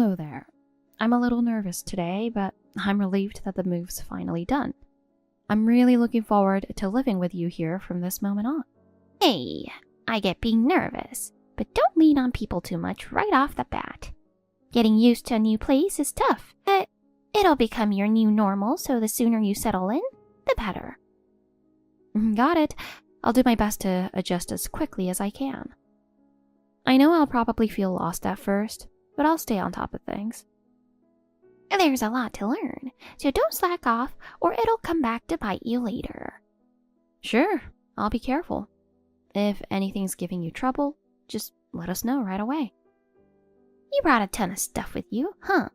Hello there. I'm a little nervous today, but I'm relieved that the move's finally done. I'm really looking forward to living with you here from this moment on. Hey, I get being nervous, but don't lean on people too much right off the bat. Getting used to a new place is tough, but it'll become your new normal, so the sooner you settle in, the better. Got it. I'll do my best to adjust as quickly as I can. I know I'll probably feel lost at first, but I'll stay on top of things. There's a lot to learn, so don't slack off or it'll come back to bite you later. Sure, I'll be careful. If anything's giving you trouble, just let us know right away. You brought a ton of stuff with you, huh?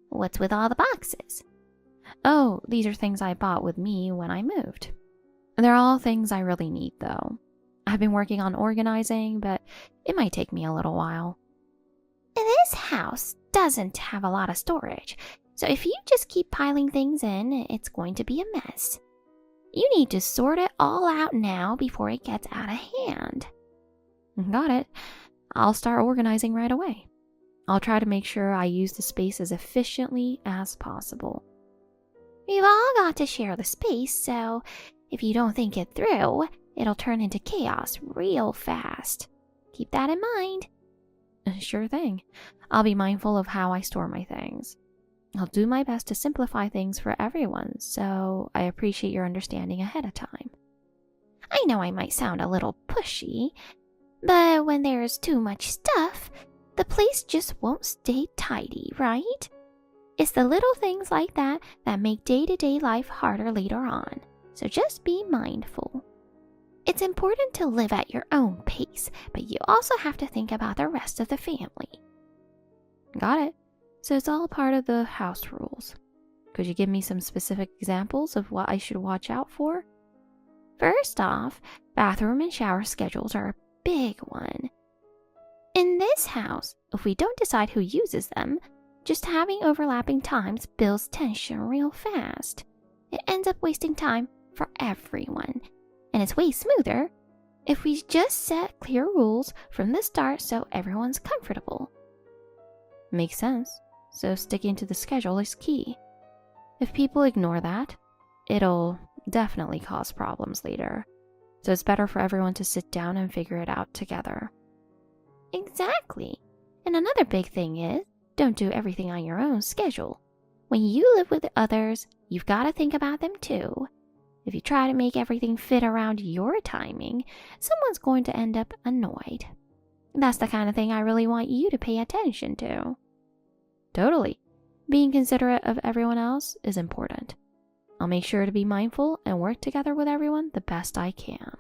What's with all the boxes? Oh, these are things I bought with me when I moved. They're all things I really need, though. I've been working on organizing, but it might take me a little while. This house doesn't have a lot of storage, so if you just keep piling things in, it's going to be a mess. You need to sort it all out now before it gets out of hand. Got it. I'll start organizing right away. I'll try to make sure I use the space as efficiently as possible. We've all got to share the space, so if you don't think it through, it'll turn into chaos real fast. Keep that in mind. Sure thing. I'll be mindful of how I store my things. I'll do my best to simplify things for everyone, so I appreciate your understanding ahead of time. I know I might sound a little pushy, but when there's too much stuff, the place just won't stay tidy, right? It's the little things like that that make day-to-day life harder later on, so just be mindful. It's important to live at your own pace, but you also have to think about the rest of the family. Got it. So it's all part of the house rules. Could you give me some specific examples of what I should watch out for? First off, bathroom and shower schedules are a big one. In this house, if we don't decide who uses them, just having overlapping times builds tension real fast. It ends up wasting time for everyone. And it's way smoother if we just set clear rules from the start so everyone's comfortable. Makes sense. So sticking to the schedule is key. If people ignore that, it'll definitely cause problems later. So it's better for everyone to sit down and figure it out together. Exactly. And another big thing is, don't do everything on your own schedule. When you live with others, you've got to think about them too. If you try to make everything fit around your timing, someone's going to end up annoyed. That's the kind of thing I really want you to pay attention to. Totally. Being considerate of everyone else is important. I'll make sure to be mindful and work together with everyone the best I can.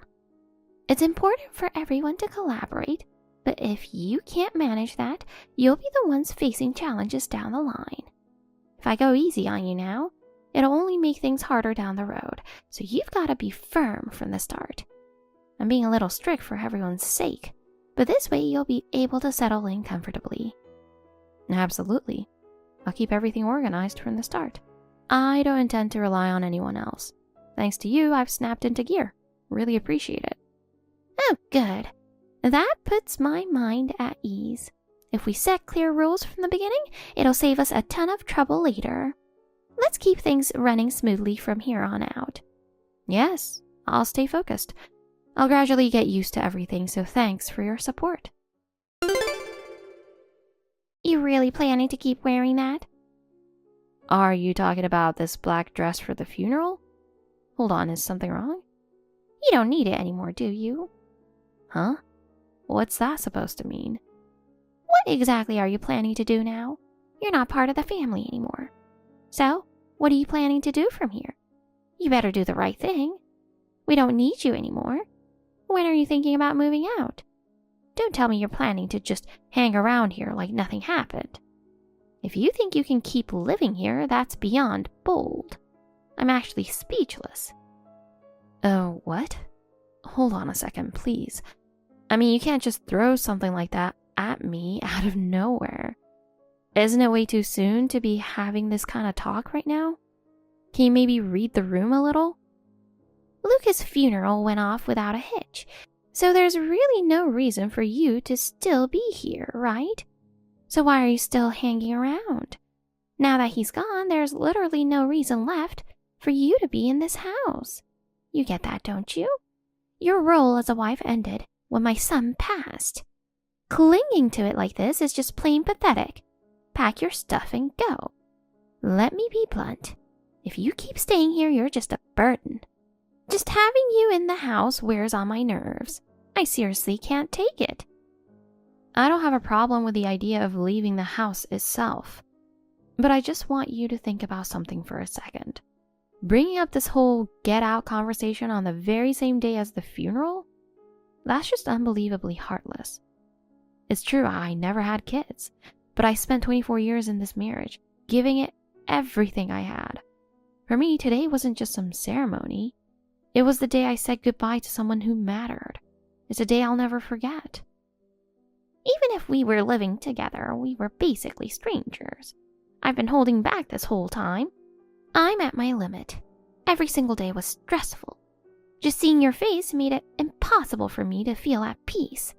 It's important for everyone to collaborate, but if you can't manage that, you'll be the ones facing challenges down the line. If I go easy on you now, it'll only make things harder down the road, so you've got to be firm from the start. I'm being a little strict for everyone's sake, but this way you'll be able to settle in comfortably. Absolutely. I'll keep everything organized from the start. I don't intend to rely on anyone else. Thanks to you, I've snapped into gear. Really appreciate it. Oh, good. That puts my mind at ease. If we set clear rules from the beginning, it'll save us a ton of trouble later. Let's keep things running smoothly from here on out. Yes, I'll stay focused. I'll gradually get used to everything, so thanks for your support. You really planning to keep wearing that? Are you talking about this black dress for the funeral? Hold on, is something wrong? You don't need it anymore, do you? Huh? What's that supposed to mean? What exactly are you planning to do now? You're not part of the family anymore. So, what are you planning to do from here? You better do the right thing. We don't need you anymore. When are you thinking about moving out? Don't tell me you're planning to just hang around here like nothing happened. If you think you can keep living here, that's beyond bold. I'm actually speechless. Oh, what? Hold on a second, please. I mean, you can't just throw something like that at me out of nowhere. Isn't it way too soon to be having this kind of talk right now? Can you maybe read the room a little? Lucas' funeral went off without a hitch, so there's really no reason for you to still be here, right? So why are you still hanging around? Now that he's gone, there's literally no reason left for you to be in this house. You get that, don't you? Your role as a wife ended when my son passed. Clinging to it like this is just plain pathetic. Pack your stuff and go. Let me be blunt. If you keep staying here, you're just a burden. Just having you in the house wears on my nerves. I seriously can't take it. I don't have a problem with the idea of leaving the house itself. But I just want you to think about something for a second. Bringing up this whole get out conversation on the very same day as the funeral? That's just unbelievably heartless. It's true, I never had kids, but I spent 24 years in this marriage, giving it everything I had. For me, today wasn't just some ceremony. It was the day I said goodbye to someone who mattered. It's a day I'll never forget. Even if we were living together, we were basically strangers. I've been holding back this whole time. I'm at my limit. Every single day was stressful. Just seeing your face made it impossible for me to feel at peace.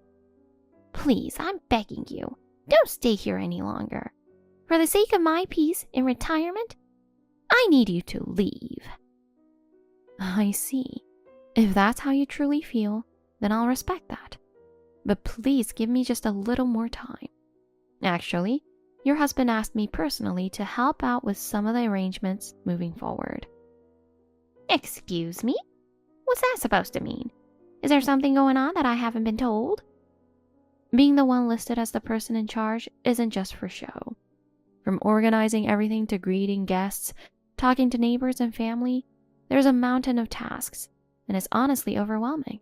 Please, I'm begging you, don't stay here any longer. For the sake of my peace in retirement, I need you to leave. I see. If that's how you truly feel, then I'll respect that. But please give me just a little more time. Actually, your husband asked me personally to help out with some of the arrangements moving forward. Excuse me? What's that supposed to mean? Is there something going on that I haven't been told? Being the one listed as the person in charge isn't just for show. From organizing everything to greeting guests, talking to neighbors and family, there's a mountain of tasks, and it's honestly overwhelming.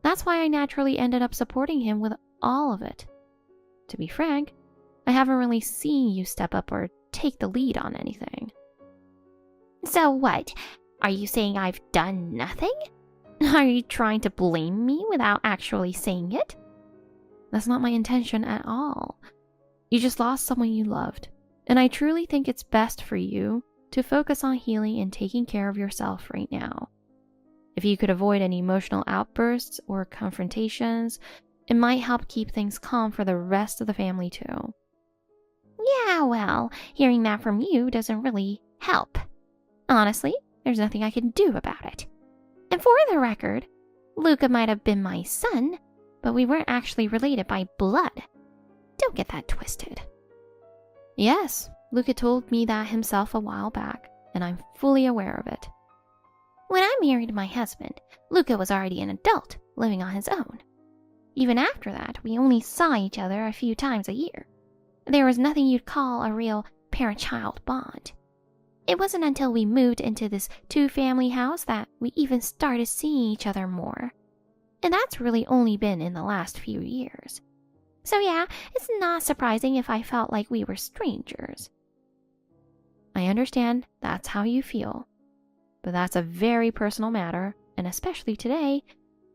That's why I naturally ended up supporting him with all of it. To be frank, I haven't really seen you step up or take the lead on anything. So what? Are you saying I've done nothing? Are you trying to blame me without actually saying it? That's not my intention at all. You just lost someone you loved, and I truly think it's best for you to focus on healing and taking care of yourself right now. If you could avoid any emotional outbursts or confrontations, it might help keep things calm for the rest of the family too. Yeah, well, hearing that from you doesn't really help. Honestly, there's nothing I can do about it. And for the record, Luca might have been my son, but we weren't actually related by blood. Don't get that twisted. Yes, Luca told me that himself a while back, and I'm fully aware of it. When I married my husband, Luca was already an adult, living on his own. Even after that, we only saw each other a few times a year. There was nothing you'd call a real parent-child bond. It wasn't until we moved into this two-family house that we even started seeing each other more. And that's really only been in the last few years. So yeah, it's not surprising if I felt like we were strangers. I understand that's how you feel. But that's a very personal matter, and especially today,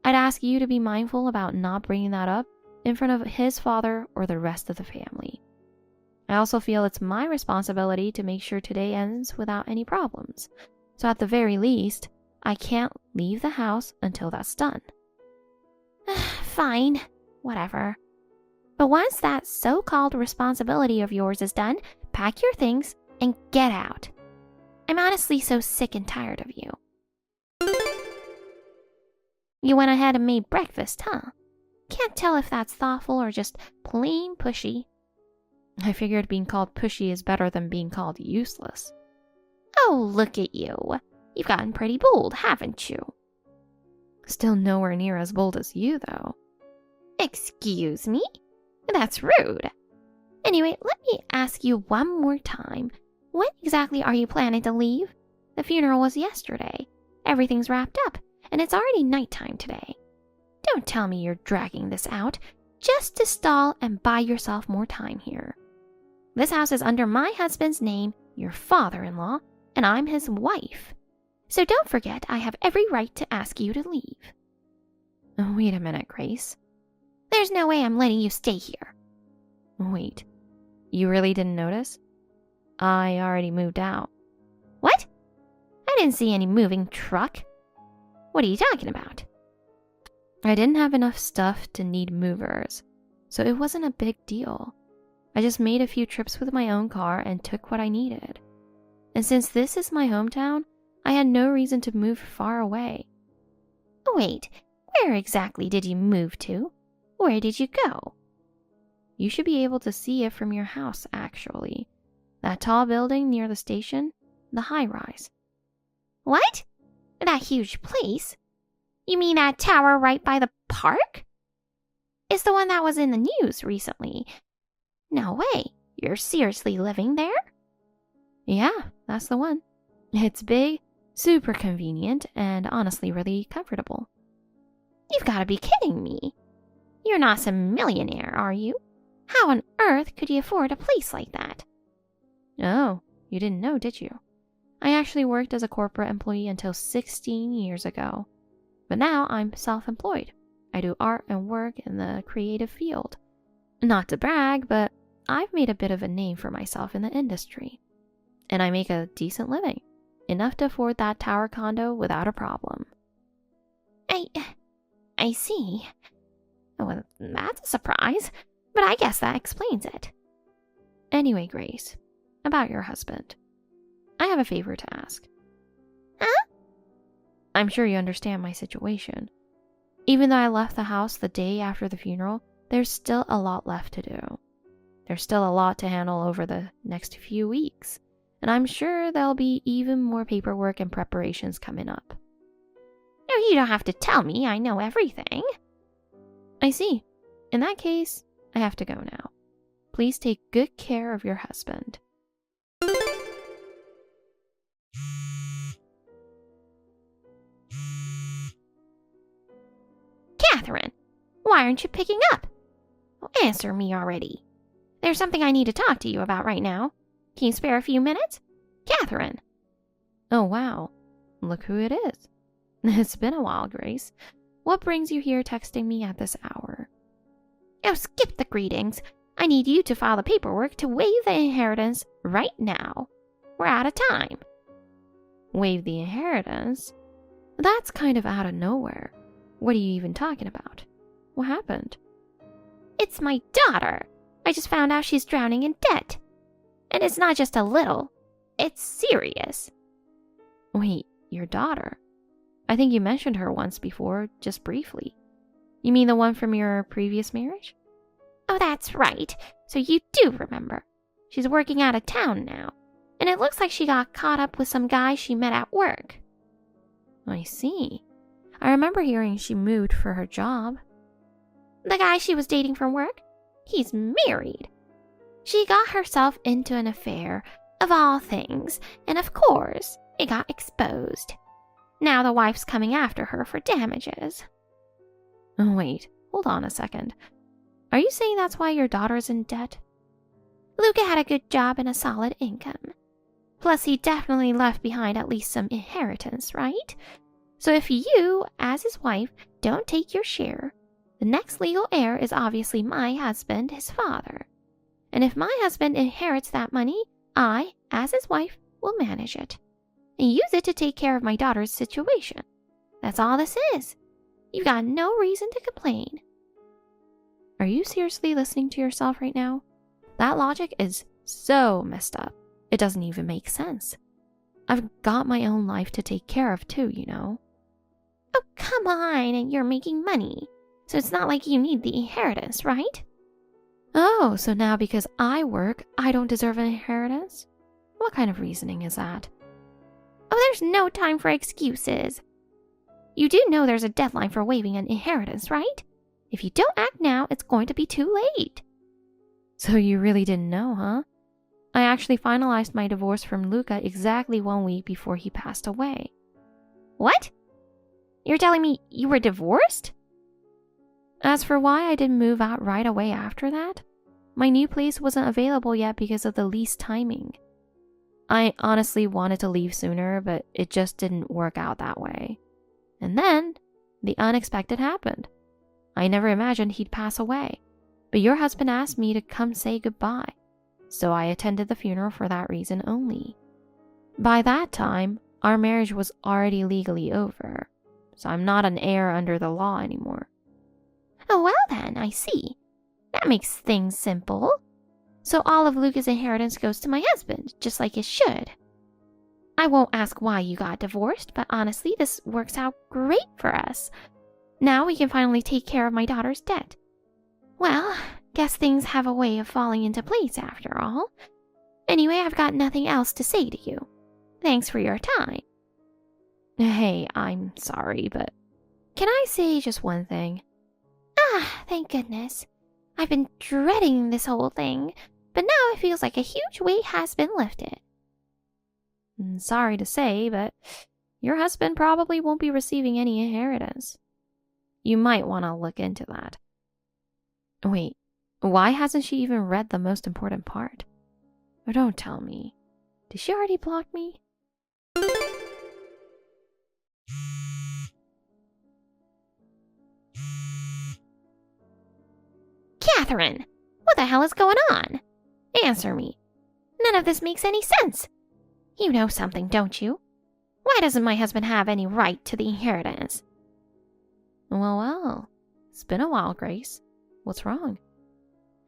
I'd ask you to be mindful about not bringing that up in front of his father or the rest of the family. I also feel it's my responsibility to make sure today ends without any problems. So at the very least, I can't leave the house until that's done. Fine, whatever. But once that so-called responsibility of yours is done, pack your things and get out. I'm honestly so sick and tired of you. You went ahead and made breakfast, huh? Can't tell if that's thoughtful or just plain pushy. I figured being called pushy is better than being called useless. Oh, look at you. You've gotten pretty bold, haven't you? Still nowhere near as bold as you, though. Excuse me? That's rude. Anyway, let me ask you one more time. When exactly are you planning to leave? The funeral was yesterday. Everything's wrapped up, and it's already nighttime today. Don't tell me you're dragging this out just to stall and buy yourself more time here. This house is under my husband's name, your father-in-law, and I'm his wife. So don't forget I have every right to ask you to leave. Wait a minute, Grace. There's no way I'm letting you stay here. Wait, you really didn't notice? I already moved out. What? I didn't see any moving truck. What are you talking about? I didn't have enough stuff to need movers, so it wasn't a big deal. I just made a few trips with my own car and took what I needed. And since this is my hometown, I had no reason to move far away. Wait, where exactly did you move to? Where did you go? You should be able to see it from your house, actually. That tall building near the station, the high-rise. What? That huge place? You mean that tower right by the park? It's the one that was in the news recently. No way, you're seriously living there? Yeah, that's the one. It's big, super convenient, and honestly really comfortable. You've got to be kidding me. You're not some millionaire, are you? How on earth could you afford a place like that? Oh, you didn't know, did you? I actually worked as a corporate employee until 16 years ago. But now I'm self-employed. I do art and work in the creative field. Not to brag, but I've made a bit of a name for myself in the industry. And I make a decent living. Enough to afford that tower condo without a problem. I see. Well, that's a surprise, but I guess that explains it. Anyway, Grace, about your husband. I have a favor to ask. Huh? I'm sure you understand my situation. Even though I left the house the day after the funeral, there's still a lot left to do. There's still a lot to handle over the next few weeks, and I'm sure there'll be even more paperwork and preparations coming up. No, you don't have to tell me. I know everything. I see. In that case, I have to go now. Please take good care of your husband. Catherine, why aren't you picking up? Answer me already. There's something I need to talk to you about right now. Can you spare a few minutes? Catherine. Oh, wow. Look who it is. It's been a while, Grace. What brings you here texting me at this hour? Oh, skip the greetings. I need you to file the paperwork to waive the inheritance right now. We're out of time. Waive the inheritance? That's kind of out of nowhere. What are you even talking about? What happened? It's my daughter. I just found out she's drowning in debt. And it's not just a little. It's serious. Wait, your daughter? I think you mentioned her once before, just briefly. You mean the one from your previous marriage? Oh, that's right. So you do remember. She's working out of town now. And it looks like she got caught up with some guy she met at work. I see. I remember hearing she moved for her job. The guy she was dating from work? He's married. She got herself into an affair, of all things, and of course, it got exposed. Now the wife's coming after her for damages. Oh, wait, hold on a second. Are you saying that's why your daughter's in debt? Luca had a good job and a solid income. Plus, he definitely left behind at least some inheritance, right? So if you, as his wife, don't take your share, the next legal heir is obviously my husband, his father. And if my husband inherits that money, I, as his wife, will manage it. And use it to take care of my daughter's situation. That's all this is. You've got no reason to complain. Are you seriously listening to yourself right now? That logic is so messed up. It doesn't even make sense. I've got my own life to take care of too, you know. Oh, come on, and you're making money. So it's not like you need the inheritance, right? Oh, so now because I work, I don't deserve an inheritance? What kind of reasoning is that? Oh, there's no time for excuses. You do know there's a deadline for waiving an inheritance, right? If you don't act now, it's going to be too late. So you really didn't know, huh? I actually finalized my divorce from Luca exactly 1 week before he passed away. What? You're telling me you were divorced? As for why I didn't move out right away after that, my new place wasn't available yet because of the lease timing. I honestly wanted to leave sooner, but it just didn't work out that way. And then, the unexpected happened. I never imagined he'd pass away, but your husband asked me to come say goodbye, so I attended the funeral for that reason only. By that time, our marriage was already legally over, so I'm not an heir under the law anymore. Oh, well then, I see. That makes things simple. So all of Luca's inheritance goes to my husband, just like it should. I won't ask why you got divorced, but honestly, this works out great for us. Now we can finally take care of my daughter's debt. Well, guess things have a way of falling into place after all. Anyway, I've got nothing else to say to you. Thanks for your time. Hey, I'm sorry, but can I say just one thing? Ah, thank goodness. I've been dreading this whole thing, but now it feels like a huge weight has been lifted. Sorry to say, but your husband probably won't be receiving any inheritance. You might want to look into that. Wait, why hasn't she even read the most important part? Oh, don't tell me. Did she already block me? Catherine, what the hell is going on? Answer me. None of this makes any sense. You know something, don't you? Why doesn't my husband have any right to the inheritance? Well, it's been a while, Grace. What's wrong?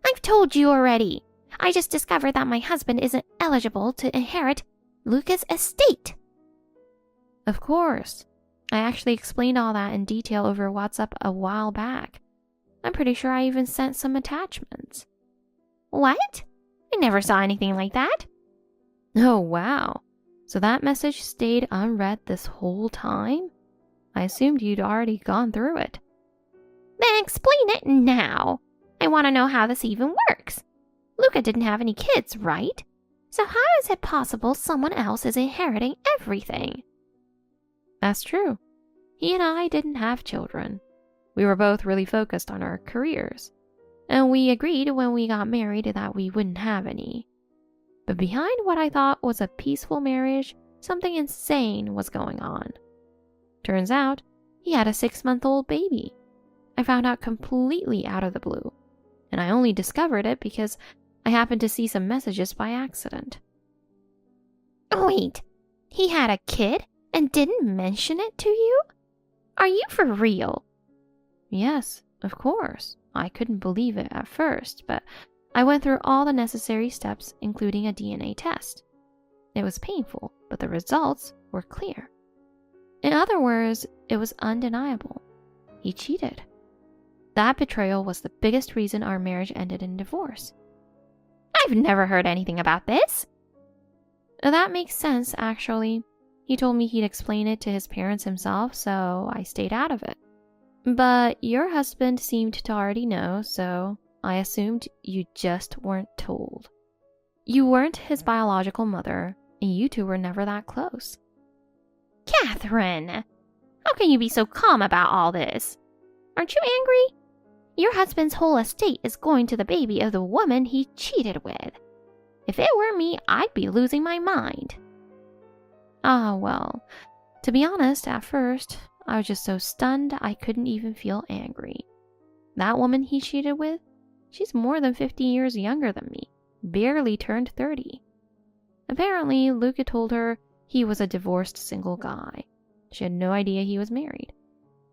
I've told you already. I just discovered that my husband isn't eligible to inherit Luca's estate. Of course. I actually explained all that in detail over WhatsApp a while back. I'm pretty sure I even sent some attachments. What? I never saw anything like that. Oh, wow. So that message stayed unread this whole time? I assumed you'd already gone through it. Then explain it now. I want to know how this even works. Luca didn't have any kids, right? So how is it possible someone else is inheriting everything? That's true. He and I didn't have children. We were both really focused on our careers. And we agreed when we got married that we wouldn't have any. But behind what I thought was a peaceful marriage, something insane was going on. Turns out, he had a 6-month-old baby. I found out completely out of the blue. And I only discovered it because I happened to see some messages by accident. Wait, he had a kid and didn't mention it to you? Are you for real? Yes, of course. I couldn't believe it at first, but I went through all the necessary steps, including a DNA test. It was painful, but the results were clear. In other words, it was undeniable. He cheated. That betrayal was the biggest reason our marriage ended in divorce. I've never heard anything about this. That makes sense, actually. He told me he'd explain it to his parents himself, so I stayed out of it. But your husband seemed to already know, so I assumed you just weren't told. You weren't his biological mother, and you two were never that close. Catherine, how can you be so calm about all this? Aren't you angry? Your husband's whole estate is going to the baby of the woman he cheated with. If it were me, I'd be losing my mind. Well, to be honest, at first, I was just so stunned I couldn't even feel angry. That woman he cheated with, she's more than 50 years younger than me, barely turned 30. Apparently, Luca told her he was a divorced single guy. She had no idea he was married.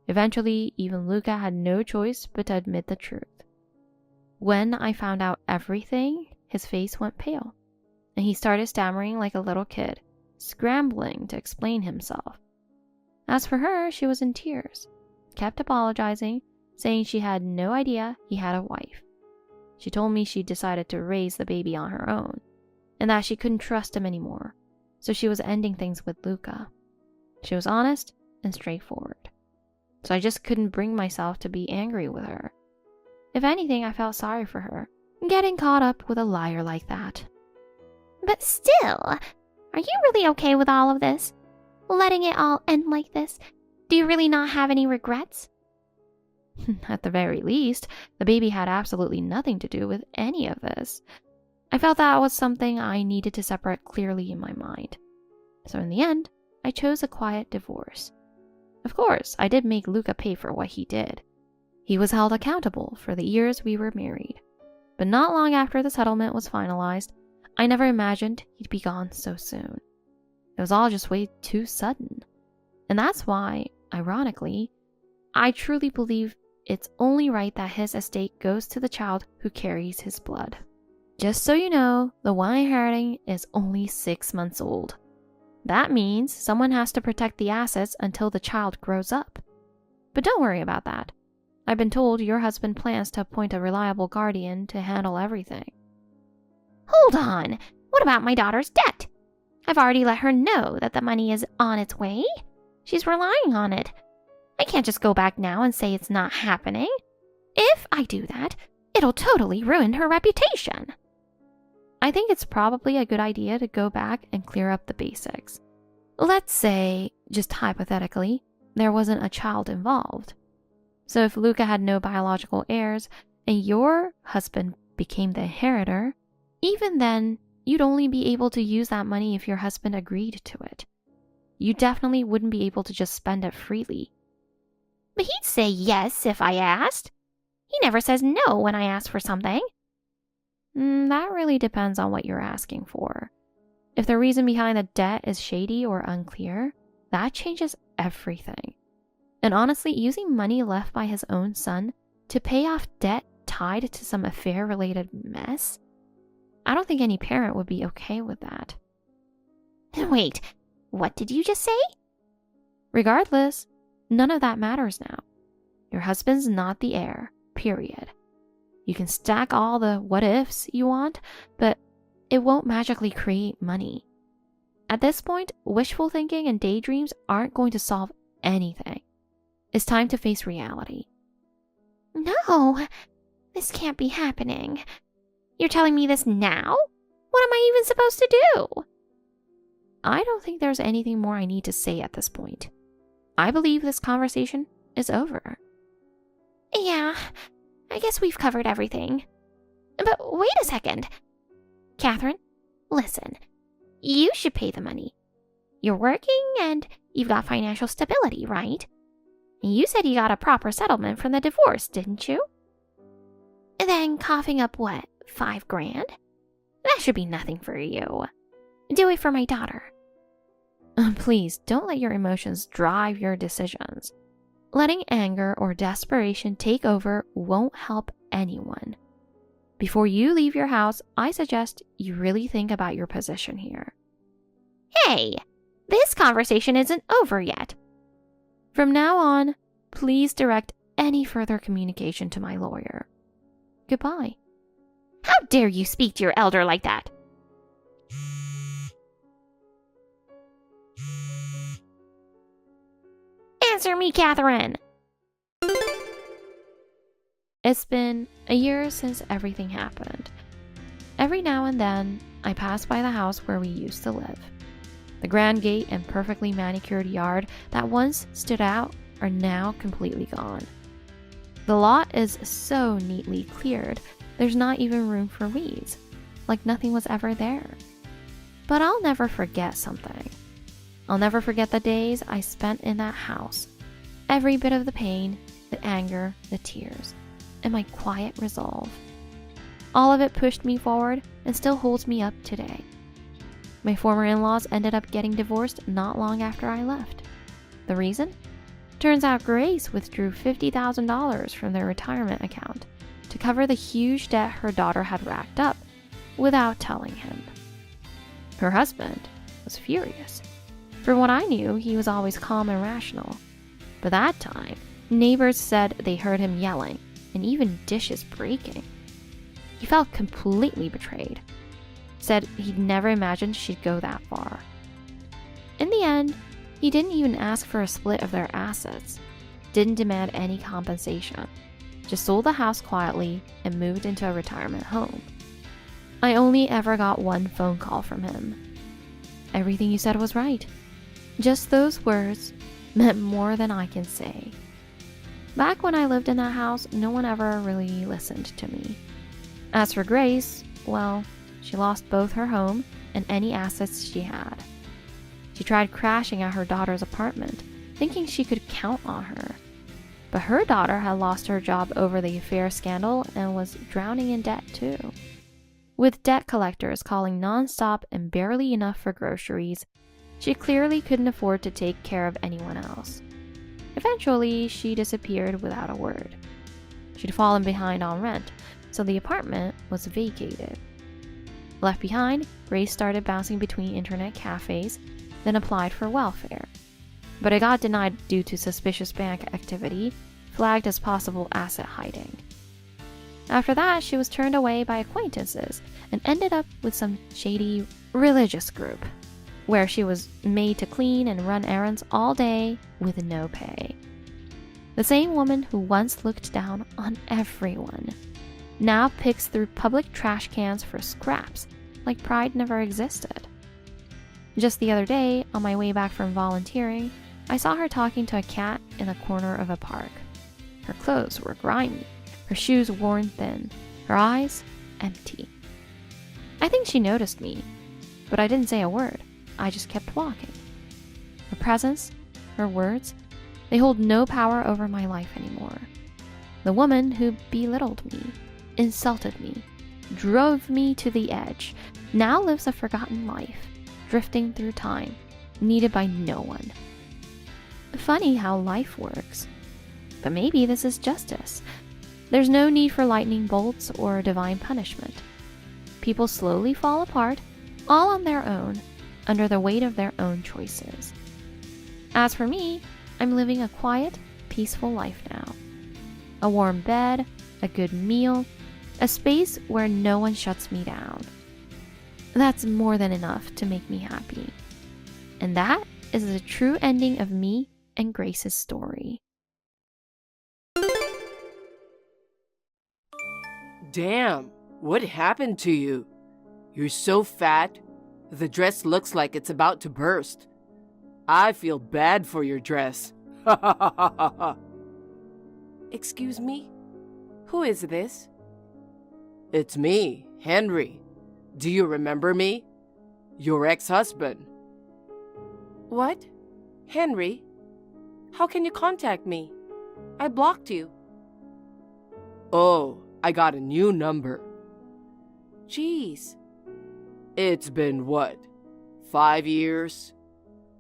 Eventually, even Luca had no choice but to admit the truth. When I found out everything, his face went pale, and he started stammering like a little kid, scrambling to explain himself. As for her, she was in tears, kept apologizing, saying she had no idea he had a wife. She told me she decided to raise the baby on her own, and that she couldn't trust him anymore, so she was ending things with Luca. She was honest and straightforward, so I just couldn't bring myself to be angry with her. If anything, I felt sorry for her, getting caught up with a liar like that. But still, are you really okay with all of this? Letting it all end like this? Do you really not have any regrets? At the very least, the baby had absolutely nothing to do with any of this. I felt that was something I needed to separate clearly in my mind. So in the end, I chose a quiet divorce. Of course, I did make Luca pay for what he did. He was held accountable for the years we were married. But not long after the settlement was finalized, I never imagined he'd be gone so soon. It was all just way too sudden. And that's why, ironically, I truly believe it's only right that his estate goes to the child who carries his blood. Just so you know, the one inheriting is only 6 months old. That means someone has to protect the assets until the child grows up. But don't worry about that. I've been told your husband plans to appoint a reliable guardian to handle everything. Hold on. What about my daughter's debt? I've already let her know that the money is on its way. She's relying on it. I can't just go back now and say it's not happening. If I do that, it'll totally ruin her reputation. I think it's probably a good idea to go back and clear up the basics. Let's say, just hypothetically, there wasn't a child involved. So if Luca had no biological heirs and your husband became the inheritor, even then, you'd only be able to use that money if your husband agreed to it. You definitely wouldn't be able to just spend it freely. But he'd say yes if I asked. He never says no when I ask for something. That really depends on what you're asking for. If the reason behind the debt is shady or unclear, that changes everything. And honestly, using money left by his own son to pay off debt tied to some affair-related mess? I don't think any parent would be okay with that. Wait, what did you just say? Regardless, none of that matters now. Your husband's not the heir, period. You can stack all the what-ifs you want, but it won't magically create money. At this point, wishful thinking and daydreams aren't going to solve anything. It's time to face reality. No, this can't be happening. You're telling me this now? What am I even supposed to do? I don't think there's anything more I need to say at this point. I believe this conversation is over. Yeah, I guess we've covered everything. But wait a second. Catherine, listen. You should pay the money. You're working and you've got financial stability, right? You said you got a proper settlement from the divorce, didn't you? Then coughing up what, $5,000? That should be nothing for you. Do it for my daughter. Please, don't let your emotions drive your decisions. Letting anger or desperation take over won't help anyone. Before you leave your house, I suggest you really think about your position here. Hey, this conversation isn't over yet. From now on, please direct any further communication to my lawyer. Goodbye. How dare you speak to your elder like that? Answer me, Catherine! It's been a year since everything happened. Every now and then, I pass by the house where we used to live. The grand gate and perfectly manicured yard that once stood out are now completely gone. The lot is so neatly cleared, there's not even room for weeds, like nothing was ever there. But I'll never forget something. I'll never forget the days I spent in that house. Every bit of the pain, the anger, the tears, and my quiet resolve. All of it pushed me forward and still holds me up today. My former in-laws ended up getting divorced not long after I left. The reason? Turns out Grace withdrew $50,000 from their retirement account to cover the huge debt her daughter had racked up without telling him. Her husband was furious. For what I knew, he was always calm and rational. But that time, neighbors said they heard him yelling and even dishes breaking. He felt completely betrayed. Said he'd never imagined she'd go that far. In the end, he didn't even ask for a split of their assets, didn't demand any compensation, just sold the house quietly and moved into a retirement home. I only ever got one phone call from him. Everything you said was right. Just those words meant more than I can say. Back when I lived in that house, no one ever really listened to me. As for Grace, well, she lost both her home and any assets she had. She tried crashing at her daughter's apartment, thinking she could count on her. But her daughter had lost her job over the affair scandal and was drowning in debt too. With debt collectors calling nonstop and barely enough for groceries, she clearly couldn't afford to take care of anyone else. Eventually, she disappeared without a word. She'd fallen behind on rent, so the apartment was vacated. Left behind, Grace started bouncing between internet cafes, then applied for welfare. But it got denied due to suspicious bank activity, flagged as possible asset hiding. After that, she was turned away by acquaintances and ended up with some shady religious group, where she was made to clean and run errands all day with no pay. The same woman who once looked down on everyone now picks through public trash cans for scraps like pride never existed. Just the other day, on my way back from volunteering, I saw her talking to a cat in the corner of a park. Her clothes were grimy, her shoes worn thin, her eyes empty. I think she noticed me, but I didn't say a word. I just kept walking. Her presence, her words, they hold no power over my life anymore. The woman who belittled me, insulted me, drove me to the edge, now lives a forgotten life, drifting through time, needed by no one. Funny how life works. But maybe this is justice. There's no need for lightning bolts or divine punishment. People slowly fall apart, all on their own, under the weight of their own choices. As for me, I'm living a quiet, peaceful life now. A warm bed, a good meal, a space where no one shuts me down. That's more than enough to make me happy. And that is the true ending of me and Grace's story. Damn, what happened to you? You're so fat. The dress looks like it's about to burst. I feel bad for your dress. Excuse me? Who is this? It's me, Henry. Do you remember me? Your ex-husband. What? Henry? How can you contact me? I blocked you. Oh, I got a new number. Jeez. It's been what? 5 years?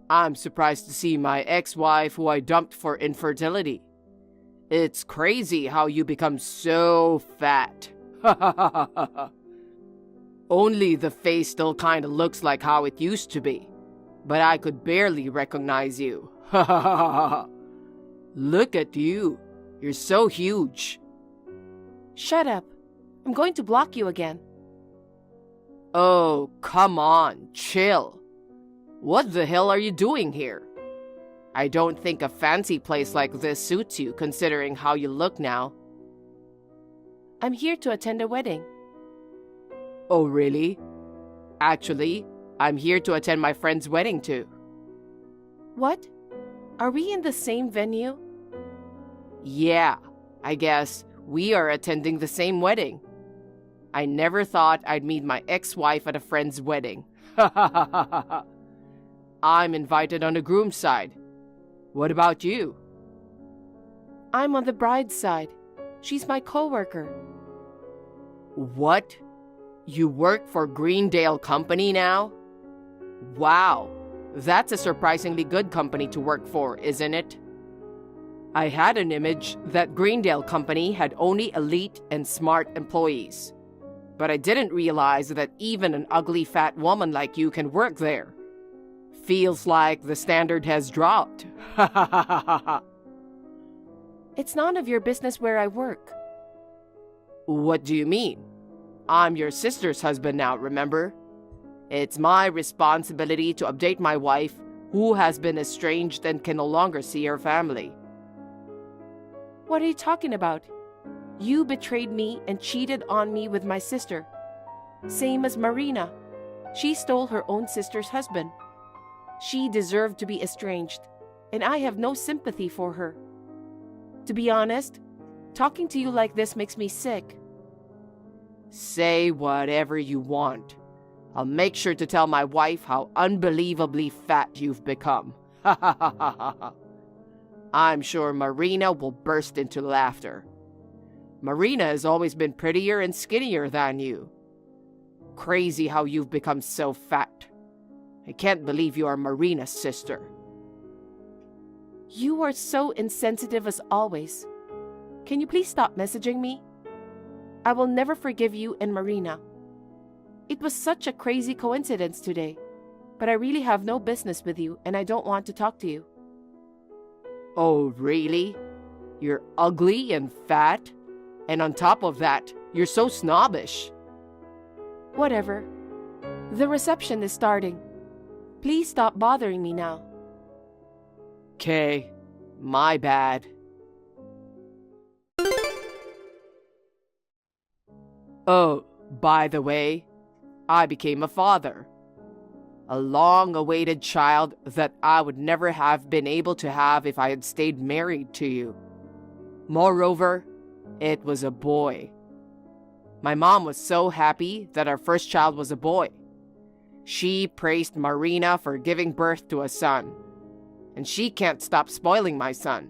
I'm surprised to see my ex-wife who I dumped for infertility. It's crazy how you become so fat. Only the face still kinda looks like how it used to be, but I could barely recognize you. Look at you. You're so huge. Shut up. I'm going to block you again. Oh, come on, chill. What the hell are you doing here? I don't think a fancy place like this suits you, considering how you look now. I'm here to attend a wedding. Oh, really? Actually, I'm here to attend my friend's wedding too. What? Are we in the same venue? Yeah, I guess we are attending the same wedding. I never thought I'd meet my ex-wife at a friend's wedding. I'm invited on the groom's side. What about you? I'm on the bride's side. She's my coworker. What? You work for Greendale Company now? Wow, that's a surprisingly good company to work for, isn't it? I had an image that Greendale Company had only elite and smart employees. But I didn't realize that even an ugly fat woman like you can work there. Feels like the standard has dropped. It's none of your business where I work. What do you mean? I'm your sister's husband now, remember? It's my responsibility to update my wife, who has been estranged and can no longer see her family. What are you talking about? You betrayed me and cheated on me with my sister. Same as Marina. She stole her own sister's husband. She deserved to be estranged, and I have no sympathy for her. To be honest, talking to you like this makes me sick. Say whatever you want. I'll make sure to tell my wife how unbelievably fat you've become. I'm sure Marina will burst into laughter. Marina has always been prettier and skinnier than you. Crazy how you've become so fat. I can't believe you are Marina's sister. You are so insensitive as always. Can you please stop messaging me? I will never forgive you and Marina. It was such a crazy coincidence today, but I really have no business with you and I don't want to talk to you. Oh, really? You're ugly and fat? And on top of that, you're so snobbish. Whatever. The reception is starting. Please stop bothering me now. Okay, my bad. Oh, by the way, I became a father. A long-awaited child that I would never have been able to have if I had stayed married to you. Moreover, it was a boy. My mom was so happy that our first child was a boy. She praised Marina for giving birth to a son, and she can't stop spoiling my son.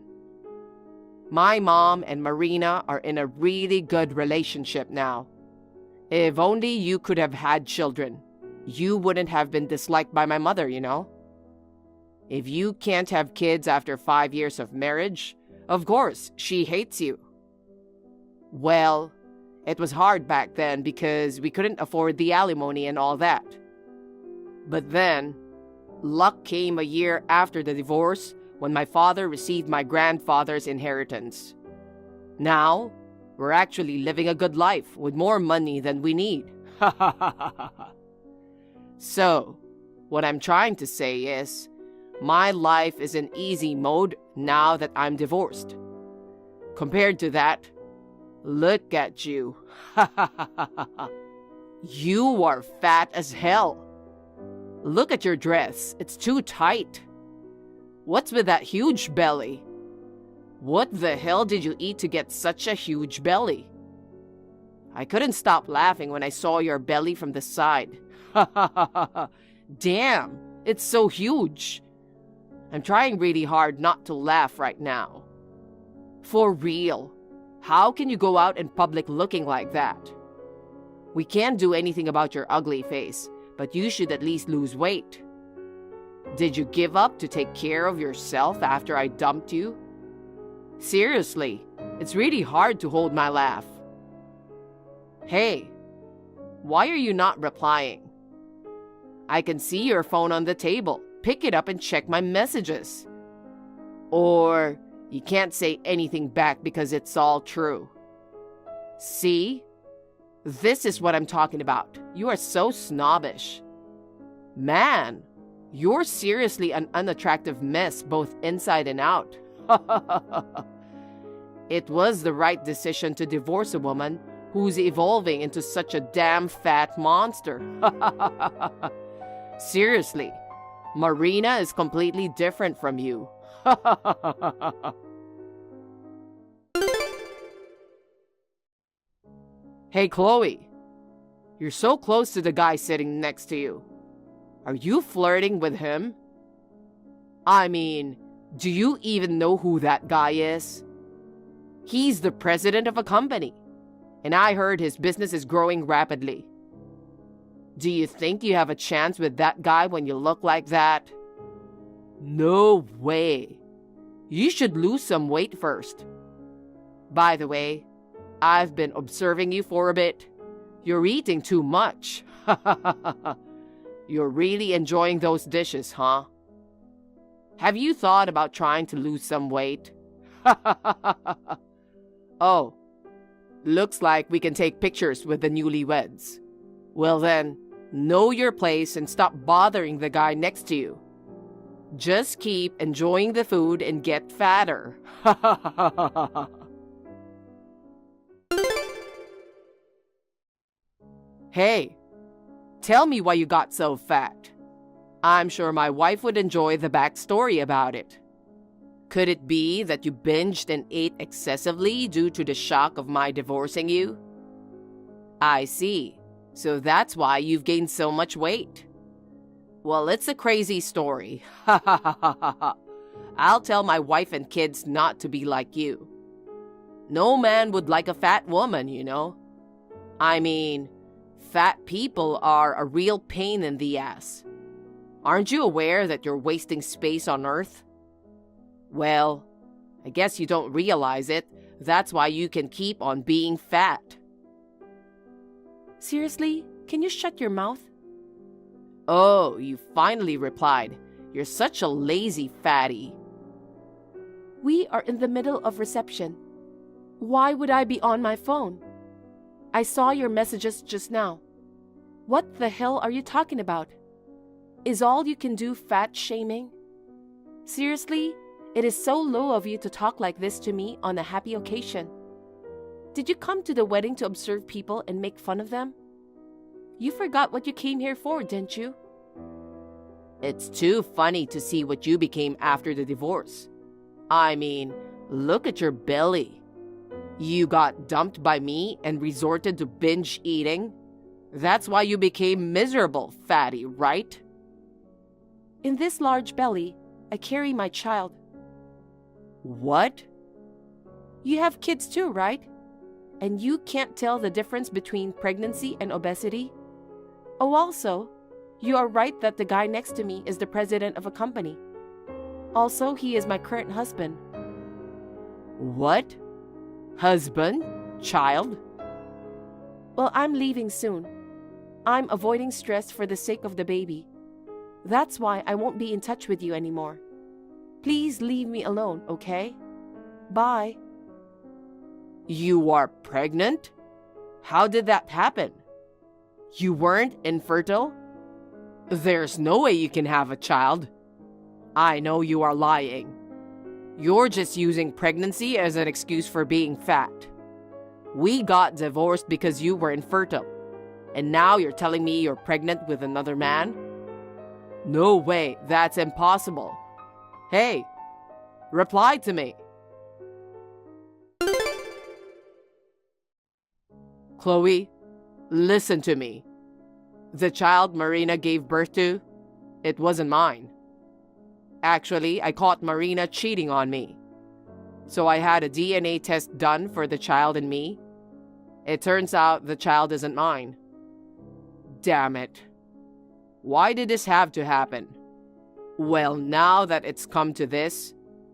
My mom and Marina are in a really good relationship now. If only you could have had children, you wouldn't have been disliked by my mother, you know? If you can't have kids after 5 years of marriage, of course, she hates you. Well, it was hard back then because we couldn't afford the alimony and all that. But then, luck came a year after the divorce when my father received my grandfather's inheritance. Now, we're actually living a good life with more money than we need. So, what I'm trying to say is, my life is in easy mode now that I'm divorced. Compared to that, look at you. You are fat as hell. Look at your dress. It's too tight. What's with that huge belly? What the hell did you eat to get such a huge belly? I couldn't stop laughing when I saw your belly from the side. Damn, it's so huge. I'm trying really hard not to laugh right now. For real, how can you go out in public looking like that? We can't do anything about your ugly face, but you should at least lose weight. Did you give up to take care of yourself after I dumped you? Seriously, it's really hard to hold my laugh. Hey, why are you not replying? I can see your phone on the table. Pick it up and check my messages. Or you can't say anything back because it's all true. See? This is what I'm talking about. You are so snobbish. Man, you're seriously an unattractive mess both inside and out. It was the right decision to divorce a woman who's evolving into such a damn fat monster. Seriously, Marina is completely different from you. Hey, Chloe. You're so close to the guy sitting next to you. Are you flirting with him? I mean, do you even know who that guy is? He's the president of a company, and I heard his business is growing rapidly. Do you think you have a chance with that guy when you look like that? No way. You should lose some weight first. By the way, I've been observing you for a bit. You're eating too much. You're really enjoying those dishes, huh? Have you thought about trying to lose some weight? Oh, looks like we can take pictures with the newlyweds. Well then, know your place and stop bothering the guy next to you. Just keep enjoying the food and get fatter. Hey, tell me why you got so fat. I'm sure my wife would enjoy the backstory about it. Could it be that you binged and ate excessively due to the shock of my divorcing you? I see. So that's why you've gained so much weight. Well, it's a crazy story. I'll tell my wife and kids not to be like you. No man would like a fat woman, you know. I mean, fat people are a real pain in the ass. Aren't you aware that you're wasting space on Earth? Well, I guess you don't realize it. That's why you can keep on being fat. Seriously? Can you shut your mouth? Oh, you finally replied. You're such a lazy fatty. We are in the middle of reception. Why would I be on my phone? I saw your messages just now. What the hell are you talking about? Is all you can do fat shaming? Seriously, it is so low of you to talk like this to me on a happy occasion. Did you come to the wedding to observe people and make fun of them? You forgot what you came here for, didn't you? It's too funny to see what you became after the divorce. I mean, look at your belly. You got dumped by me and resorted to binge eating. That's why you became miserable, fatty, right? In this large belly, I carry my child. What? You have kids too, right? And you can't tell the difference between pregnancy and obesity? Oh, also, you are right that the guy next to me is the president of a company. Also, he is my current husband. What? Husband? Child? Well, I'm leaving soon. I'm avoiding stress for the sake of the baby. That's why I won't be in touch with you anymore. Please leave me alone, okay? Bye. You are pregnant? How did that happen? You weren't infertile? There's no way you can have a child. I know you are lying. You're just using pregnancy as an excuse for being fat. We got divorced because you were infertile. And now you're telling me you're pregnant with another man? No way, that's impossible. Hey, reply to me. Chloe, listen to me. The child Marina gave birth to, it wasn't mine. Actually, I caught Marina cheating on me. So I had a DNA test done for the child and me. It turns out the child isn't mine. Damn it. Why did this have to happen? Well, now that it's come to this,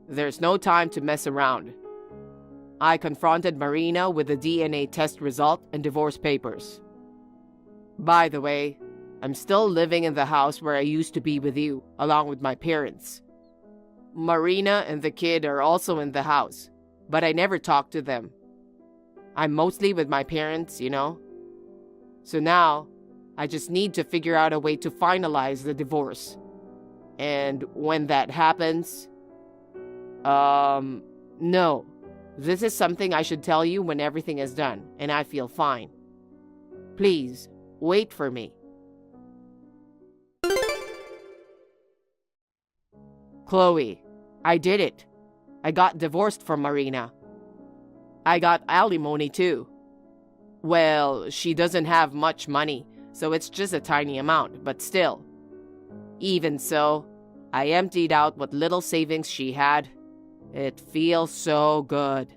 there's no time to mess around. I confronted Marina with the DNA test result and divorce papers. By the way, I'm still living in the house where I used to be with you, along with my parents. Marina and the kid are also in the house, but I never talk to them. I'm mostly with my parents, you know? So now, I just need to figure out a way to finalize the divorce. And when that happens... No. This is something I should tell you when everything is done, and I feel fine. Please, wait for me. Chloe, I did it. I got divorced from Marina. I got alimony too. Well, she doesn't have much money, so it's just a tiny amount, but still. Even so, I emptied out what little savings she had. It feels so good.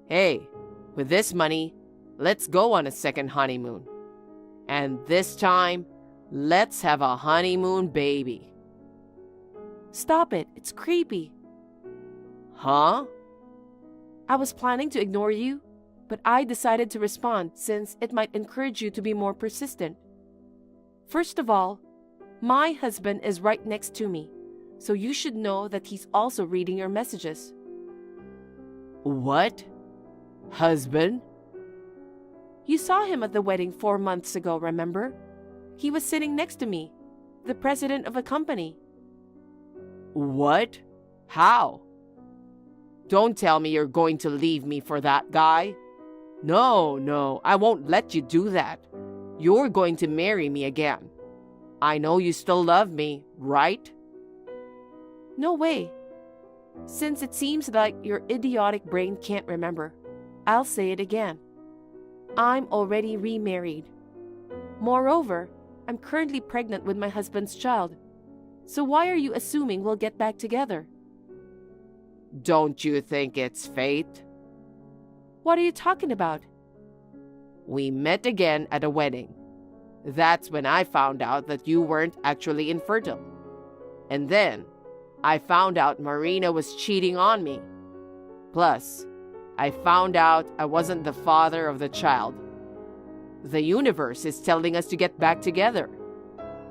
Hey, with this money, let's go on a second honeymoon. And this time, let's have a honeymoon baby. Stop it, it's creepy. Huh? I was planning to ignore you, but I decided to respond since it might encourage you to be more persistent. First of all, my husband is right next to me, so you should know that he's also reading your messages. What? Husband? You saw him at the wedding 4 months ago, remember? He was sitting next to me, the president of a company. What? How? Don't tell me you're going to leave me for that guy. No, I won't let you do that. You're going to marry me again. I know you still love me, right? No way. Since it seems like your idiotic brain can't remember, I'll say it again. I'm already remarried. Moreover, I'm currently pregnant with my husband's child. So why are you assuming we'll get back together? Don't you think it's fate? What are you talking about? We met again at a wedding. That's when I found out that you weren't actually infertile. And then, I found out Marina was cheating on me. Plus, I found out I wasn't the father of the child. The universe is telling us to get back together.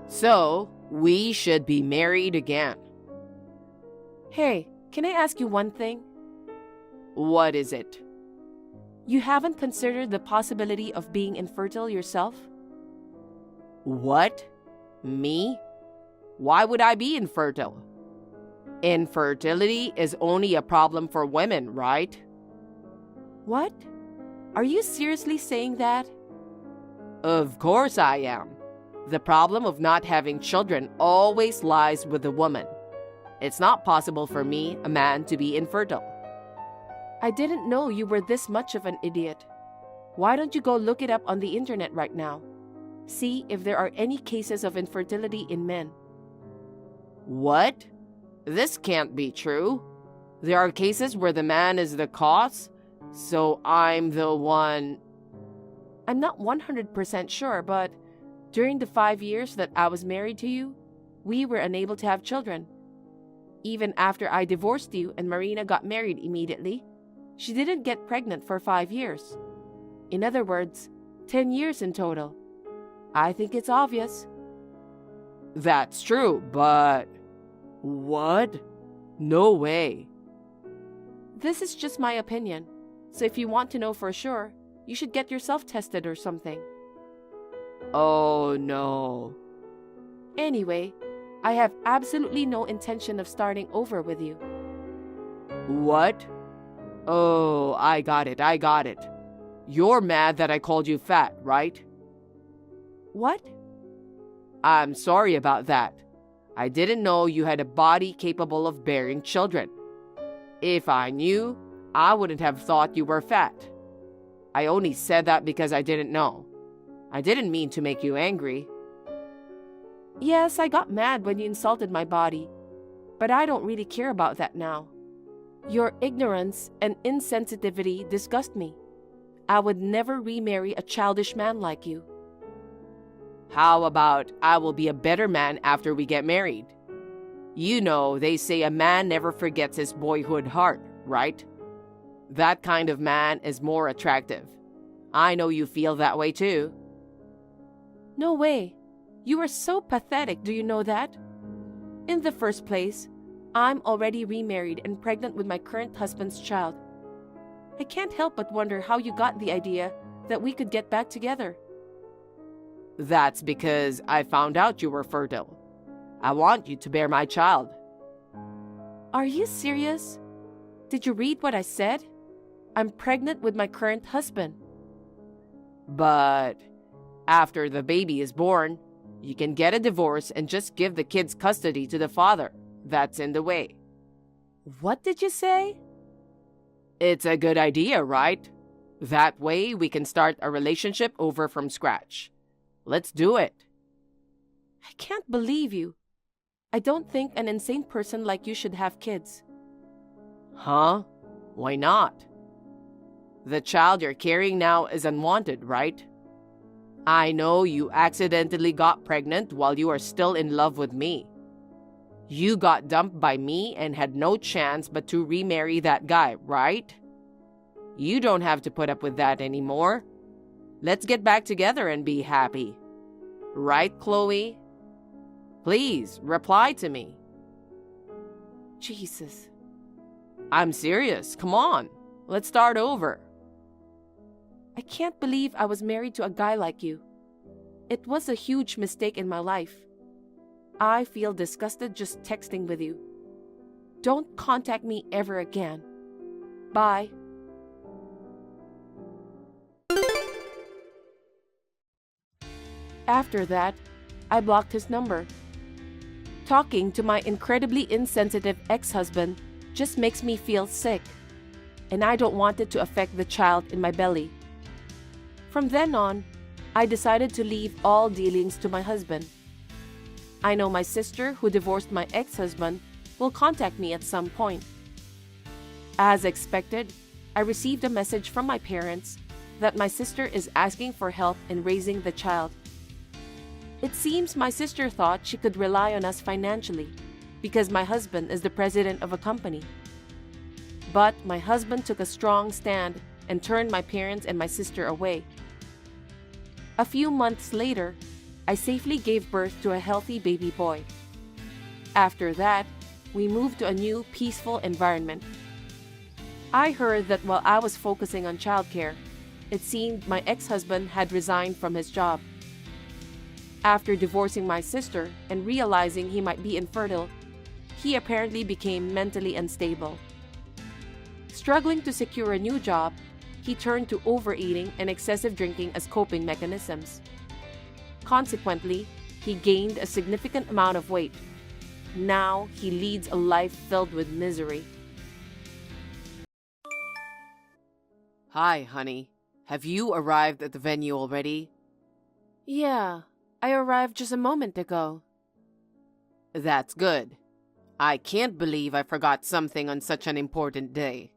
So, we should be married again. Hey, can I ask you one thing? What is it? You haven't considered the possibility of being infertile yourself? What? Me? Why would I be infertile? Infertility is only a problem for women, right? What? Are you seriously saying that? Of course I am. The problem of not having children always lies with the woman. It's not possible for me, a man, to be infertile. I didn't know you were this much of an idiot. Why don't you go look it up on the internet right now? See if there are any cases of infertility in men. What? This can't be true. There are cases where the man is the cause, so I'm the one. I'm not 100% sure, but during the 5 years that I was married to you, we were unable to have children. Even after I divorced you and Marina got married immediately, she didn't get pregnant for 5 years. In other words, 10 years in total. I think it's obvious. That's true, but... What? No way. This is just my opinion, so if you want to know for sure, you should get yourself tested or something. Oh no. Anyway, I have absolutely no intention of starting over with you. What? Oh, I got it. You're mad that I called you fat, right? What? I'm sorry about that. I didn't know you had a body capable of bearing children. If I knew, I wouldn't have thought you were fat. I only said that because I didn't know. I didn't mean to make you angry. Yes, I got mad when you insulted my body, but I don't really care about that now. Your ignorance and insensitivity disgust me. I would never remarry a childish man like you. How about I will be a better man after we get married? You know, they say a man never forgets his boyhood heart, right? That kind of man is more attractive. I know you feel that way too. No way. You are so pathetic, do you know that? In the first place, I'm already remarried and pregnant with my current husband's child. I can't help but wonder how you got the idea that we could get back together. That's because I found out you were fertile. I want you to bear my child. Are you serious? Did you read what I said? I'm pregnant with my current husband. But after the baby is born, you can get a divorce and just give the kids custody to the father. That's in the way. What did you say? It's a good idea, right? That way we can start a relationship over from scratch. Let's do it. I can't believe you. I don't think an insane person like you should have kids. Huh? Why not? The child you're carrying now is unwanted, right? I know you accidentally got pregnant while you are still in love with me. You got dumped by me and had no chance but to remarry that guy, right? You don't have to put up with that anymore. Let's get back together and be happy. Right, Chloe? Please, reply to me. Jesus. I'm serious. Come on. Let's start over. I can't believe I was married to a guy like you. It was a huge mistake in my life. I feel disgusted just texting with you. Don't contact me ever again. Bye. After that, I blocked his number. Talking to my incredibly insensitive ex-husband just makes me feel sick, and I don't want it to affect the child in my belly. From then on, I decided to leave all dealings to my husband. I know my sister, who divorced my ex-husband, will contact me at some point. As expected, I received a message from my parents that my sister is asking for help in raising the child. It seems my sister thought she could rely on us financially because my husband is the president of a company. But my husband took a strong stand and turned my parents and my sister away. A few months later, I safely gave birth to a healthy baby boy. After that, we moved to a new, peaceful environment. I heard that while I was focusing on childcare, it seemed my ex-husband had resigned from his job. After divorcing my sister and realizing he might be infertile, he apparently became mentally unstable. Struggling to secure a new job, he turned to overeating and excessive drinking as coping mechanisms. Consequently, he gained a significant amount of weight. Now he leads a life filled with misery. Hi, honey. Have you arrived at the venue already? Yeah, I arrived just a moment ago. That's good. I can't believe I forgot something on such an important day.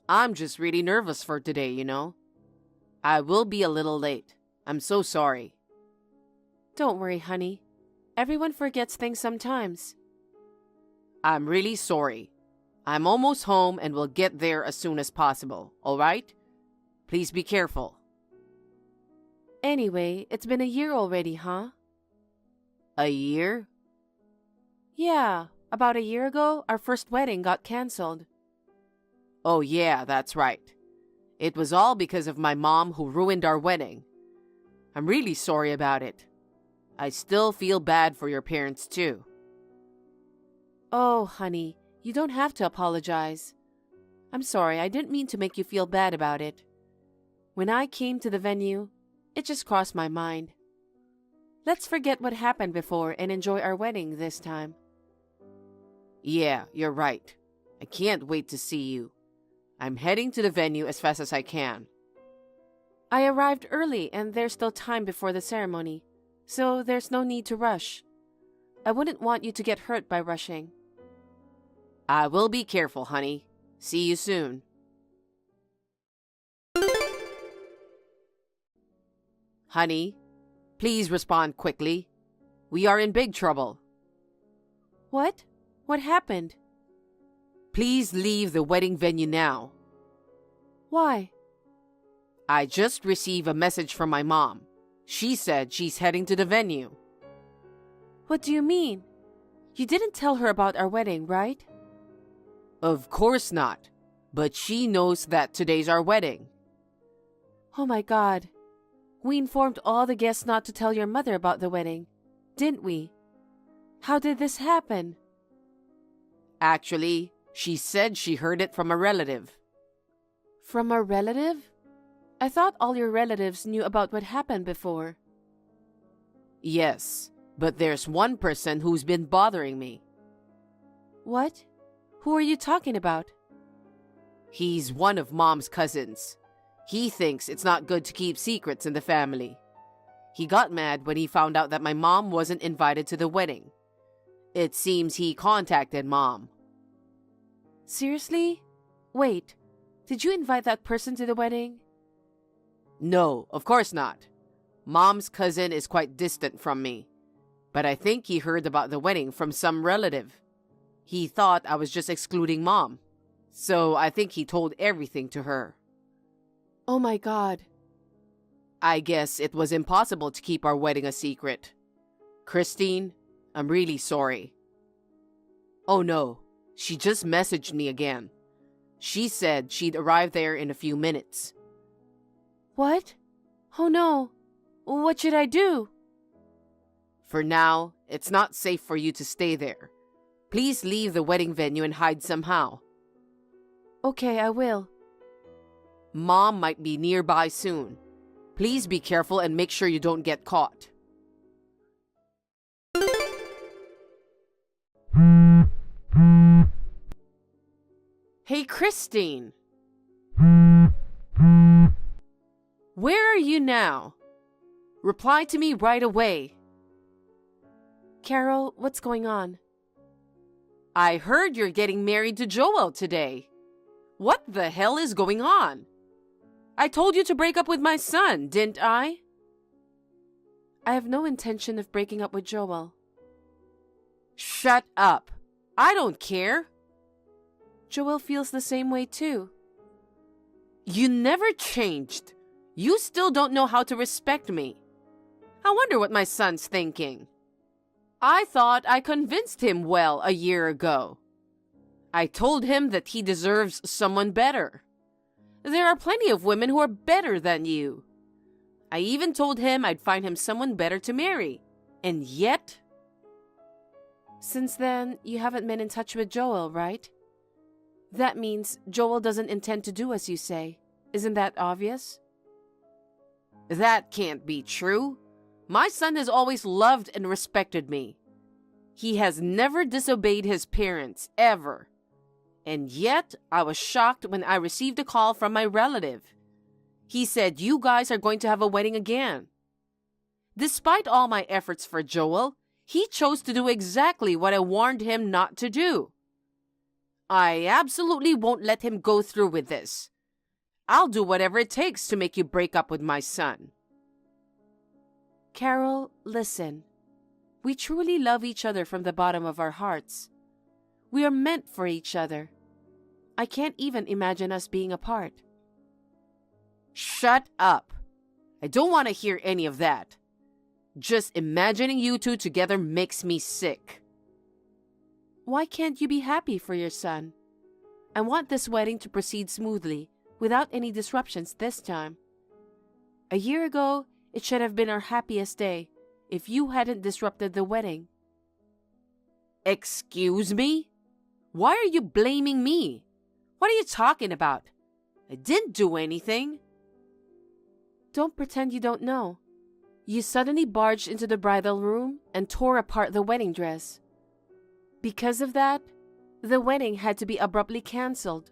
I'm just really nervous for today, you know. I will be a little late. I'm so sorry. Don't worry, honey. Everyone forgets things sometimes. I'm really sorry. I'm almost home and will get there as soon as possible, all right? Please be careful. Anyway, it's been a year already, huh? A year? Yeah, about a year ago, our first wedding got canceled. Oh yeah, that's right. It was all because of my mom who ruined our wedding. I'm really sorry about it. I still feel bad for your parents too. Oh, honey, you don't have to apologize. I'm sorry, I didn't mean to make you feel bad about it. When I came to the venue, it just crossed my mind. Let's forget what happened before and enjoy our wedding this time. Yeah, you're right. I can't wait to see you. I'm heading to the venue as fast as I can. I arrived early and there's still time before the ceremony, so there's no need to rush. I wouldn't want you to get hurt by rushing. I will be careful, honey. See you soon. Honey, please respond quickly. We are in big trouble. What? What happened? Please leave the wedding venue now. Why? I just received a message from my mom. She said she's heading to the venue. What do you mean? You didn't tell her about our wedding, right? Of course not. But she knows that today's our wedding. Oh my God. We informed all the guests not to tell your mother about the wedding, didn't we? How did this happen? Actually, she said she heard it from a relative. From a relative? I thought all your relatives knew about what happened before. Yes, but there's one person who's been bothering me. What? Who are you talking about? He's one of Mom's cousins. He thinks it's not good to keep secrets in the family. He got mad when he found out that my mom wasn't invited to the wedding. It seems he contacted Mom. Seriously? Wait, did you invite that person to the wedding? No, of course not. Mom's cousin is quite distant from me. But I think he heard about the wedding from some relative. He thought I was just excluding Mom. So I think he told everything to her. Oh my God. I guess it was impossible to keep our wedding a secret. Christine, I'm really sorry. Oh no, she just messaged me again. She said she'd arrive there in a few minutes. What? Oh no. What should I do? For now, it's not safe for you to stay there. Please leave the wedding venue and hide somehow. Okay, I will. Mom might be nearby soon. Please be careful and make sure you don't get caught. Hey, Christine! Where are you now? Reply to me right away. Carol, what's going on? I heard you're getting married to Joel today. What the hell is going on? I told you to break up with my son, didn't I? I have no intention of breaking up with Joel. Shut up. I don't care. Joel feels the same way too. You never changed. You still don't know how to respect me. I wonder what my son's thinking. I thought I convinced him well a year ago. I told him that he deserves someone better. There are plenty of women who are better than you. I even told him I'd find him someone better to marry. And yet... Since then, you haven't been in touch with Joel, right? That means Joel doesn't intend to do as you say. Isn't that obvious? That can't be true. My son has always loved and respected me. He has never disobeyed his parents, ever. And yet, I was shocked when I received a call from my relative. He said you guys are going to have a wedding again. Despite all my efforts for Joel, he chose to do exactly what I warned him not to do. I absolutely won't let him go through with this. I'll do whatever it takes to make you break up with my son. Carol, listen. We truly love each other from the bottom of our hearts. We are meant for each other. I can't even imagine us being apart. Shut up. I don't want to hear any of that. Just imagining you two together makes me sick. Why can't you be happy for your son? I want this wedding to proceed smoothly, without any disruptions this time. A year ago, it should have been our happiest day if you hadn't disrupted the wedding. Excuse me? Why are you blaming me? What are you talking about? I didn't do anything. Don't pretend you don't know. You suddenly barged into the bridal room and tore apart the wedding dress. Because of that, the wedding had to be abruptly canceled.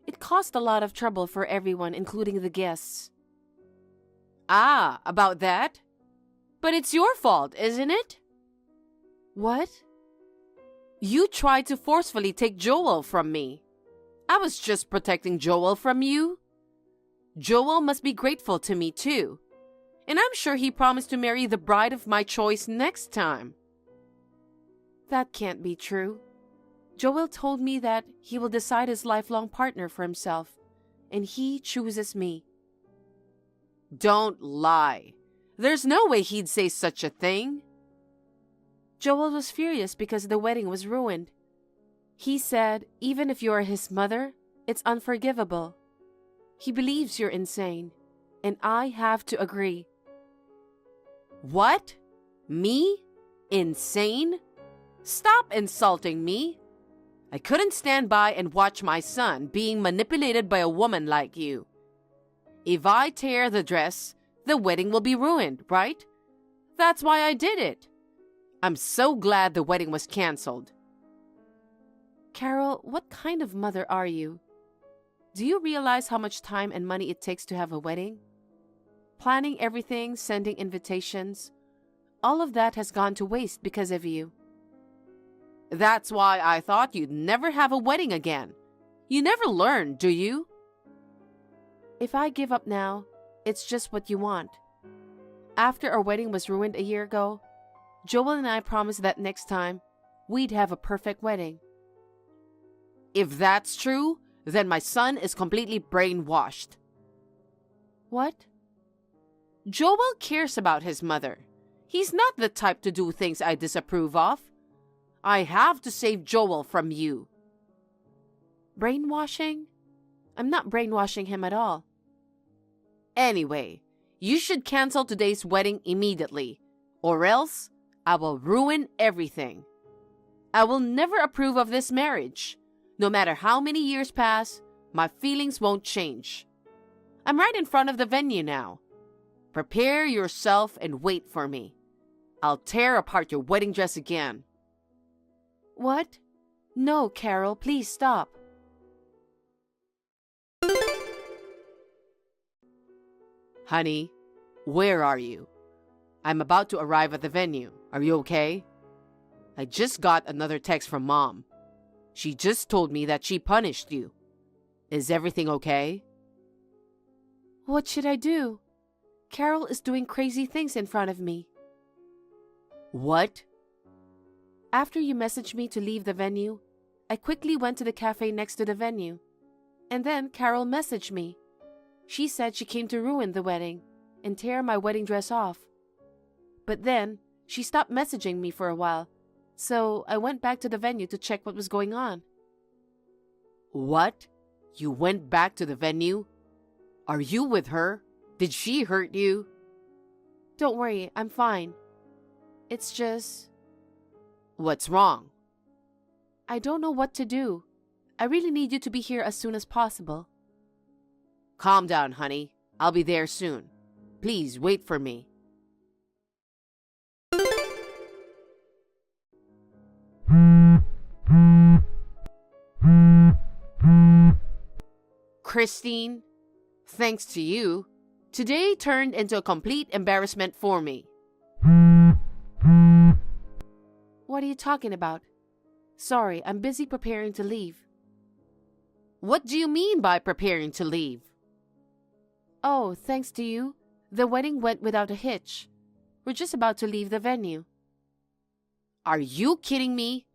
It caused a lot of trouble for everyone, including the guests. Ah, about that? But it's your fault, isn't it? What? You tried to forcefully take Joel from me. I was just protecting Joel from you. Joel must be grateful to me too. And I'm sure he promised to marry the bride of my choice next time. That can't be true. Joel told me that he will decide his lifelong partner for himself, and he chooses me. Don't lie. There's no way he'd say such a thing. Joel was furious because the wedding was ruined. He said, even if you're his mother, it's unforgivable. He believes you're insane, and I have to agree. What? Me? Insane? Stop insulting me. I couldn't stand by and watch my son being manipulated by a woman like you. If I tear the dress, the wedding will be ruined, right? That's why I did it. I'm so glad the wedding was canceled. Carol, what kind of mother are you? Do you realize how much time and money it takes to have a wedding? Planning everything, sending invitations, all of that has gone to waste because of you. That's why I thought you'd never have a wedding again. You never learn, do you? If I give up now, it's just what you want. After our wedding was ruined a year ago, Joel and I promised that next time, we'd have a perfect wedding. If that's true, then my son is completely brainwashed. What? Joel cares about his mother. He's not the type to do things I disapprove of. I have to save Joel from you. Brainwashing? I'm not brainwashing him at all. Anyway, you should cancel today's wedding immediately, or else I will ruin everything. I will never approve of this marriage. No matter how many years pass, my feelings won't change. I'm right in front of the venue now. Prepare yourself and wait for me. I'll tear apart your wedding dress again. What? No, Carol, please stop. Honey, where are you? I'm about to arrive at the venue. Are you okay? I just got another text from Mom. She just told me that she punished you. Is everything okay? What should I do? Carol is doing crazy things in front of me. What? After you messaged me to leave the venue, I quickly went to the cafe next to the venue. And then Carol messaged me. She said she came to ruin the wedding and tear my wedding dress off. But then, she stopped messaging me for a while, so I went back to the venue to check what was going on. What? You went back to the venue? Are you with her? Did she hurt you? Don't worry, I'm fine. It's just... What's wrong? I don't know what to do. I really need you to be here as soon as possible. Calm down, honey. I'll be there soon. Please wait for me. Christine, thanks to you, today turned into a complete embarrassment for me. What are you talking about? Sorry, I'm busy preparing to leave. What do you mean by preparing to leave? Oh, thanks to you, the wedding went without a hitch. We're just about to leave the venue. Are you kidding me?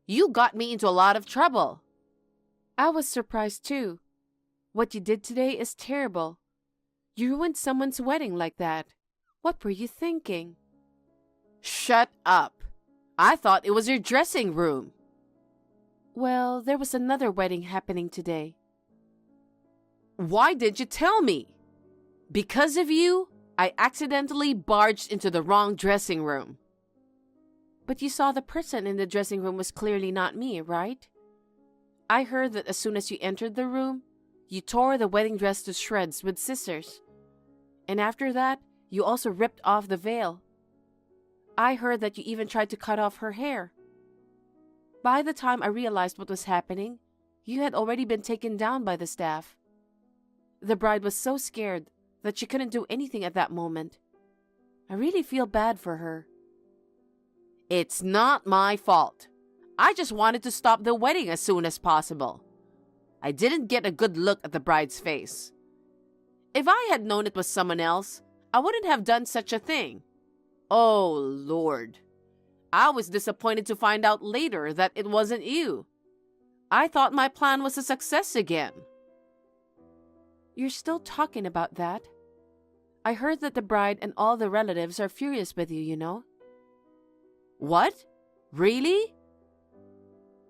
You got me into a lot of trouble. I was surprised too. What you did today is terrible. You ruined someone's wedding like that. What were you thinking? Shut up. I thought it was your dressing room. Well, there was another wedding happening today. Why didn't you tell me? Because of you, I accidentally barged into the wrong dressing room. But you saw the person in the dressing room was clearly not me, right? I heard that as soon as you entered the room, you tore the wedding dress to shreds with scissors. And after that, you also ripped off the veil. I heard that you even tried to cut off her hair. By the time I realized what was happening, you had already been taken down by the staff. The bride was so scared that she couldn't do anything at that moment. I really feel bad for her. It's not my fault. I just wanted to stop the wedding as soon as possible. I didn't get a good look at the bride's face. If I had known it was someone else, I wouldn't have done such a thing. Oh, Lord. I was disappointed to find out later that it wasn't you. I thought my plan was a success again. You're still talking about that? I heard that the bride and all the relatives are furious with you, you know? What? Really?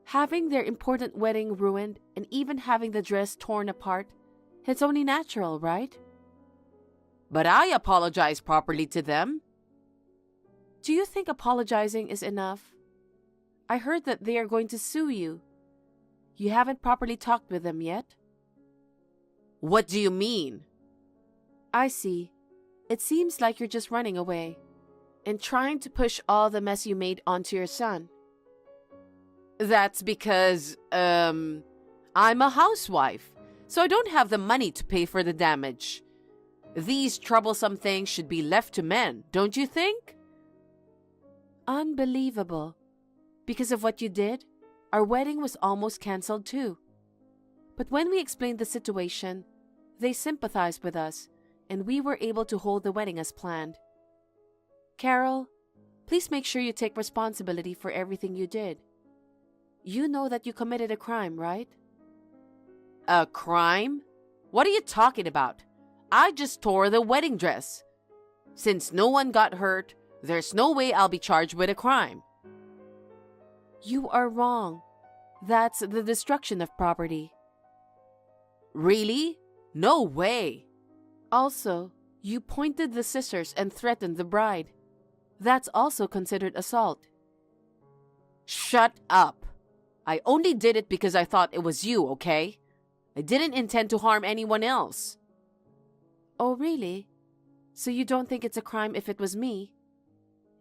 Having their important wedding ruined and even having the dress torn apart, it's only natural, right? But I apologized properly to them. Do you think apologizing is enough? I heard that they are going to sue you. You haven't properly talked with them yet? What do you mean? I see. It seems like you're just running away and trying to push all the mess you made onto your son. That's because, I'm a housewife, so I don't have the money to pay for the damage. These troublesome things should be left to men, don't you think? Unbelievable. Because of what you did, our wedding was almost cancelled too. But when we explained the situation, they sympathized with us, and we were able to hold the wedding as planned. Carol, please make sure you take responsibility for everything you did. You know that you committed a crime, right? A crime? What are you talking about? I just tore the wedding dress. Since no one got hurt, there's no way I'll be charged with a crime. You are wrong. That's the destruction of property. Really? No way. Also, you pointed the scissors and threatened the bride. That's also considered assault. Shut up. I only did it because I thought it was you, okay? I didn't intend to harm anyone else. Oh, really? So you don't think it's a crime if it was me?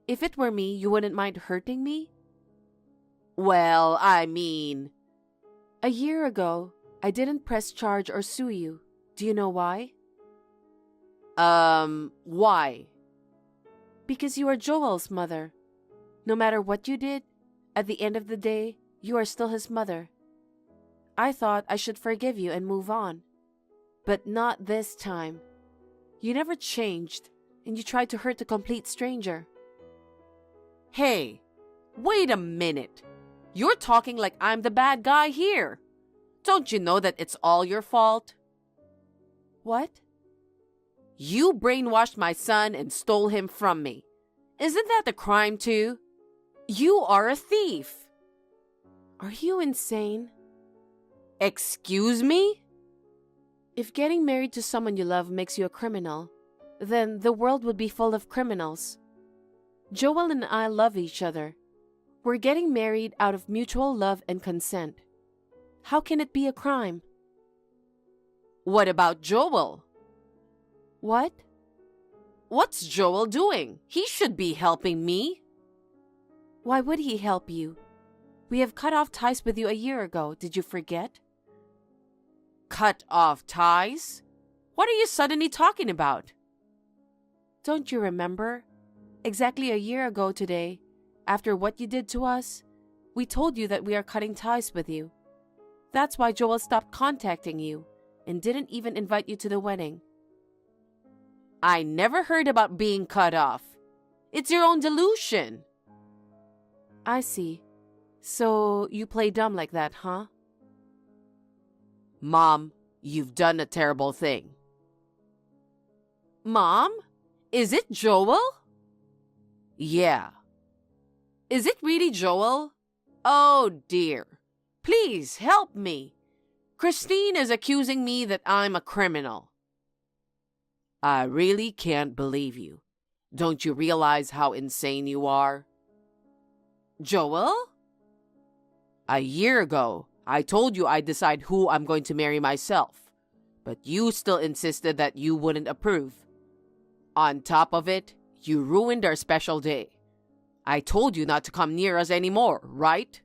If it were me, you wouldn't mind hurting me? Well, I mean... A year ago, I didn't press charge or sue you. Do you know why? Why? Because you are Joel's mother. No matter what you did, at the end of the day, you are still his mother. I thought I should forgive you and move on. But not this time. You never changed, and you tried to hurt a complete stranger. Hey, wait a minute. You're talking like I'm the bad guy here. Don't you know that it's all your fault? What? You brainwashed my son and stole him from me. Isn't that a crime too? You are a thief. Are you insane? Excuse me? If getting married to someone you love makes you a criminal, then the world would be full of criminals. Joel and I love each other. We're getting married out of mutual love and consent. How can it be a crime? What about Joel? What? What's Joel doing? He should be helping me. Why would he help you? We have cut off ties with you a year ago. Did you forget? Cut off ties? What are you suddenly talking about? Don't you remember? Exactly a year ago today, after what you did to us, we told you that we are cutting ties with you. That's why Joel stopped contacting you and didn't even invite you to the wedding. I never heard about being cut off. It's your own delusion. I see. So you play dumb like that, huh? Mom, you've done a terrible thing. Mom? Is it Joel? Yeah. Is it really Joel? Oh dear. Please help me. Christine is accusing me that I'm a criminal. I really can't believe you. Don't you realize how insane you are? Joel? A year ago, I told you I'd decide who I'm going to marry myself, but you still insisted that you wouldn't approve. On top of it, you ruined our special day. I told you not to come near us anymore, right?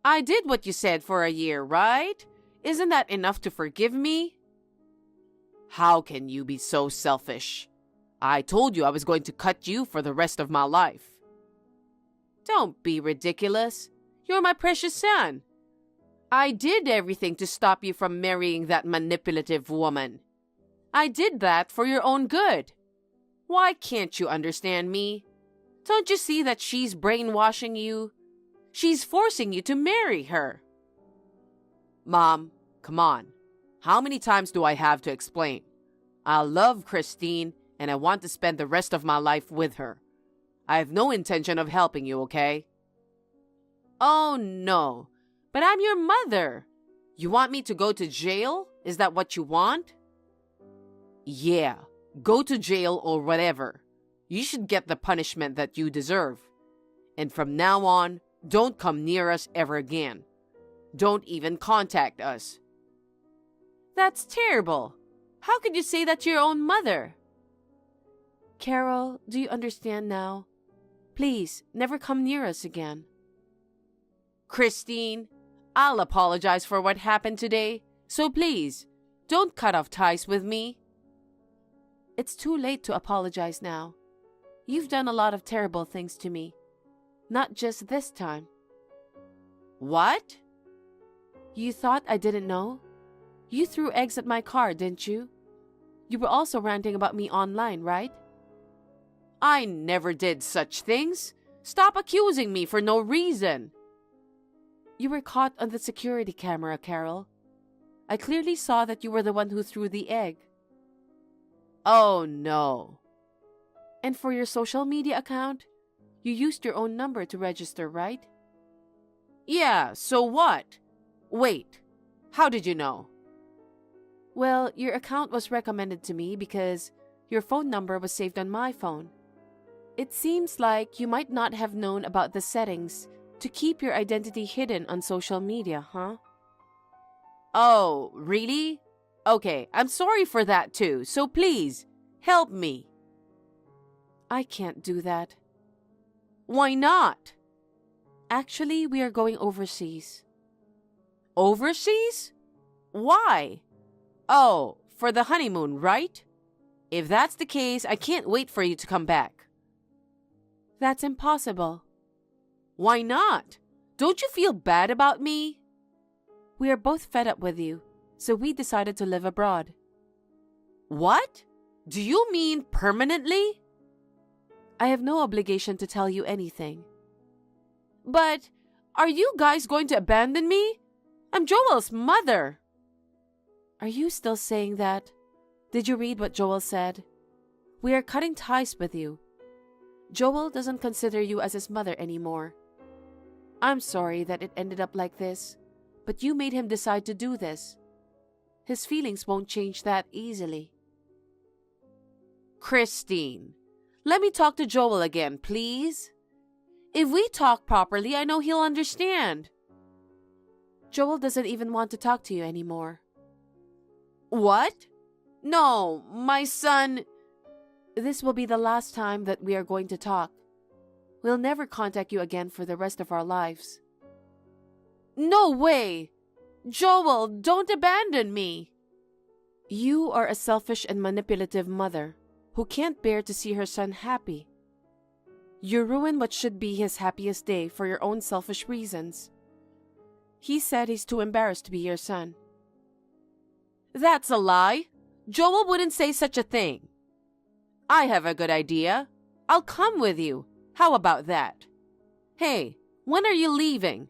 I did what you said for a year, right? Isn't that enough to forgive me? How can you be so selfish? I told you I was going to cut you for the rest of my life. Don't be ridiculous. You're my precious son. I did everything to stop you from marrying that manipulative woman. I did that for your own good. Why can't you understand me? Don't you see that she's brainwashing you? She's forcing you to marry her. Mom, come on. How many times do I have to explain? I love Christine and I want to spend the rest of my life with her. I have no intention of helping you, okay? Oh no, but I'm your mother. You want me to go to jail? Is that what you want? Yeah, go to jail or whatever. You should get the punishment that you deserve. And from now on, don't come near us ever again. Don't even contact us. That's terrible. How could you say that to your own mother? Carol, do you understand now? Please, never come near us again. Christine, I'll apologize for what happened today, so please, don't cut off ties with me. It's too late to apologize now. You've done a lot of terrible things to me. Not just this time. What? You thought I didn't know? You threw eggs at my car, didn't you? You were also ranting about me online, right? I never did such things. Stop accusing me for no reason. You were caught on the security camera, Carol. I clearly saw that you were the one who threw the egg. Oh no. And for your social media account, you used your own number to register, right? Yeah, so what? Wait, how did you know? Well, your account was recommended to me because your phone number was saved on my phone. It seems like you might not have known about the settings to keep your identity hidden on social media, huh? Oh, really? Okay, I'm sorry for that too, so please, help me. I can't do that. Why not? Actually, we are going overseas. Overseas? Why? Oh, for the honeymoon, right? If that's the case, I can't wait for you to come back. That's impossible. Why not? Don't you feel bad about me? We are both fed up with you, so we decided to live abroad. What? Do you mean permanently? I have no obligation to tell you anything. But are you guys going to abandon me? I'm Joel's mother. Are you still saying that? Did you read what Joel said? We are cutting ties with you. Joel doesn't consider you as his mother anymore. I'm sorry that it ended up like this, but you made him decide to do this. His feelings won't change that easily. Christine, let me talk to Joel again, please. If we talk properly, I know he'll understand. Joel doesn't even want to talk to you anymore. What? No, my son... This will be the last time that we are going to talk. We'll never contact you again for the rest of our lives. No way! Joel, don't abandon me! You are a selfish and manipulative mother who can't bear to see her son happy. You ruin what should be his happiest day for your own selfish reasons. He said he's too embarrassed to be your son. That's a lie! Joel wouldn't say such a thing. I have a good idea. I'll come with you. How about that? Hey, when are you leaving?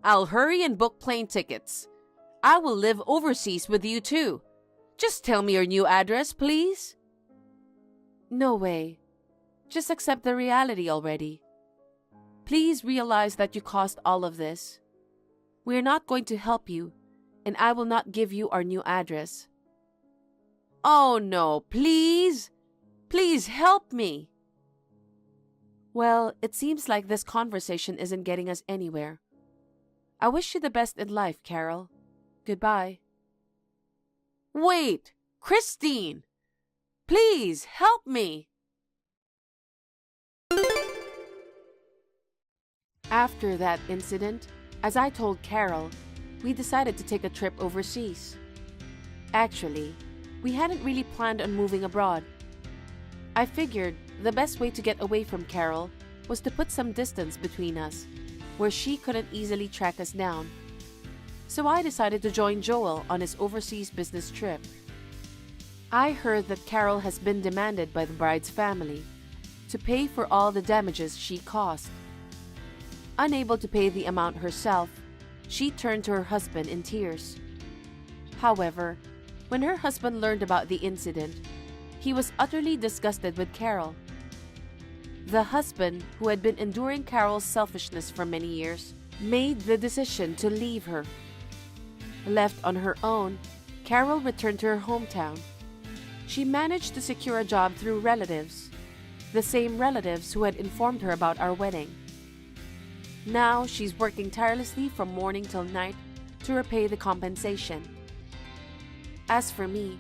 I'll hurry and book plane tickets. I will live overseas with you too. Just tell me your new address, please. No way. Just accept the reality already. Please realize that you caused all of this. We're not going to help you, and I will not give you our new address. Oh no, please! Please help me! Well, it seems like this conversation isn't getting us anywhere. I wish you the best in life, Carol. Goodbye. Wait! Christine! Please help me! After that incident, as I told Carol, we decided to take a trip overseas. Actually, we hadn't really planned on moving abroad. I figured the best way to get away from Carol was to put some distance between us, where she couldn't easily track us down. So I decided to join Joel on his overseas business trip. I heard that Carol has been demanded by the bride's family to pay for all the damages she caused. Unable to pay the amount herself, she turned to her husband in tears. However, when her husband learned about the incident, he was utterly disgusted with Carol. The husband, who had been enduring Carol's selfishness for many years, made the decision to leave her. Left on her own, Carol returned to her hometown. She managed to secure a job through relatives, the same relatives who had informed her about our wedding. Now she's working tirelessly from morning till night to repay the compensation. As for me,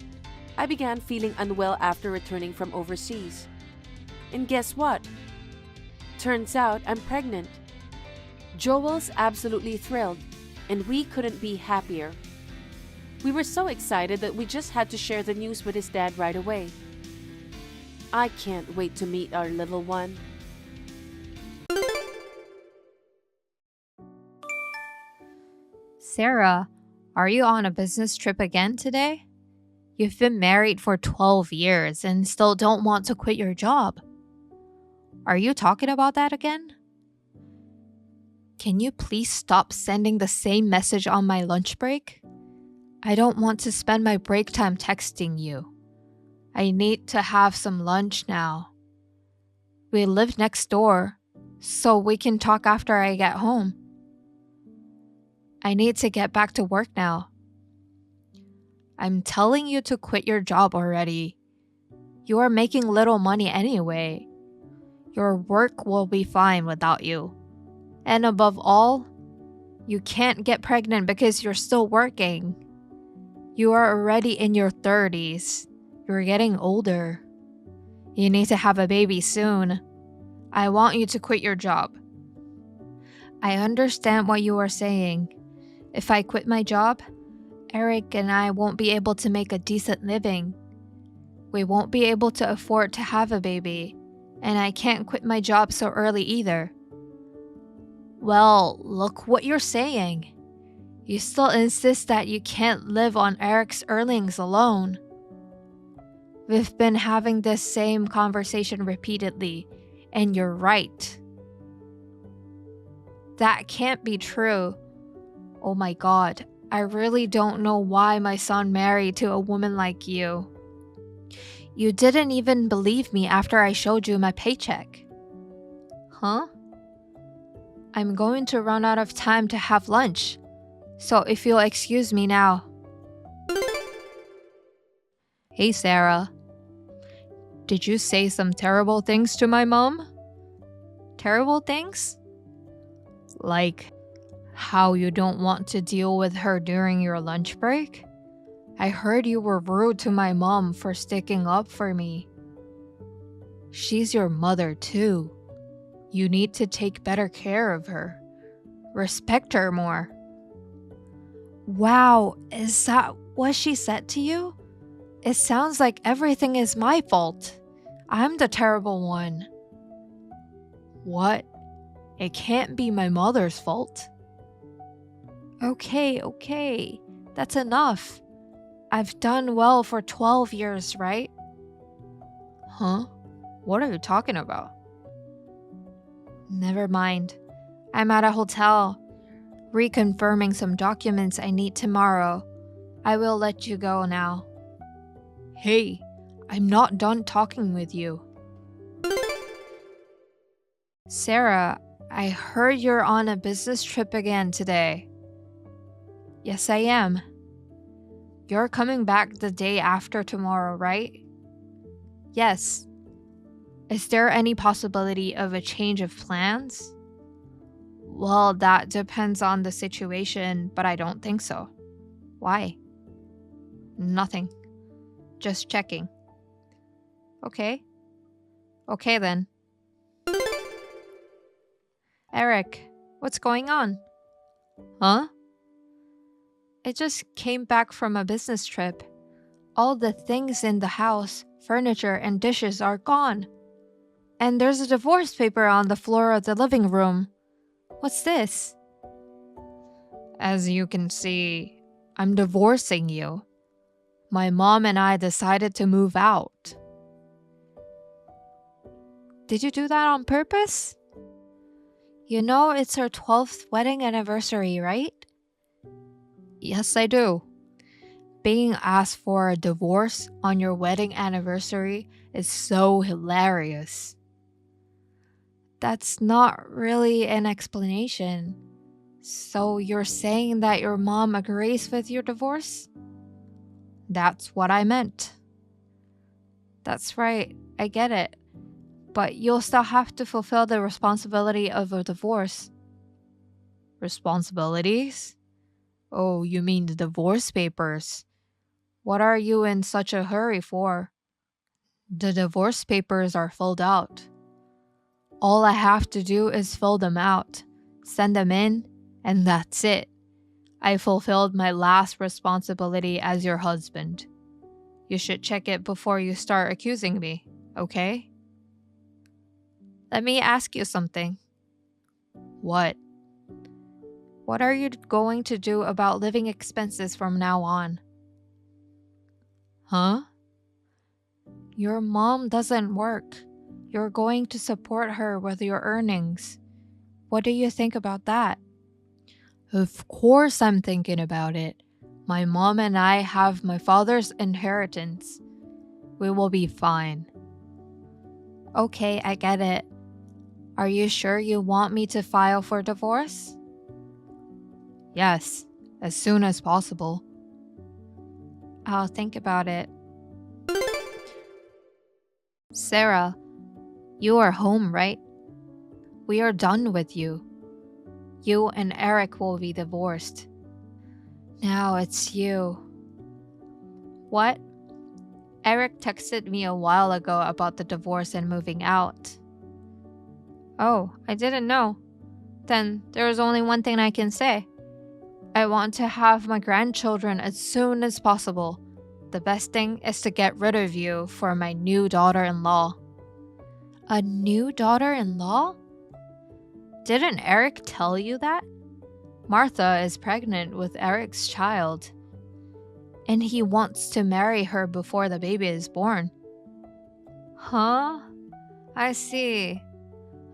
I began feeling unwell after returning from overseas. And guess what? Turns out I'm pregnant. Joel's absolutely thrilled, and we couldn't be happier. We were so excited that we just had to share the news with his dad right away. I can't wait to meet our little one. Sarah, are you on a business trip again today? You've been married for 12 years and still don't want to quit your job. Are you talking about that again? Can you please stop sending the same message on my lunch break? I don't want to spend my break time texting you. I need to have some lunch now. We live next door, so we can talk after I get home. I need to get back to work now. I'm telling you to quit your job already. You are making little money anyway. Your work will be fine without you. And above all, you can't get pregnant because you're still working. You are already in your 30s. You're getting older. You need to have a baby soon. I want you to quit your job. I understand what you are saying. If I quit my job, Eric and I won't be able to make a decent living. We won't be able to afford to have a baby, and I can't quit my job so early either. Well, look what you're saying. You still insist that you can't live on Eric's earnings alone. We've been having this same conversation repeatedly, and you're right. That can't be true. Oh my God, I really don't know why my son married to a woman like you. You didn't even believe me after I showed you my paycheck. Huh? I'm going to run out of time to have lunch, so if you'll excuse me now. Hey, Sarah. Did you say some terrible things to my mom? Terrible things? Like how you don't want to deal with her during your lunch break? I heard you were rude to my mom for sticking up for me. She's your mother too. You need to take better care of her. Respect her more. Wow, is that what she said to you? It sounds like everything is my fault. I'm the terrible one. What? It can't be my mother's fault. Okay. That's enough. I've done well for 12 years, right? Huh? What are you talking about? Never mind. I'm at a hotel, reconfirming some documents I need tomorrow. I will let you go now. Hey, I'm not done talking with you. Sarah, I heard you're on a business trip again today. Yes, I am. You're coming back the day after tomorrow, right? Yes. Is there any possibility of a change of plans? Well, that depends on the situation, but I don't think so. Why? Nothing. Just checking. Okay. Okay then. Eric, what's going on? Huh? I just came back from a business trip. All the things in the house, furniture and dishes are gone. And there's a divorce paper on the floor of the living room. What's this? As you can see, I'm divorcing you. My mom and I decided to move out. Did you do that on purpose? You know it's our 12th wedding anniversary, right? Yes, I do. Being asked for a divorce on your wedding anniversary is so hilarious. That's not really an explanation. So you're saying that your mom agrees with your divorce? That's what I meant. That's right, I get it. But you'll still have to fulfill the responsibility of a divorce. Responsibilities? Oh, you mean the divorce papers? What are you in such a hurry for? The divorce papers are filled out. All I have to do is fill them out, send them in, and that's it. I fulfilled my last responsibility as your husband. You should check it before you start accusing me, okay? Let me ask you something. What? What are you going to do about living expenses from now on? Huh? Your mom doesn't work. You're going to support her with your earnings. What do you think about that? Of course I'm thinking about it. My mom and I have my father's inheritance. We will be fine. Okay, I get it. Are you sure you want me to file for divorce? Yes, as soon as possible. I'll think about it. Sarah, you are home, right? We are done with you. You and Eric will be divorced. Now it's you. What? Eric texted me a while ago about the divorce and moving out. Oh, I didn't know. Then there is only one thing I can say. I want to have my grandchildren as soon as possible. The best thing is to get rid of you for my new daughter-in-law. A new daughter-in-law? Didn't Eric tell you that? Martha is pregnant with Eric's child, and he wants to marry her before the baby is born. Huh? I see.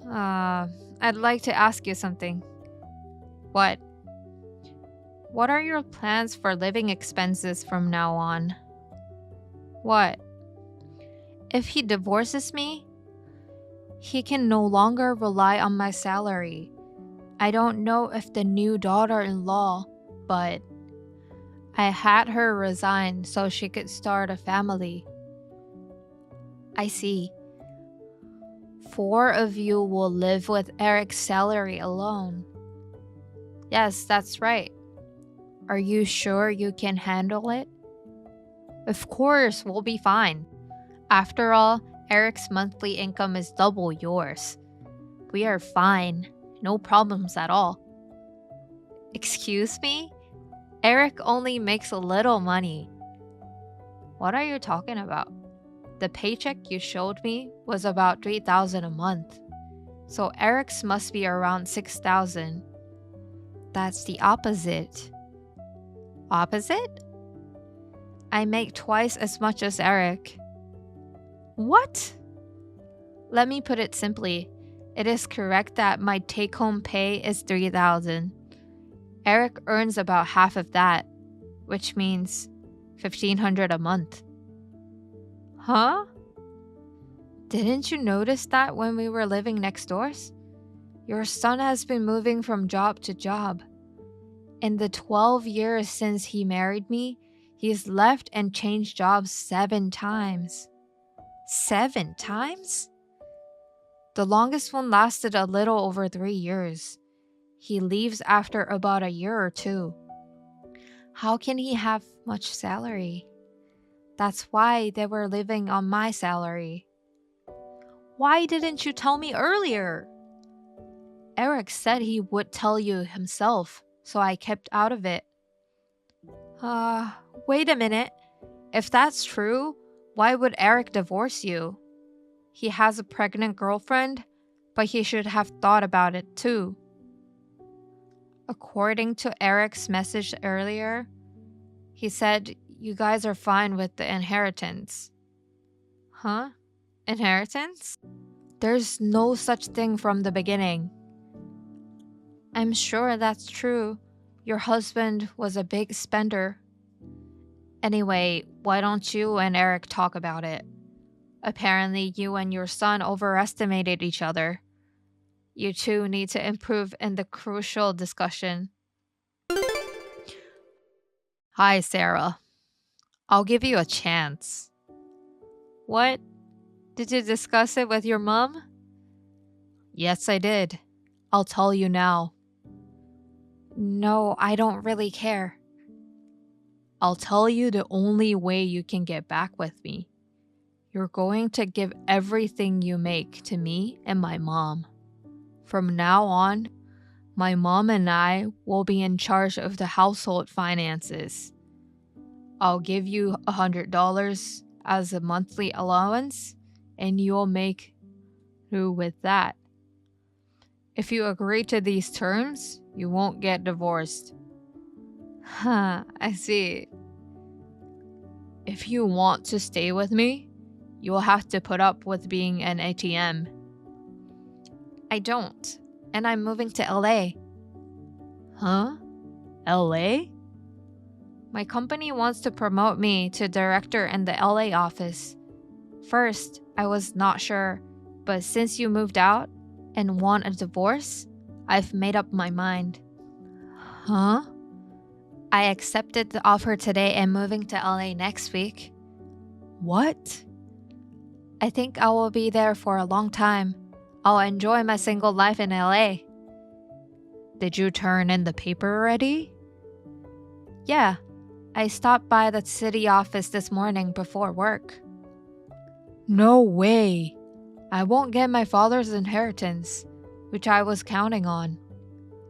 I'd like to ask you something. What? What are your plans for living expenses from now on? What? If he divorces me, he can no longer rely on my salary. I don't know if the new daughter-in-law, but I had her resign so she could start a family. I see. 4 of you will live with Eric's salary alone. Yes, that's right. Are you sure you can handle it? Of course, we'll be fine. After all, Eric's monthly income is double yours. We are fine. No problems at all. Excuse me? Eric only makes a little money. What are you talking about? The paycheck you showed me was about $3,000 a month. So Eric's must be around $6,000. That's the opposite. Opposite? I make twice as much as Eric. What? Let me put it simply. It is correct that my take-home pay is $3,000. Eric earns about half of that, which means $1,500 a month. Huh? Didn't you notice that when we were living next doors? Your son has been moving from job to job. In the 12 years since he married me, he's left and changed jobs 7 times. 7 times? The longest one lasted a little over 3 years. He leaves after about a year or 2. How can he have much salary? That's why they were living on my salary. Why didn't you tell me earlier? Eric said he would tell you himself, so I kept out of it. Wait a minute. If that's true, why would Eric divorce you? He has a pregnant girlfriend, but he should have thought about it too. According to Eric's message earlier, he said you guys are fine with the inheritance. Huh? Inheritance? There's no such thing from the beginning. I'm sure that's true. Your husband was a big spender. Anyway, why don't you and Eric talk about it? Apparently, you and your son overestimated each other. You two need to improve in the crucial discussion. Hi, Sarah. I'll give you a chance. What? Did you discuss it with your mom? Yes, I did. I'll tell you now. No, I don't really care. I'll tell you the only way you can get back with me. You're going to give everything you make to me and my mom. From now on, my mom and I will be in charge of the household finances. I'll give you $100 as a monthly allowance, and you'll make do with that. If you agree to these terms, you won't get divorced. Huh, I see. If you want to stay with me, you'll have to put up with being an ATM. I don't, and I'm moving to LA. Huh? LA? My company wants to promote me to director in the LA office. First, I was not sure, but since you moved out and want a divorce, I've made up my mind. Huh? I accepted the offer today and moving to LA next week. What? I think I will be there for a long time. I'll enjoy my single life in LA. Did you turn in the paper already? Yeah, I stopped by the city office this morning before work. No way. I won't get my father's inheritance, which I was counting on.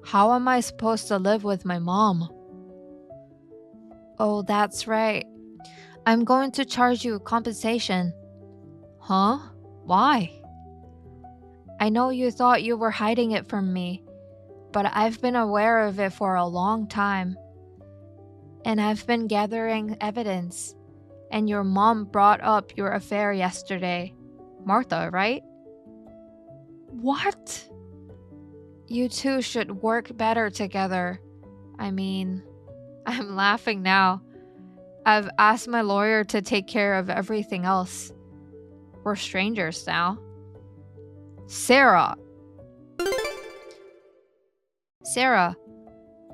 How am I supposed to live with my mom? Oh, that's right. I'm going to charge you compensation. Huh? Why? I know you thought you were hiding it from me, but I've been aware of it for a long time. And I've been gathering evidence. And your mom brought up your affair yesterday. Martha, right? What? You two should work better together. I mean, I'm laughing now. I've asked my lawyer to take care of everything else. We're strangers now. Sarah,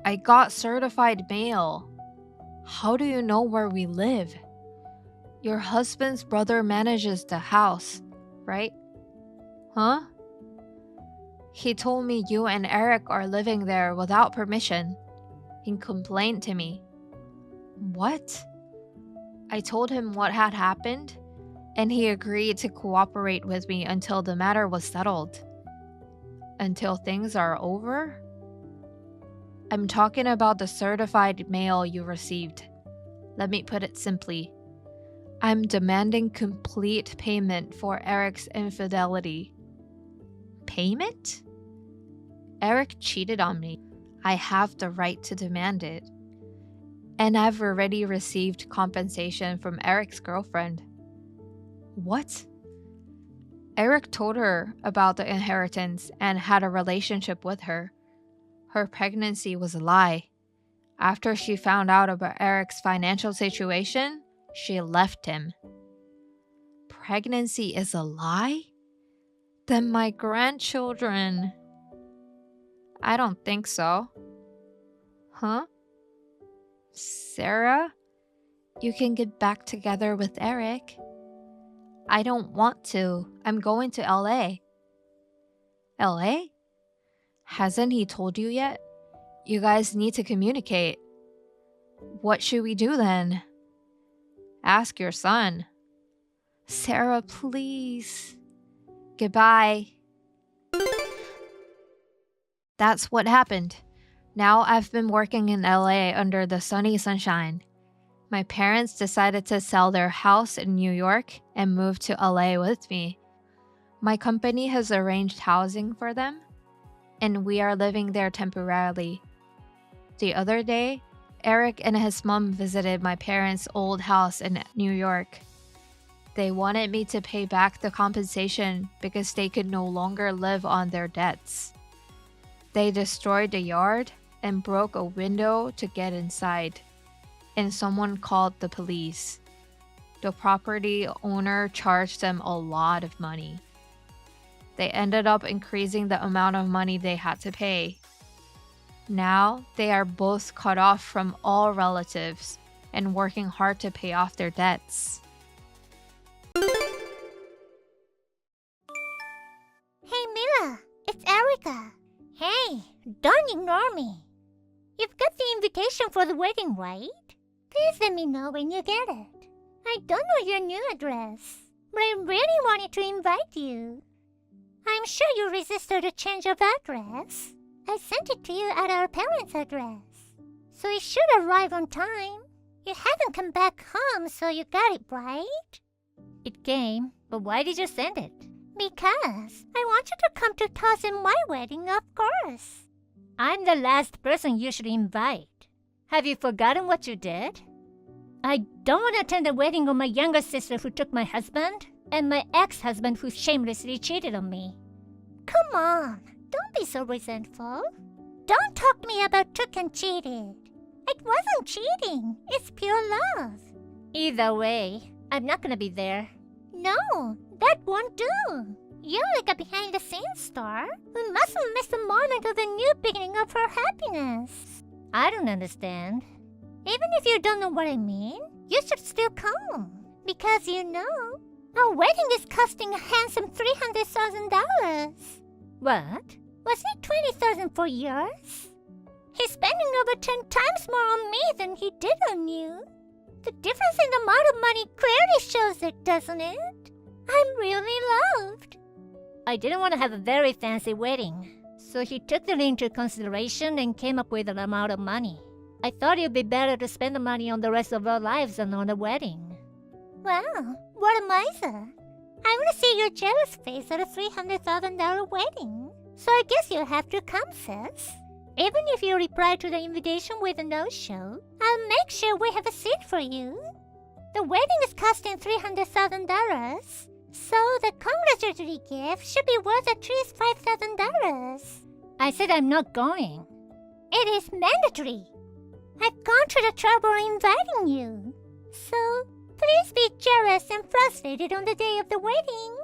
I got certified mail. How do you know where we live? Your husband's brother manages the house, right? Huh? He told me you and Eric are living there without permission. He complained to me. What? I told him what had happened, and he agreed to cooperate with me until the matter was settled. Until things are over? I'm talking about the certified mail you received. Let me put it simply. I'm demanding complete payment for Eric's infidelity. Payment? Eric cheated on me. I have the right to demand it. And I've already received compensation from Eric's girlfriend. What? Eric told her about the inheritance and had a relationship with her. Her pregnancy was a lie. After she found out about Eric's financial situation, she left him. Pregnancy is a lie? Then my grandchildren... I don't think so. Huh? Sarah? You can get back together with Eric. I don't want to. I'm going to LA. LA? Hasn't he told you yet? You guys need to communicate. What should we do then? Ask your son. Sarah, please. Goodbye. That's what happened. Now I've been working in LA under the sunny sunshine. My parents decided to sell their house in New York and move to LA with me. My company has arranged housing for them, and we are living there temporarily. The other day, Eric and his mom visited my parents' old house in New York. They wanted me to pay back the compensation because they could no longer live on their debts. They destroyed the yard and broke a window to get inside, and someone called the police. The property owner charged them a lot of money. They ended up increasing the amount of money they had to pay. Now they are both cut off from all relatives and working hard to pay off their debts. Hey Mila, it's Erica. Hey, don't ignore me. You've got the invitation for the wedding, right? Please let me know when you get it. I don't know your new address, but I really wanted to invite you. I'm sure you resisted a change of address. I sent it to you at our parents' address, so it should arrive on time. You haven't come back home, so you got it, right? It came, but why did you send it? Because I want you to come to toss in my wedding, of course. I'm the last person you should invite. Have you forgotten what you did? I don't want to attend the wedding of my younger sister who took my husband, and my ex-husband who shamelessly cheated on me. Come on, don't be so resentful. Don't talk to me about took and cheated. It wasn't cheating, it's pure love. Either way, I'm not gonna be there. No, that won't do. You're like a behind-the-scenes star who mustn't miss the moment of the new beginning of her happiness. I don't understand. Even if you don't know what I mean, you should still come. Because you know, our wedding is costing a handsome $300,000. What? Wasn't it $20,000 for yours? He's spending over 10 times more on me than he did on you. The difference in the amount of money clearly shows it, doesn't it? I'm really loved. I didn't want to have a very fancy wedding, so he took that into consideration and came up with an amount of money. I thought it would be better to spend the money on the rest of our lives than on the wedding. Wow, what a miser. I want to see your jealous face at a $300,000 wedding. So I guess you'll have to come, sis. Even if you reply to the invitation with a no-show, I'll make sure we have a seat for you. The wedding is costing $300,000, so the congratulatory gift should be worth at least $5,000. I said I'm not going. It is mandatory. I've gone to the trouble of inviting you. So, Please be jealous and frustrated on the day of the wedding.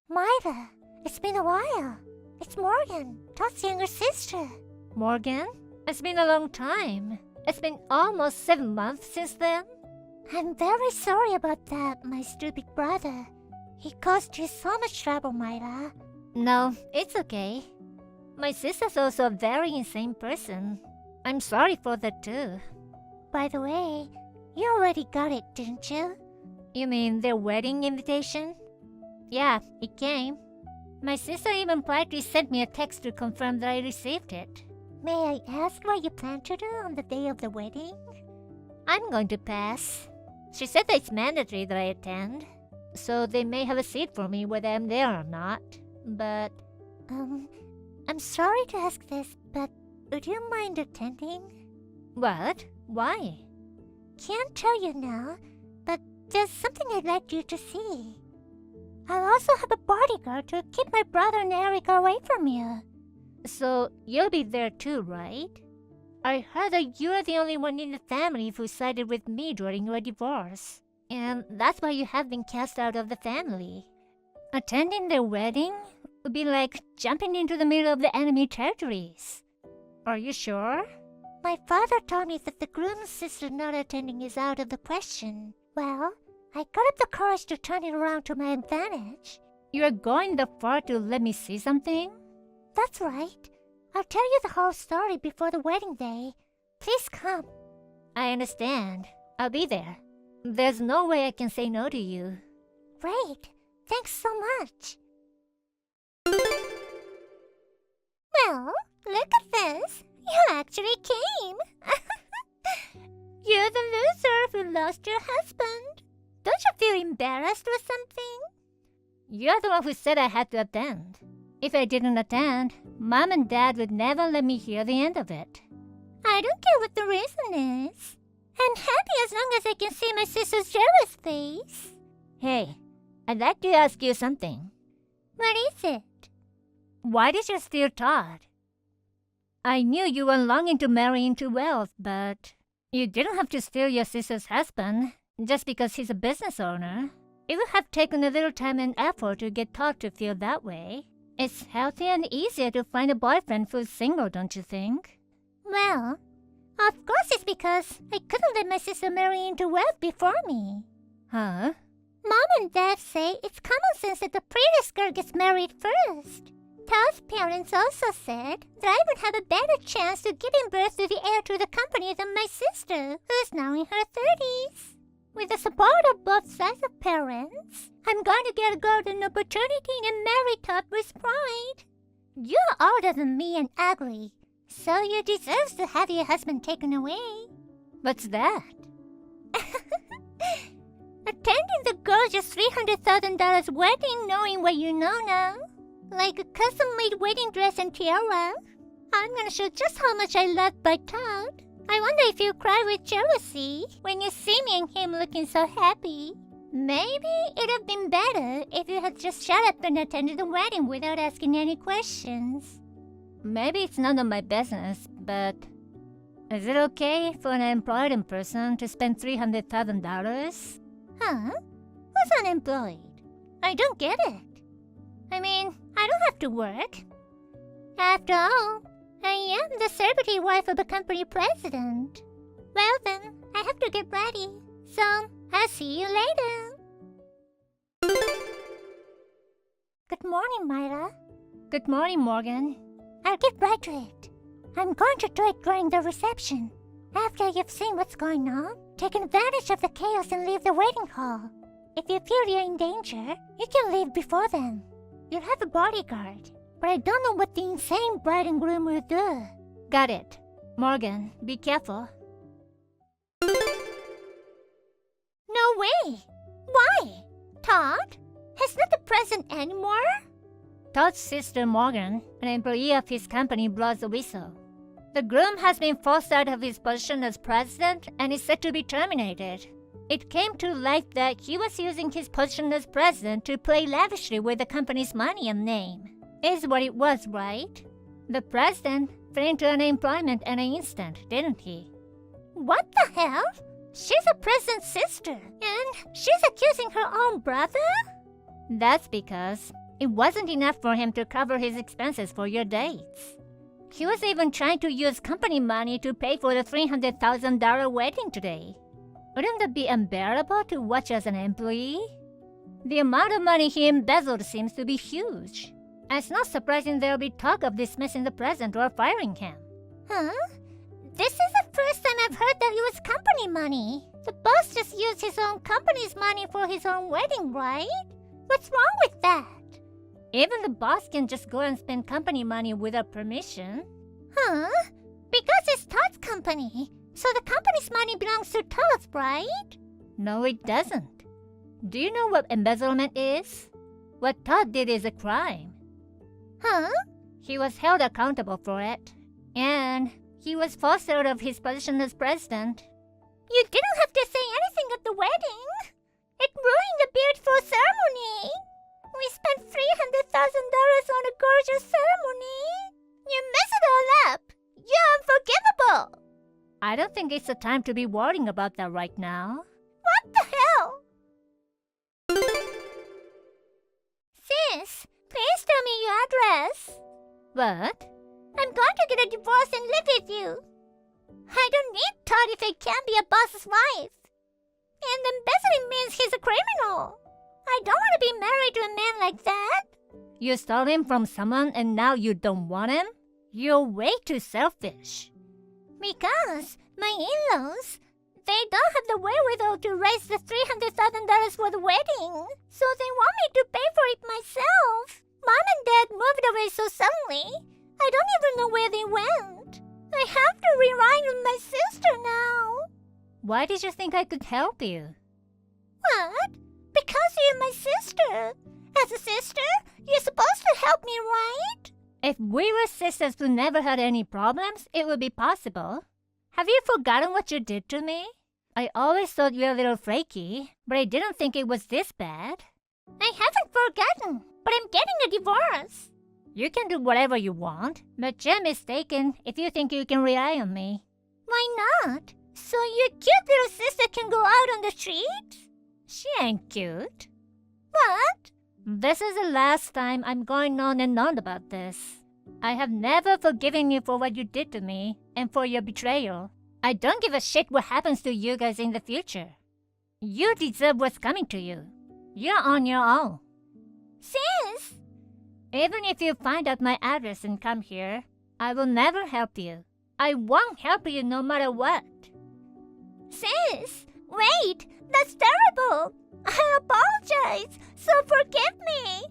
Myra, it's been a while. It's Morgan, Todd's younger sister. Morgan? It's been a long time. It's been almost 7 months since then. I'm very sorry about that, my stupid brother. He caused you so much trouble, Myra. No, it's okay. My sister's also a very insane person. I'm sorry for that too. By the way, you already got it, didn't you? You mean their wedding invitation? Yeah, it came. My sister even politely sent me a text to confirm that I received it. May I ask what you plan to do on the day of the wedding? I'm going to pass. She said that it's mandatory that I attend, so they may have a seat for me whether I'm there or not. But, I'm sorry to ask this, but would you mind attending? What? Why? Can't tell you now, but there's something I'd like you to see. I'll also have a bodyguard to keep my brother and Eric away from you. So, you'll be there too, right? I heard that you're the only one in the family who sided with me during your divorce. And that's why you have been cast out of the family. Attending their wedding would be like jumping into the middle of the enemy territories. Are you sure? My father told me that the groom's sister not attending is out of the question. Well, I got up the courage to turn it around to my advantage. You're going that far to let me see something? That's right. I'll tell you the whole story before the wedding day. Please come. I understand. I'll be there. There's no way I can say no to you. Great. Thanks so much. Well, look at this. You actually came. You're the loser who lost your husband. Don't you feel embarrassed or something? You're the one who said I had to attend. If I didn't attend, Mom and Dad would never let me hear the end of it. I don't care what the reason is. I'm happy as long as I can see my sister's jealous face. Hey, I'd like to ask you something. What is it? Why did you steal Todd? I knew you were longing to marry into wealth, but you didn't have to steal your sister's husband just because he's a business owner. It would have taken a little time and effort to get Todd to feel that way. It's healthier and easier to find a boyfriend who's single, don't you think? Well, of course it's because I couldn't let my sister marry into wealth before me. Huh? Mom and Dad say it's common sense that the prettiest girl gets married first. Todd's parents also said that I would have a better chance to giving birth to the heir to the company than my sister, who's now in her 30s. With the support of both sides of parents, I'm going to get a golden opportunity and marry Todd with pride. You're older than me and ugly, so you deserve to have your husband taken away. What's that? Attending the gorgeous $300,000 wedding knowing what you know now. Like a custom-made wedding dress and tiara. I'm gonna show just how much I love by Todd. I wonder if you cry with jealousy when you see me and him looking so happy. Maybe it'd have been better if you had just shut up and attended the wedding without asking any questions. Maybe it's none of my business, but is it okay for an employed person to spend $300,000? Huh? Who's unemployed? I don't get it. I mean, I don't have to work. After all, I am the celebrity wife of the company president. Well then, I have to get ready. So, I'll see you later. Good morning, Myra. Good morning, Morgan. I'll get right to it. I'm going to do it during the reception. After you've seen what's going on, take advantage of the chaos and leave the waiting hall. If you feel you're in danger, you can leave before then. You'll have a bodyguard, but I don't know what the insane bride and groom will do. Got it. Morgan, be careful. No way! Why? Todd? He's not the president anymore? Todd's sister Morgan, an employee of his company, blows the whistle. The groom has been forced out of his position as president and is set to be terminated. It came to light that he was using his position as president to play lavishly with the company's money and name. Is what it was, right? The president fell into unemployment in an instant, didn't he? What the hell? She's a president's sister, and she's accusing her own brother? That's because it wasn't enough for him to cover his expenses for your dates. He was even trying to use company money to pay for the $300,000 wedding today. Wouldn't that be unbearable to watch as an employee? The amount of money he embezzled seems to be huge. It's not surprising there'll be talk of dismissing the president or firing him. Huh? This is the first time I've heard that it was company money. The boss just used his own company's money for his own wedding, right? What's wrong with that? Even the boss can just go and spend company money without permission. Huh? Because it's Todd's company. So the company's money belongs to Todd, right? No, it doesn't. Do you know what embezzlement is? What Todd did is a crime. Huh? He was held accountable for it. And he was forced out of his position as president. You didn't have to say anything at the wedding. It ruined the beautiful ceremony. We spent $300,000 on a gorgeous ceremony. You mess it all up. You're unforgivable. I don't think it's the time to be worrying about that right now. What the hell? Sis, please tell me your address. What? I'm going to get a divorce and live with you. I don't need Todd if I can't be a boss's wife. And embezzling means he's a criminal. I don't want to be married to a man like that. You stole him from someone and now you don't want him? You're way too selfish. Because my in-laws, they don't have the wherewithal to raise the $300,000 for the wedding. So they want me to pay for it myself. Mom and Dad moved away so suddenly, I don't even know where they went. I have to rely on my sister now. Why did you think I could help you? What? Because you're my sister. As a sister, you're supposed to help me, right? If we were sisters who never had any problems, it would be possible. Have you forgotten what you did to me? I always thought you were a little flaky, but I didn't think it was this bad. I haven't forgotten, but I'm getting a divorce. You can do whatever you want, but you're mistaken if you think you can rely on me. Why not? So your cute little sister can go out on the streets? She ain't cute. What? This is the last time I'm going on and on about this. I have never forgiven you for what you did to me and for your betrayal. I don't give a shit what happens to you guys in the future. You deserve what's coming to you. You're on your own. Sis! Even if you find out my address and come here, I will never help you. I won't help you no matter what. Sis! Wait! That's terrible! I apologize, so forgive me!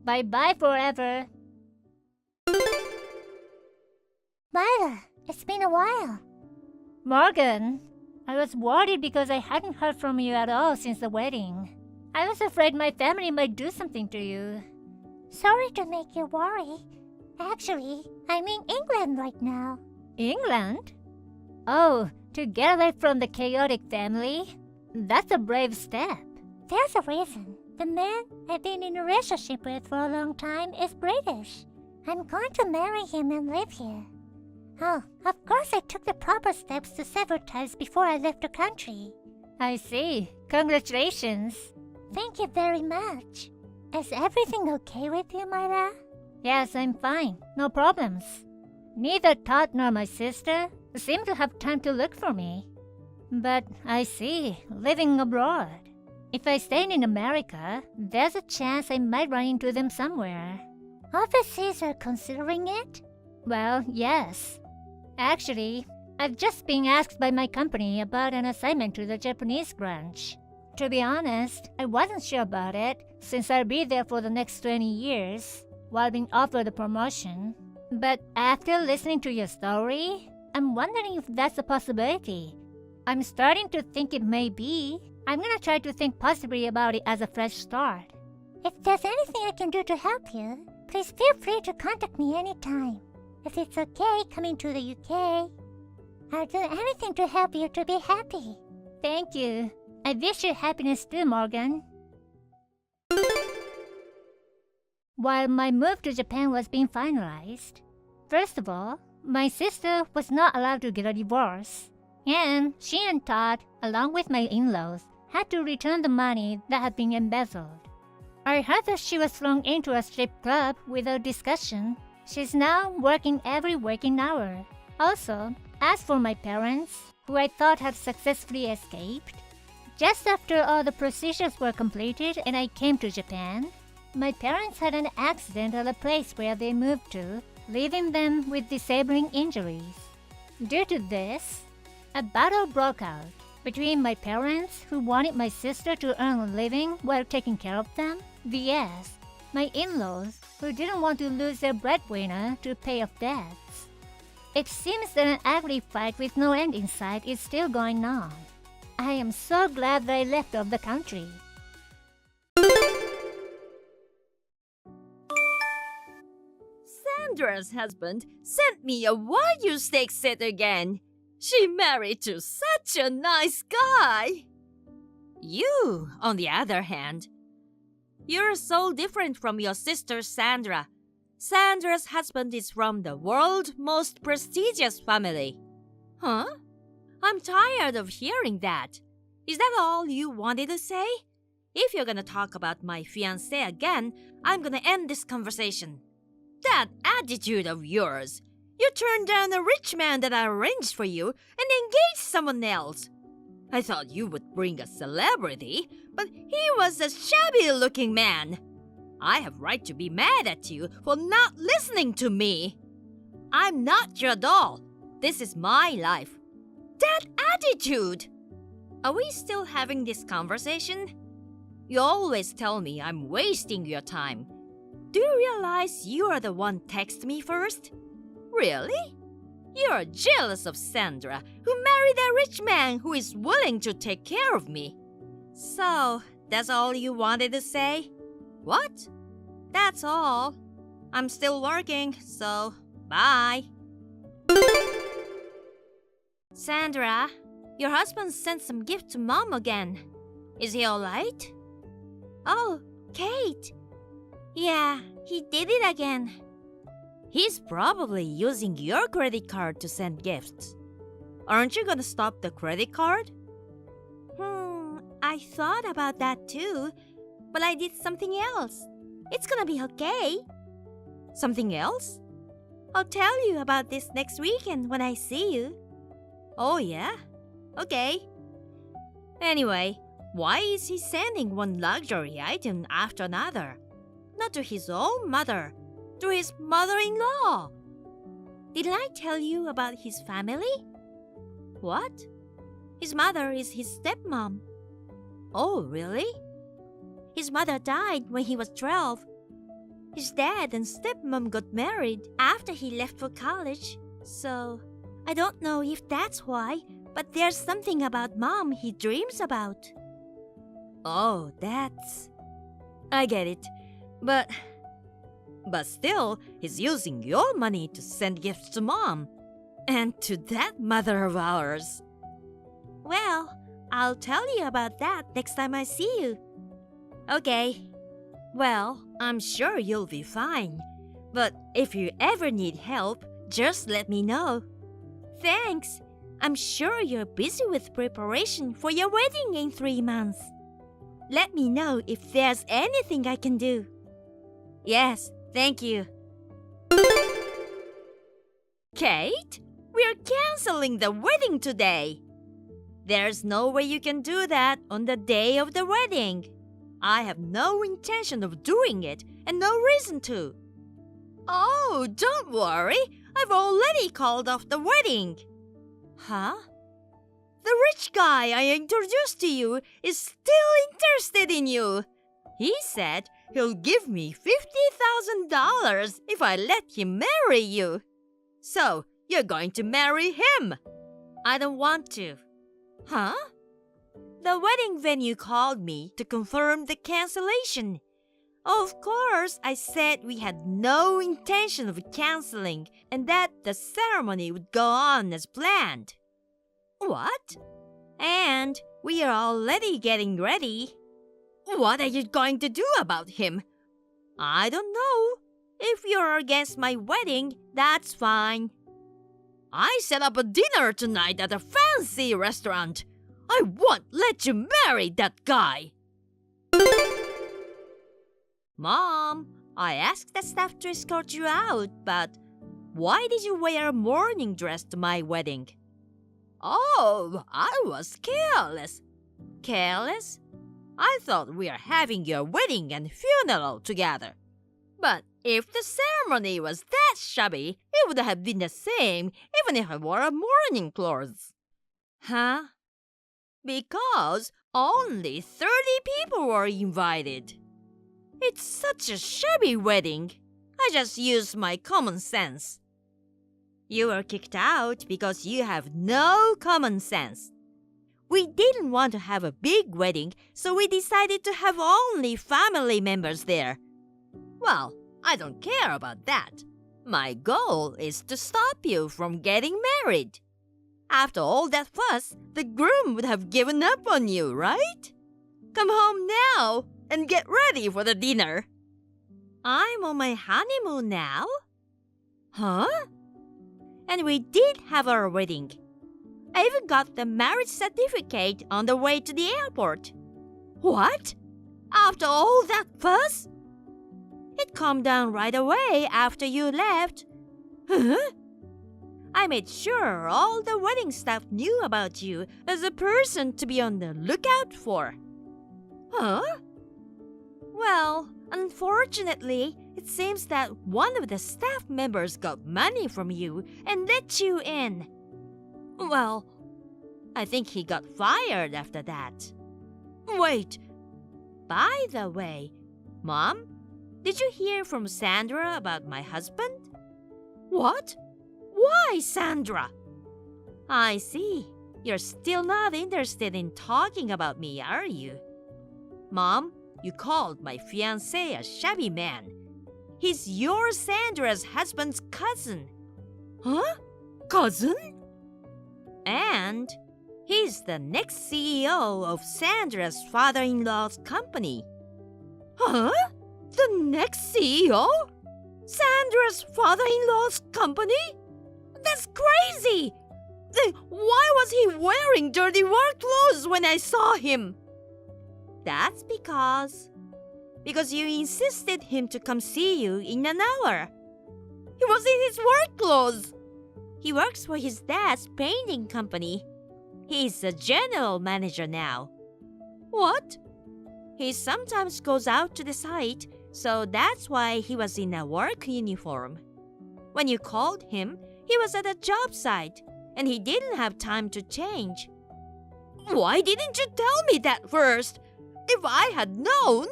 Bye-bye forever. Myra, it's been a while. Morgan, I was worried because I hadn't heard from you at all since the wedding. I was afraid my family might do something to you. Sorry to make you worry. Actually, I'm in England right now. England? Oh, to get away from the chaotic family? That's a brave step. There's a reason. The man I've been in a relationship with for a long time is British. I'm going to marry him and live here. Oh, of course I took the proper steps to several times before I left the country. I see. Congratulations. Thank you very much. Is everything okay with you, Myra? Yes, I'm fine. No problems. Neither Todd nor my sister seem to have time to look for me. But I see, living abroad. If I stayed in America, there's a chance I might run into them somewhere. Overseas are considering it? Well, yes. Actually, I've just been asked by my company about an assignment to the Japanese branch. To be honest, I wasn't sure about it, since I'll be there for the next 20 years, while being offered a promotion. But after listening to your story, I'm wondering if that's a possibility. I'm starting to think it may be. I'm gonna try to think positively about it as a fresh start. If there's anything I can do to help you, please feel free to contact me anytime. If it's okay coming to the UK, I'll do anything to help you to be happy. Thank you. I wish you happiness too, Morgan. While my move to Japan was being finalized, first of all, my sister was not allowed to get a divorce. And she and Todd, along with my in-laws, had to return the money that had been embezzled. I heard that she was thrown into a strip club without discussion. She's now working every waking hour. Also, as for my parents, who I thought had successfully escaped, just after all the procedures were completed and I came to Japan, my parents had an accident at the place where they moved to, leaving them with disabling injuries. Due to this, a battle broke out between my parents, who wanted my sister to earn a living while taking care of them, vs. my in-laws, who didn't want to lose their breadwinner to pay off debts. It seems that an ugly fight with no end in sight is still going on. I am so glad that I left of the country. Sandra's husband sent me a Wagyu steak set again. She married to such a nice guy. You, on the other hand, you're so different from your sister Sandra. Sandra's husband is from the world's most prestigious family. Huh? I'm tired of hearing that. Is that all you wanted to say? If you're gonna talk about my fiancé again, I'm gonna end this conversation. That attitude of yours. You turned down a rich man that I arranged for you and engaged someone else. I thought you would bring a celebrity, but he was a shabby-looking man. I have right to be mad at you for not listening to me. I'm not your doll. This is my life. That attitude! Are we still having this conversation? You always tell me I'm wasting your time. Do you realize you are the one text me first? Really? You're jealous of Sandra, who married a rich man who is willing to take care of me. So, that's all you wanted to say? What? That's all. I'm still working, so bye. Sandra, your husband sent some gift to Mom again. Is he alright? Oh, Kate. Yeah, he did it again. He's probably using your credit card to send gifts. Aren't you gonna stop the credit card? I thought about that too, but I did something else. It's gonna be okay. Something else? I'll tell you about this next weekend when I see you. Oh yeah? Okay. Anyway, why is he sending one luxury item after another? Not to his own mother, to his mother-in-law. Didn't I tell you about his family? What? His mother is his stepmom. Oh, really? His mother died when he was 12. His dad and stepmom got married after he left for college. So, I don't know if that's why, but there's something about Mom he dreams about. Oh, that's... I get it. But still, he's using your money to send gifts to Mom. And to that mother of ours. Well, I'll tell you about that next time I see you. Okay. Well, I'm sure you'll be fine. But if you ever need help, just let me know. Thanks. I'm sure you're busy with preparation for your wedding in 3 months. Let me know if there's anything I can do. Yes, thank you. Kate, we're canceling the wedding today. There's no way you can do that on the day of the wedding. I have no intention of doing it and no reason to. Oh, don't worry. I've already called off the wedding. Huh? The rich guy I introduced to you is still interested in you. He said he'll give me $50,000 if I let him marry you. So, you're going to marry him. I don't want to. Huh? The wedding venue called me to confirm the cancellation. Of course, I said we had no intention of canceling and that the ceremony would go on as planned. What? And we are already getting ready. What are you going to do about him? I don't know. If you're against my wedding, that's fine. I set up a dinner tonight at a fancy restaurant. I won't let you marry that guy. Mom, I asked the staff to escort you out, but why did you wear a morning dress to my wedding? Oh, I was careless. Careless? I thought we were having your wedding and funeral together. But if the ceremony was that shabby, it would have been the same even if I wore a morning clothes. Huh? Because only 30 people were invited. It's such a shabby wedding. I just used my common sense. You were kicked out because you have no common sense. We didn't want to have a big wedding, so we decided to have only family members there. Well, I don't care about that. My goal is to stop you from getting married. After all that fuss, the groom would have given up on you, right? Come home now and get ready for the dinner. I'm on my honeymoon now. Huh? And we did have our wedding. I even got the marriage certificate on the way to the airport. What? After all that fuss? It calmed down right away after you left. Huh? I made sure all the wedding staff knew about you as a person to be on the lookout for. Huh? Well, unfortunately, it seems that one of the staff members got money from you and let you in. Well, I think he got fired after that. Wait, by the way, Mom, did you hear from Sandra about my husband? What? Why, Sandra? I see. You're still not interested in talking about me, are you? Mom, you called my fiancé a shabby man. He's your Sandra's husband's cousin. Huh? Cousin? And he's the next CEO of Sandra's father-in-law's company. Huh? The next CEO? Sandra's father-in-law's company? That's crazy! Then why was he wearing dirty work clothes when I saw him? That's because you insisted him to come see you in an hour. He was in his work clothes. He works for his dad's painting company. He's a general manager now. What? He sometimes goes out to the site, so that's why he was in a work uniform. When you called him, he was at a job site, and he didn't have time to change. Why didn't you tell me that first? If I had known...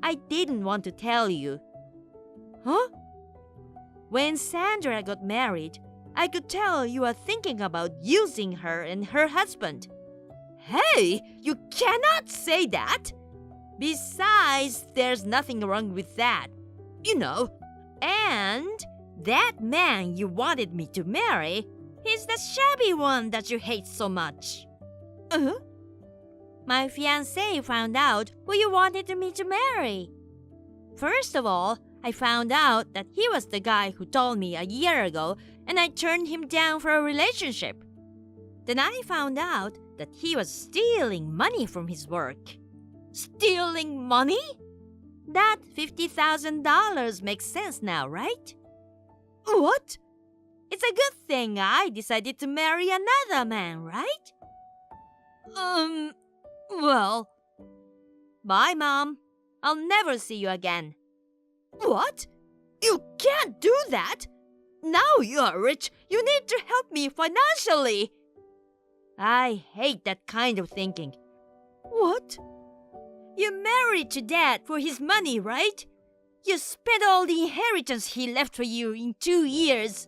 I didn't want to tell you. Huh? When Sandra got married, I could tell you were thinking about using her and her husband. Hey, you cannot say that! Besides, there's nothing wrong with that. You know, and that man you wanted me to marry is the shabby one that you hate so much. My fiancé found out who you wanted me to marry. First of all, I found out that he was the guy who told me a year ago, and I turned him down for a relationship. Then I found out that he was stealing money from his work. Stealing money? That $50,000 makes sense now, right? What? It's a good thing I decided to marry another man, right? Well... Bye, Mom. I'll never see you again. What? You can't do that! Now you are rich, you need to help me financially! I hate that kind of thinking. What? You married to Dad for his money, right? You spent all the inheritance he left for you in 2 years.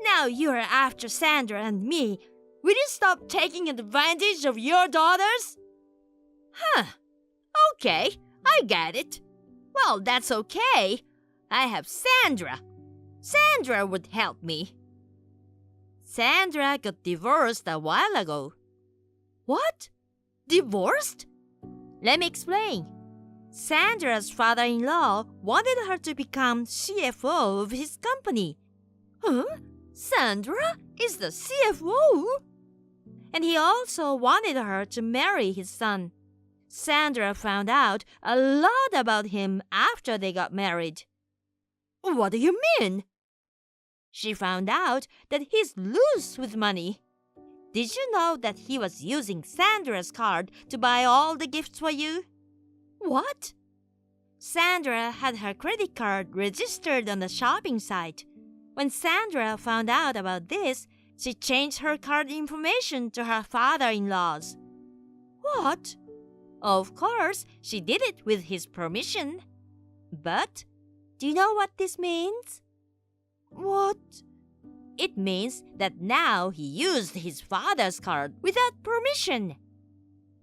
Now you're after Sandra and me. Will you stop taking advantage of your daughters? Huh. Okay, I get it. Well, that's okay. I have Sandra. Sandra would help me. Sandra got divorced a while ago. What? Divorced? Let me explain. Sandra's father-in-law wanted her to become CFO of his company. Huh? Sandra is the CFO? And he also wanted her to marry his son. Sandra found out a lot about him after they got married. What do you mean? She found out that he's loose with money. Did you know that he was using Sandra's card to buy all the gifts for you? What? Sandra had her credit card registered on the shopping site. When Sandra found out about this, she changed her card information to her father-in-law's. What? Of course, she did it with his permission. But, do you know what this means? What? It means that now he used his father's card without permission.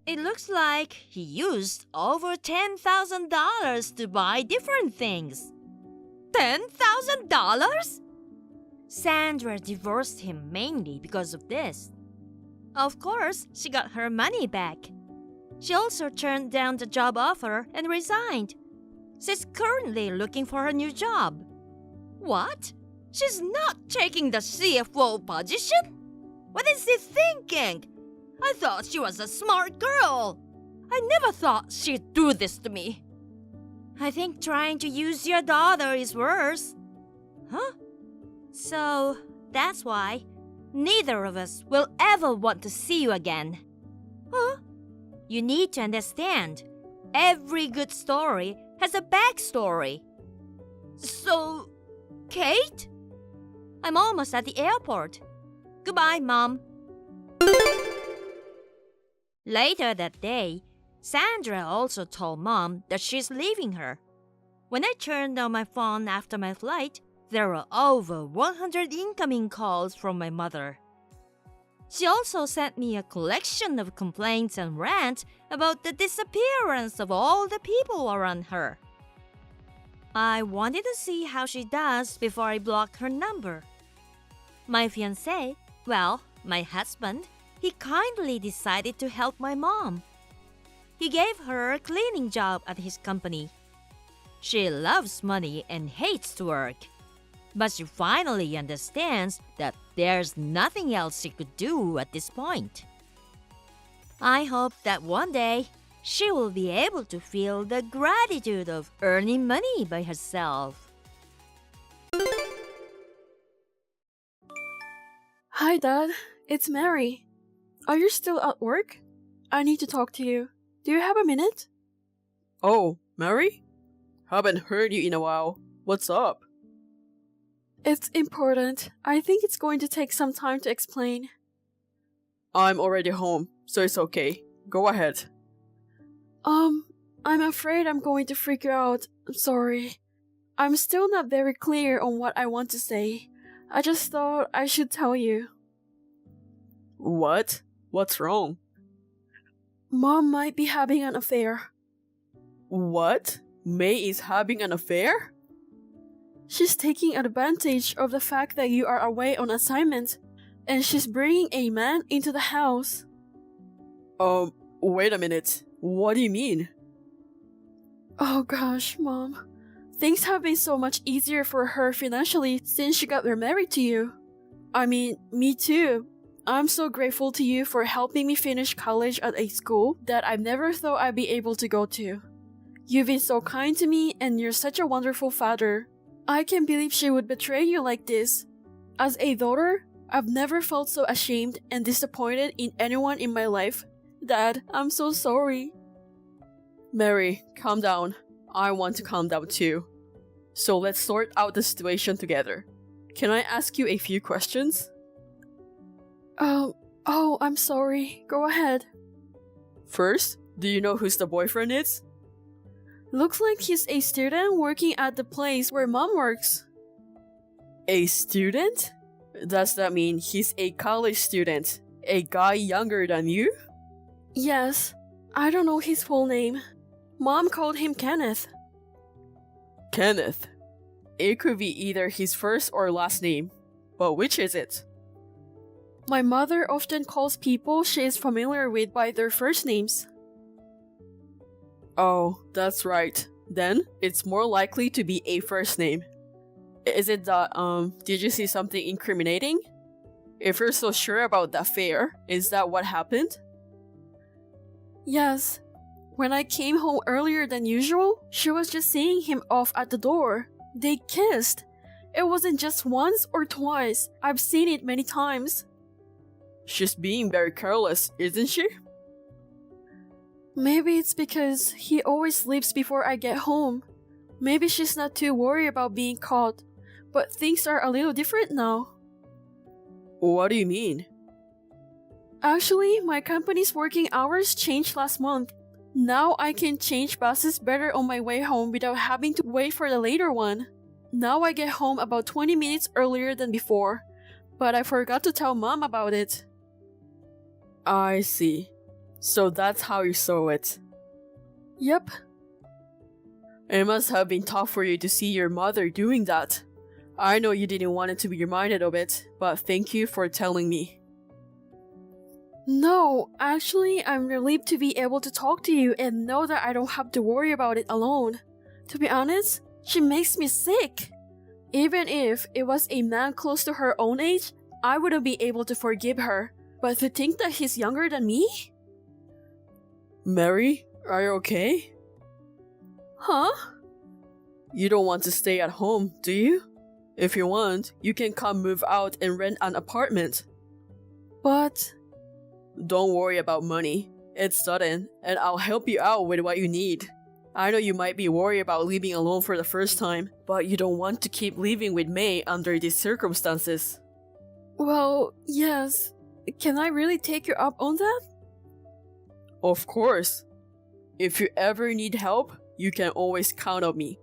It looks like he used over $10,000 to buy different things. $10,000? Sandra divorced him mainly because of this. Of course, she got her money back. She also turned down the job offer and resigned. She's currently looking for a new job. What? She's not taking the CFO position? What is she thinking? I thought she was a smart girl. I never thought she'd do this to me. I think trying to use your daughter is worse. Huh? So, that's why neither of us will ever want to see you again. Huh? You need to understand, every good story has a backstory. So, Kate? I'm almost at the airport. Goodbye, Mom. Later that day, Sandra also told Mom that she's leaving her. When I turned on my phone after my flight, there were over 100 incoming calls from my mother. She also sent me a collection of complaints and rants about the disappearance of all the people around her. I wanted to see how she does before I block her number. My fiancé, well, my husband, he kindly decided to help my mom. He gave her a cleaning job at his company. She loves money and hates to work. But she finally understands that there's nothing else she could do at this point. I hope that one day she will be able to feel the gratitude of earning money by herself. Hi, Dad. It's Mary. Are you still at work? I need to talk to you. Do you have a minute? Oh, Mary? Haven't heard you in a while. What's up? It's important. I think it's going to take some time to explain. I'm already home, so it's okay. Go ahead. I'm afraid I'm going to freak you out. I'm sorry. I'm still not very clear on what I want to say. I just thought I should tell you. What? What's wrong? Mom might be having an affair. What? May is having an affair? She's taking advantage of the fact that you are away on assignment, and she's bringing a man into the house. Wait a minute. What do you mean? Oh gosh, Mom. Things have been so much easier for her financially since she got remarried to you. I mean, me too. I'm so grateful to you for helping me finish college at a school that I never thought I'd be able to go to. You've been so kind to me, and you're such a wonderful father. I can't believe she would betray you like this. As a daughter, I've never felt so ashamed and disappointed in anyone in my life. Dad, I'm so sorry. Mary, calm down. I want to calm down too. So let's sort out the situation together. Can I ask you a few questions? I'm sorry. Go ahead. First, do you know who's the boyfriend is? Looks like he's a student working at the place where Mom works. A student? Does that mean he's a college student? A guy younger than you? Yes. I don't know his full name. Mom called him Kenneth. Kenneth. It could be either his first or last name. But which is it? My mother often calls people she is familiar with by their first names. Oh, that's right. Then it's more likely to be a first name. Is it that, did you see something incriminating? If you're so sure about that affair, is that what happened? Yes. When I came home earlier than usual, she was just seeing him off at the door. They kissed. It wasn't just once or twice. I've seen it many times. She's being very careless, isn't she? Maybe it's because he always leaves before I get home. Maybe she's not too worried about being caught. But things are a little different now. What do you mean? Actually, my company's working hours changed last month. Now I can change buses better on my way home without having to wait for the later one. Now I get home about 20 minutes earlier than before. But I forgot to tell Mom about it. I see. So that's how you saw it. Yep. It must have been tough for you to see your mother doing that. I know you didn't want it to be reminded of it, but thank you for telling me. No, actually, I'm relieved to be able to talk to you and know that I don't have to worry about it alone. To be honest, she makes me sick. Even if it was a man close to her own age, I wouldn't be able to forgive her. But to think that he's younger than me? Mary, are you okay? Huh? You don't want to stay at home, do you? If you want, you can come move out and rent an apartment. But... Don't worry about money. It's sudden, and I'll help you out with what you need. I know you might be worried about living alone for the first time, but you don't want to keep living with May under these circumstances. Well, yes. Can I really take you up on that? Of course. If you ever need help, you can always count on me.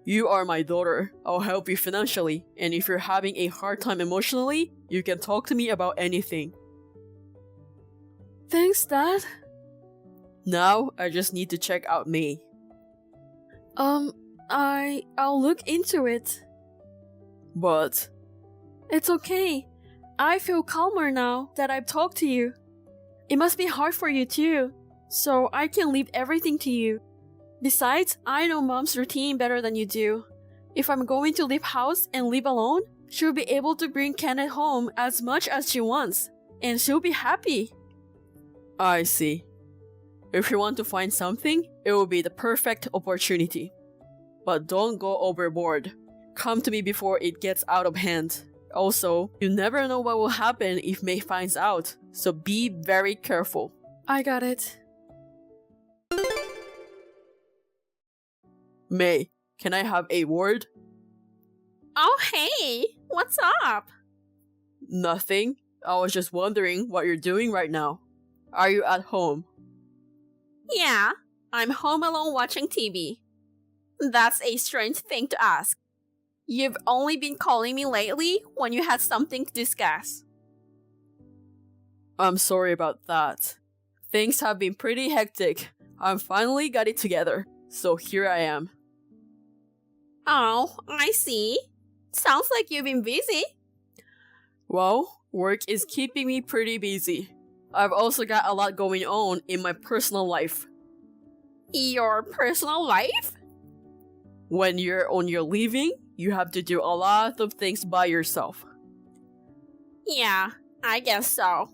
You are my daughter. I'll help you financially, and if you're having a hard time emotionally, you can talk to me about anything. Thanks, Dad. Now, I just need to check out May. I'll look into it. But... It's okay. I feel calmer now that I've talked to you. It must be hard for you too, so I can leave everything to you. Besides, I know Mom's routine better than you do. If I'm going to leave house and live alone, she'll be able to bring Kenneth home as much as she wants, and she'll be happy. I see. If you want to find something, it will be the perfect opportunity. But don't go overboard. Come to me before it gets out of hand. Also, you never know what will happen if May finds out, so be very careful. I got it. May, can I have a word? Oh, hey! What's up? Nothing. I was just wondering what you're doing right now. Are you at home? Yeah, I'm home alone watching TV. That's a strange thing to ask. You've only been calling me lately when you had something to discuss. I'm sorry about that. Things have been pretty hectic. I finally got it together, so here I am. Oh, I see. Sounds like you've been busy. Well, work is keeping me pretty busy. I've also got a lot going on in my personal life. Your personal life? When you're on your leaving, you have to do a lot of things by yourself. Yeah, I guess so.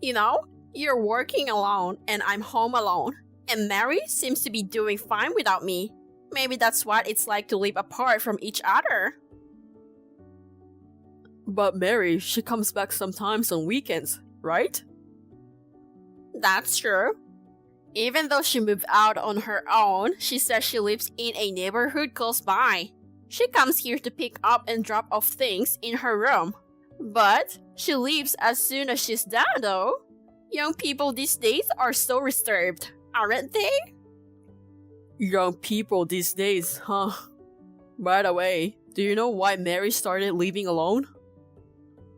You know, you're working alone and I'm home alone. And Mary seems to be doing fine without me. Maybe that's what it's like to live apart from each other. But Mary, she comes back sometimes on weekends, right? That's true. Even though she moved out on her own, she says she lives in a neighborhood close by. She comes here to pick up and drop off things in her room. But she leaves as soon as she's done, though. Young people these days are so reserved, aren't they? Young people these days, huh? By the way, do you know why Mary started living alone?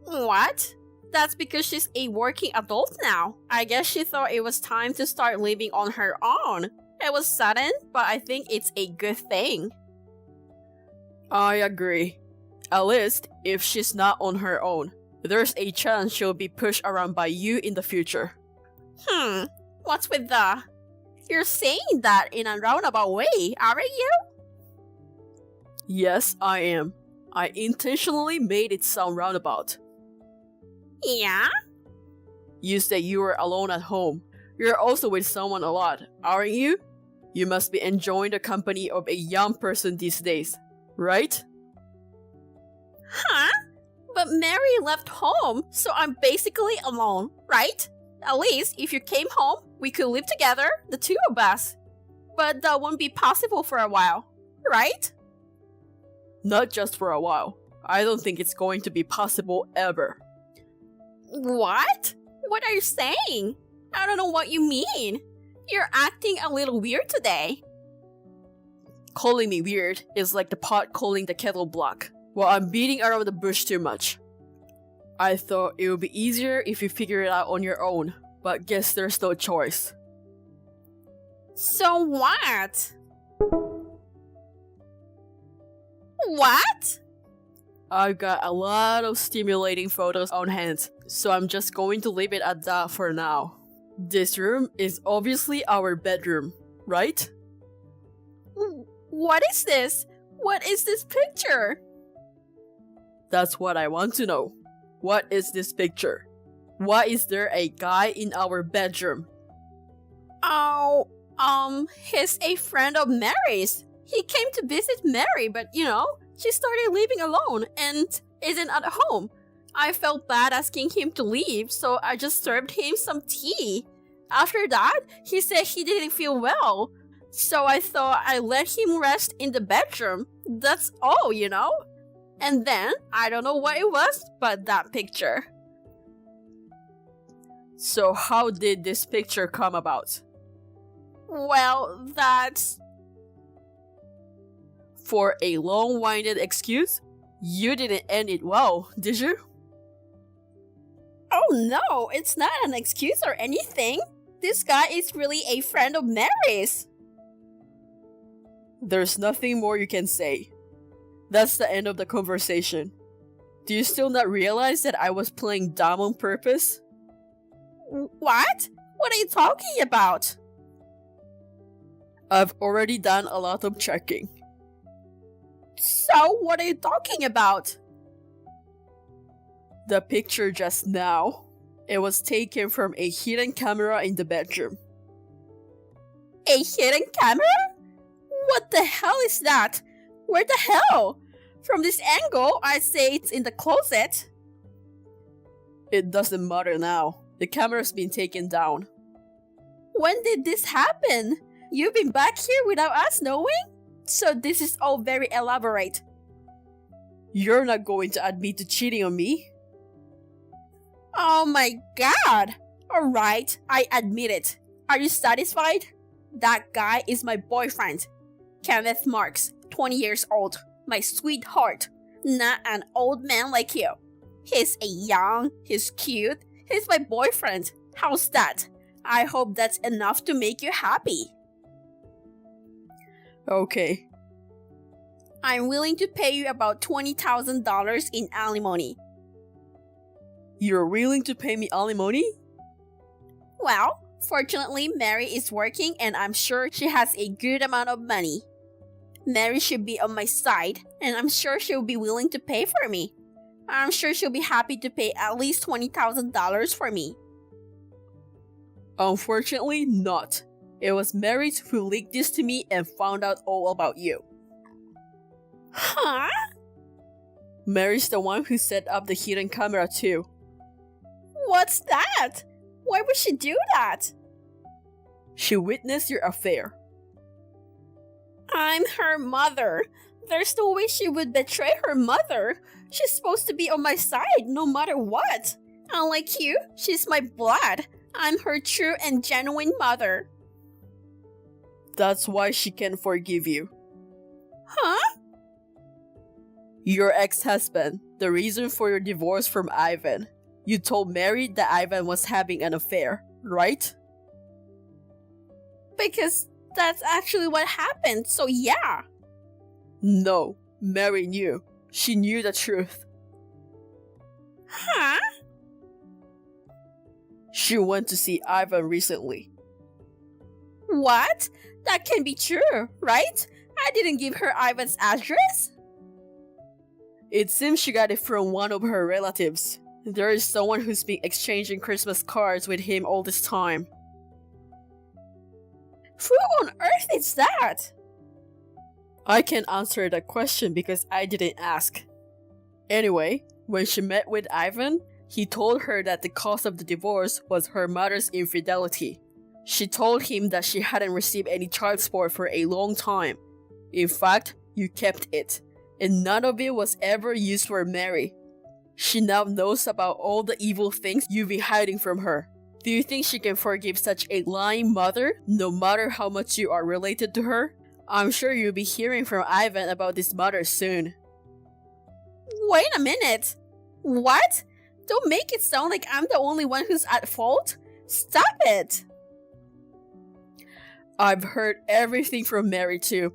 What? That's because she's a working adult now. I guess she thought it was time to start living on her own. It was sudden, but I think it's a good thing. I agree. At least, if she's not on her own, there's a chance she'll be pushed around by you in the future. What's with the... You're saying that in a roundabout way, aren't you? Yes, I am. I intentionally made it sound roundabout. Yeah? You said you were alone at home. You're also with someone a lot, aren't you? You must be enjoying the company of a young person these days, right? Huh? But Mary left home, so I'm basically alone, right? At least if you came home, we could live together, the two of us. But that won't be possible for a while, right? Not just for a while. I don't think it's going to be possible ever. What? What are you saying? I don't know what you mean. You're acting a little weird today. Calling me weird is like the pot calling the kettle black. Well, I'm beating around the bush too much. I thought it would be easier if you figure it out on your own, but guess there's no choice. So what? What? I've got a lot of stimulating photos on hand, so I'm just going to leave it at that for now. This room is obviously our bedroom, right? What is this? What is this picture? That's what I want to know. What is this picture? Why is there a guy in our bedroom? Oh, he's a friend of Mary's. He came to visit Mary, but she started living alone and isn't at home. I felt bad asking him to leave, so I just served him some tea. After that, he said he didn't feel well. So I thought I'd let him rest in the bedroom. That's all, And then, I don't know what it was, but that picture. So how did this picture come about? Well, that's... For a long-winded excuse, you didn't end it well, did you? Oh no, it's not an excuse or anything. This guy is really a friend of Mary's. There's nothing more you can say. That's the end of the conversation. Do you still not realize that I was playing dumb on purpose? What? What are you talking about? I've already done a lot of checking. So, what are you talking about? The picture just now. It was taken from a hidden camera in the bedroom. A hidden camera? What the hell is that? Where the hell? From this angle, I'd say it's in the closet. It doesn't matter now. The camera's been taken down. When did this happen? You've been back here without us knowing? So this is all very elaborate. You're not going to admit to cheating on me? Oh my god! Alright, I admit it. Are you satisfied? That guy is my boyfriend. Kenneth Marks, 20 years old. My sweetheart. Not an old man like you. He's young, he's cute, he's my boyfriend. How's that? I hope that's enough to make you happy. Okay. I'm willing to pay you about $20,000 in alimony. You're willing to pay me alimony? Well, fortunately, Mary is working and I'm sure she has a good amount of money. Mary should be on my side, and I'm sure she'll be willing to pay for me. I'm sure she'll be happy to pay at least $20,000 for me. Unfortunately, not. It was Mary who leaked this to me and found out all about you. Huh? Mary's the one who set up the hidden camera too. What's that? Why would she do that? She witnessed your affair. I'm her mother. There's no way she would betray her mother. She's supposed to be on my side no matter what. Unlike you, she's my blood. I'm her true and genuine mother. That's why she can forgive you. Huh? Your ex-husband, the reason for your divorce from Ivan. You told Mary that Ivan was having an affair, right? Because that's actually what happened, so yeah. No, Mary knew. She knew the truth. Huh? She went to see Ivan recently. What? That can be true, right? I didn't give her Ivan's address. It seems she got it from one of her relatives. There is someone who's been exchanging Christmas cards with him all this time. Who on earth is that? I can't answer that question because I didn't ask. Anyway, when she met with Ivan, he told her that the cause of the divorce was her mother's infidelity. She told him that she hadn't received any child support for a long time. In fact, you kept it, and none of it was ever used for Mary. She now knows about all the evil things you've been hiding from her. Do you think she can forgive such a lying mother, no matter how much you are related to her? I'm sure you'll be hearing from Ivan about this matter soon. Wait a minute. What? Don't make it sound like I'm the only one who's at fault. Stop it. I've heard everything from Mary too.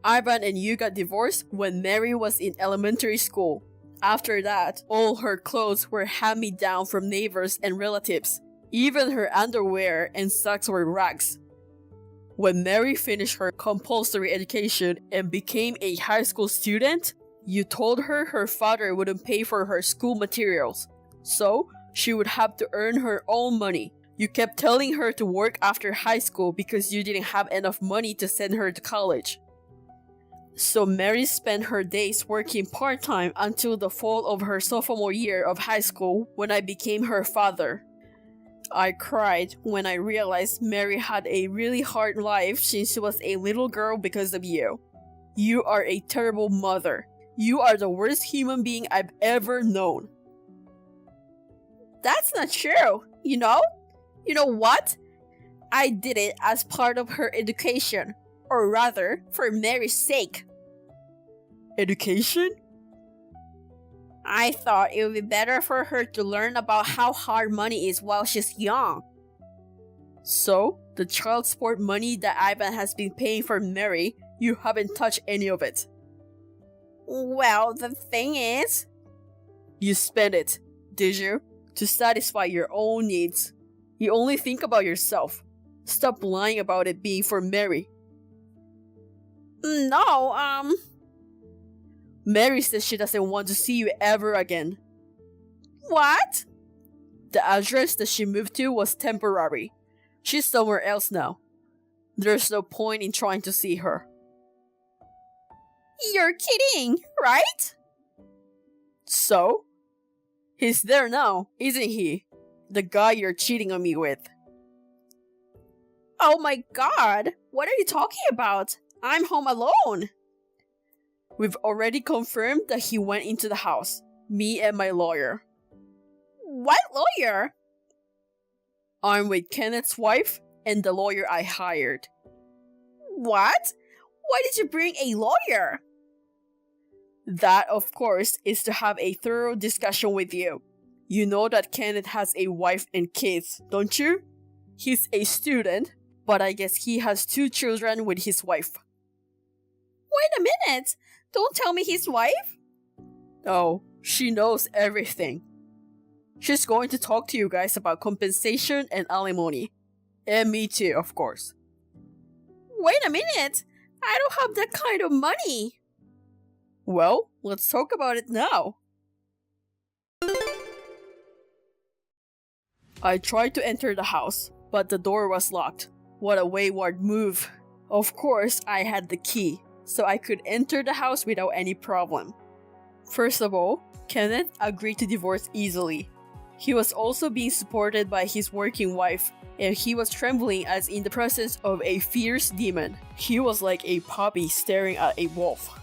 Ivan and you got divorced when Mary was in elementary school. After that, all her clothes were hand-me-down from neighbors and relatives. Even her underwear and socks were rags. When Mary finished her compulsory education and became a high school student, you told her her father wouldn't pay for her school materials, so she would have to earn her own money. You kept telling her to work after high school because you didn't have enough money to send her to college. So Mary spent her days working part-time until the fall of her sophomore year of high school when I became her father. I cried when I realized Mary had a really hard life since she was a little girl because of you. You are a terrible mother. You are the worst human being I've ever known. That's not true, you know? You know what? I did it as part of her education, or rather, for Mary's sake. Education? I thought it would be better for her to learn about how hard money is while she's young. So, the child support money that Ivan has been paying for Mary, you haven't touched any of it. Well, the thing is... You spent it, did you? To satisfy your own needs. You only think about yourself. Stop lying about it being for Mary. No, Mary says she doesn't want to see you ever again. What? The address that she moved to was temporary. She's somewhere else now. There's no point in trying to see her. You're kidding, right? So? He's there now, isn't he? The guy you're cheating on me with. Oh my god, what are you talking about? I'm home alone. We've already confirmed that he went into the house. Me and my lawyer. What lawyer? I'm with Kenneth's wife and the lawyer I hired. What? Why did you bring a lawyer? That, of course, is to have a thorough discussion with you. You know that Kenneth has a wife and kids, don't you? He's a student, but I guess he has 2 children with his wife. Wait a minute! Don't tell me his wife? Oh, she knows everything. She's going to talk to you guys about compensation and alimony. And me too, of course. Wait a minute! I don't have that kind of money! Well, let's talk about it now. I tried to enter the house, but the door was locked. What a wayward move. Of course, I had the key, so I could enter the house without any problem. First of all, Kenneth agreed to divorce easily. He was also being supported by his working wife, and he was trembling as in the presence of a fierce demon. He was like a puppy staring at a wolf.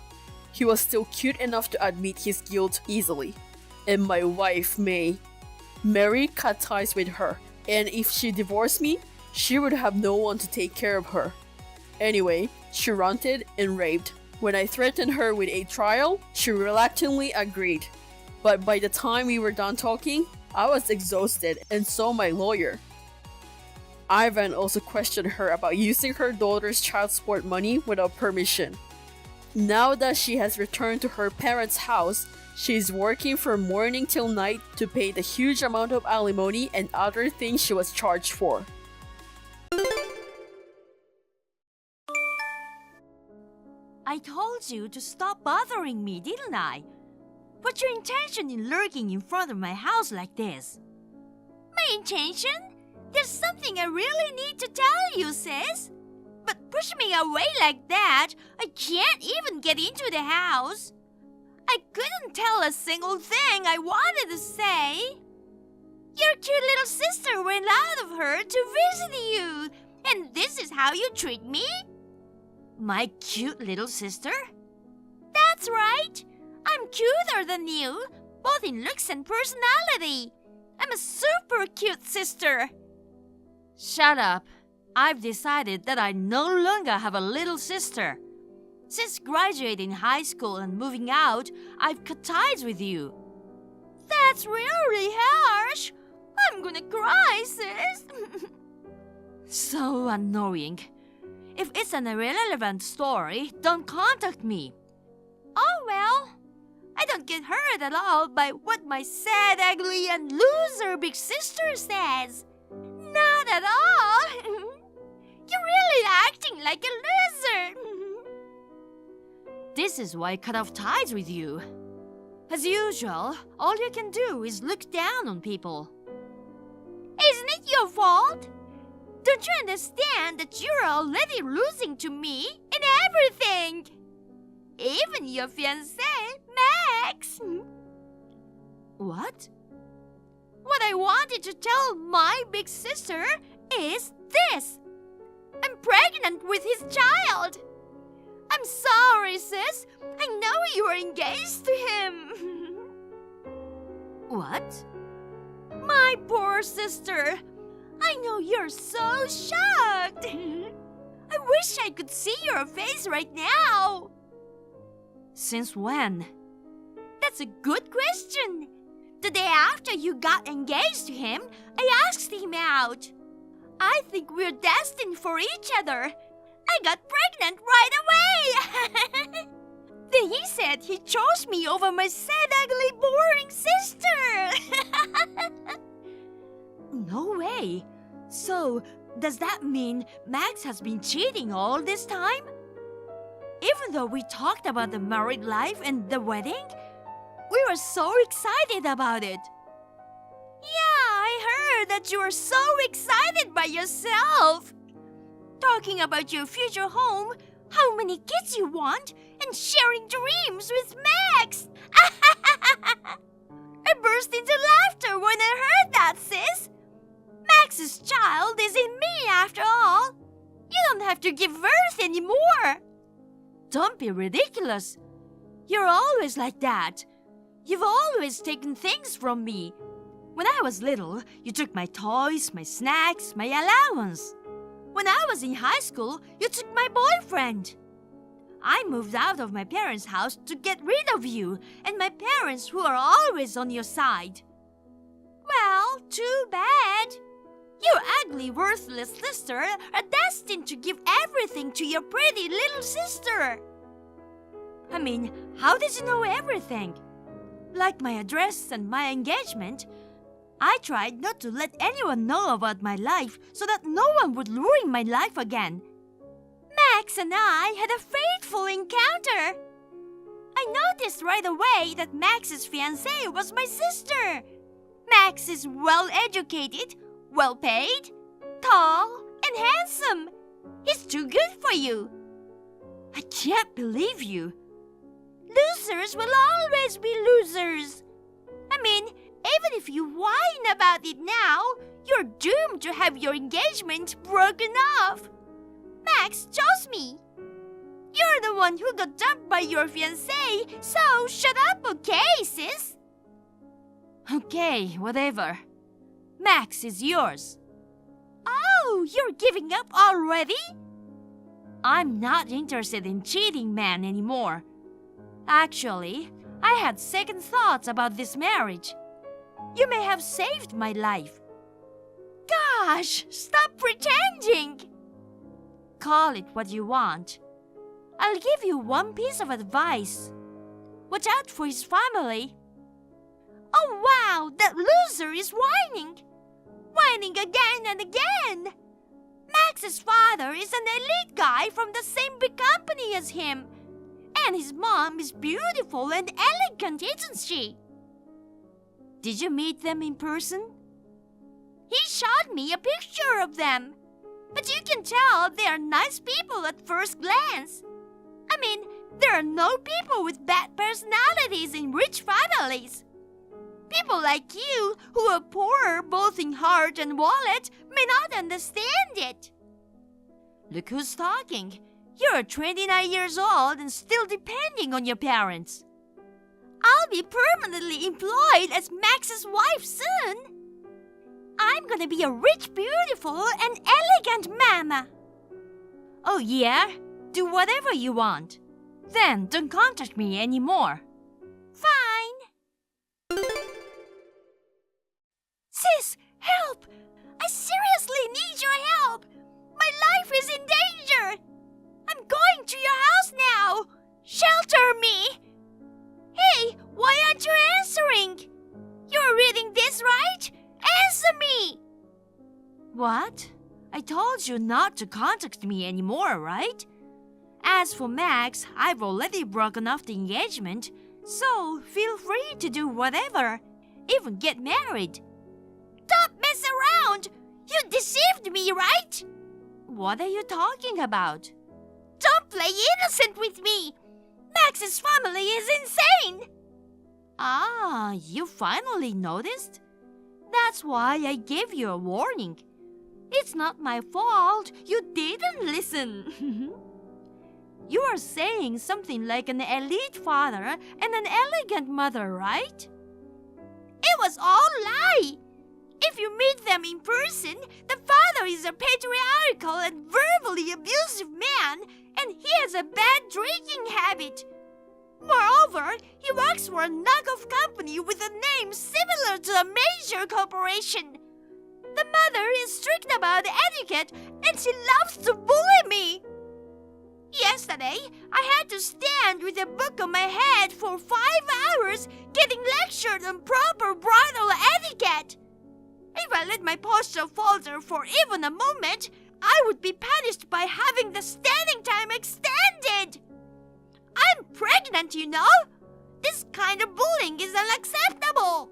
He was still cute enough to admit his guilt easily. And my wife, Mary cut ties with her, and if she divorced me, she would have no one to take care of her. Anyway, she ranted and raved. When I threatened her with a trial, she reluctantly agreed. But by the time we were done talking, I was exhausted, and so my lawyer. Ivan also questioned her about using her daughter's child support money without permission. Now that she has returned to her parents' house, she is working from morning till night to pay the huge amount of alimony and other things she was charged for. I told you to stop bothering me, didn't I? What's your intention in lurking in front of my house like this? My intention? There's something I really need to tell you, sis. But push me away like that, I can't even get into the house. I couldn't tell a single thing I wanted to say. Your cute little sister went out of her to visit you, and this is how you treat me? My cute little sister? That's right. I'm cuter than you, both in looks and personality. I'm a super cute sister. Shut up. I've decided that I no longer have a little sister. Since graduating high school and moving out, I've cut ties with you. That's really harsh. I'm gonna cry, sis. So annoying. If it's an irrelevant story, don't contact me. Oh well. I don't get hurt at all by what my sad, ugly, and loser big sister says. Not at all. You're really acting like a loser. This is why I cut off ties with you. As usual, all you can do is look down on people. Isn't it your fault? Don't you understand that you're already losing to me in everything? Even your fiancé, Max. What? What I wanted to tell my big sister is this. I'm pregnant with his child. I'm sorry, sis. I know you are engaged to him. What? My poor sister. I know you're so shocked. I wish I could see your face right now. Since when? That's a good question. The day after you got engaged to him, I asked him out. I think we're destined for each other. I got pregnant right away. Then he said he chose me over my sad, ugly, boring sister. No way. So, does that mean Max has been cheating all this time? Even though we talked about the married life and the wedding, we were so excited about it. Yeah, I heard that you were so excited by yourself. Talking about your future home, how many kids you want, and sharing dreams with Max. I burst into laughter when I heard that, sis. Max's child is in me after all. You don't have to give birth anymore. Don't be ridiculous. You're always like that. You've always taken things from me. When I was little, you took my toys, my snacks, my allowance. When I was in high school, you took my boyfriend. I moved out of my parents' house to get rid of you and my parents who are always on your side. Well, too bad. Your ugly, worthless sister are destined to give everything to your pretty little sister. I mean, how did you know everything? Like my address and my engagement, I tried not to let anyone know about my life so that no one would ruin my life again. Max and I had a fateful encounter. I noticed right away that Max's fiancée was my sister. Max is well-educated, well-paid, tall, and handsome. He's too good for you. I can't believe you. Losers will always be losers. I mean, even if you whine about it now, you're doomed to have your engagement broken off. Max chose me. You're the one who got dumped by your fiancé, so shut up, okay, sis? Okay, whatever. Max is yours. Oh, you're giving up already? I'm not interested in cheating man anymore. Actually, I had second thoughts about this marriage. You may have saved my life. Gosh, stop pretending! Call it what you want. I'll give you one piece of advice. Watch out for his family. Oh wow, that loser is whining. Whining again and again. Max's father is an elite guy from the same big company as him. And his mom is beautiful and elegant, isn't she? Did you meet them in person? He showed me a picture of them. But you can tell they are nice people at first glance. I mean, there are no people with bad personalities in rich families. People like you, who are poor both in heart and wallet, may not understand it. Look who's talking. You're 29 years old and still depending on your parents. I'll be permanently employed as Max's wife soon. I'm gonna be a rich, beautiful, and elegant mama. Oh yeah? Do whatever you want. Then don't contact me anymore. Fine. Sis, help! I seriously need your help! My life is in danger! I'm going to your house now! Shelter me! Hey, why aren't you answering? You're reading this, right? Answer me! What? I told you not to contact me anymore, right? As for Max, I've already broken off the engagement, so feel free to do whatever, even get married. Don't mess around! You deceived me, right? What are you talking about? Don't play innocent with me! Max's family is insane! Ah, you finally noticed? That's why I gave you a warning. It's not my fault you didn't listen. You are saying something like an elite father and an elegant mother, right? It was all lie! If you meet them in person, the father is a patriarchal and verbally abusive man, and he has a bad drinking habit. Moreover, he works for a knockoff company with a name similar to a major corporation. The mother is strict about etiquette, and she loves to bully me. Yesterday, I had to stand with a book on my head for 5 hours getting lectured on proper bridal etiquette. If I let my posture falter for even a moment, I would be punished by having the standing time extended. I'm pregnant, you know? This kind of bullying is unacceptable.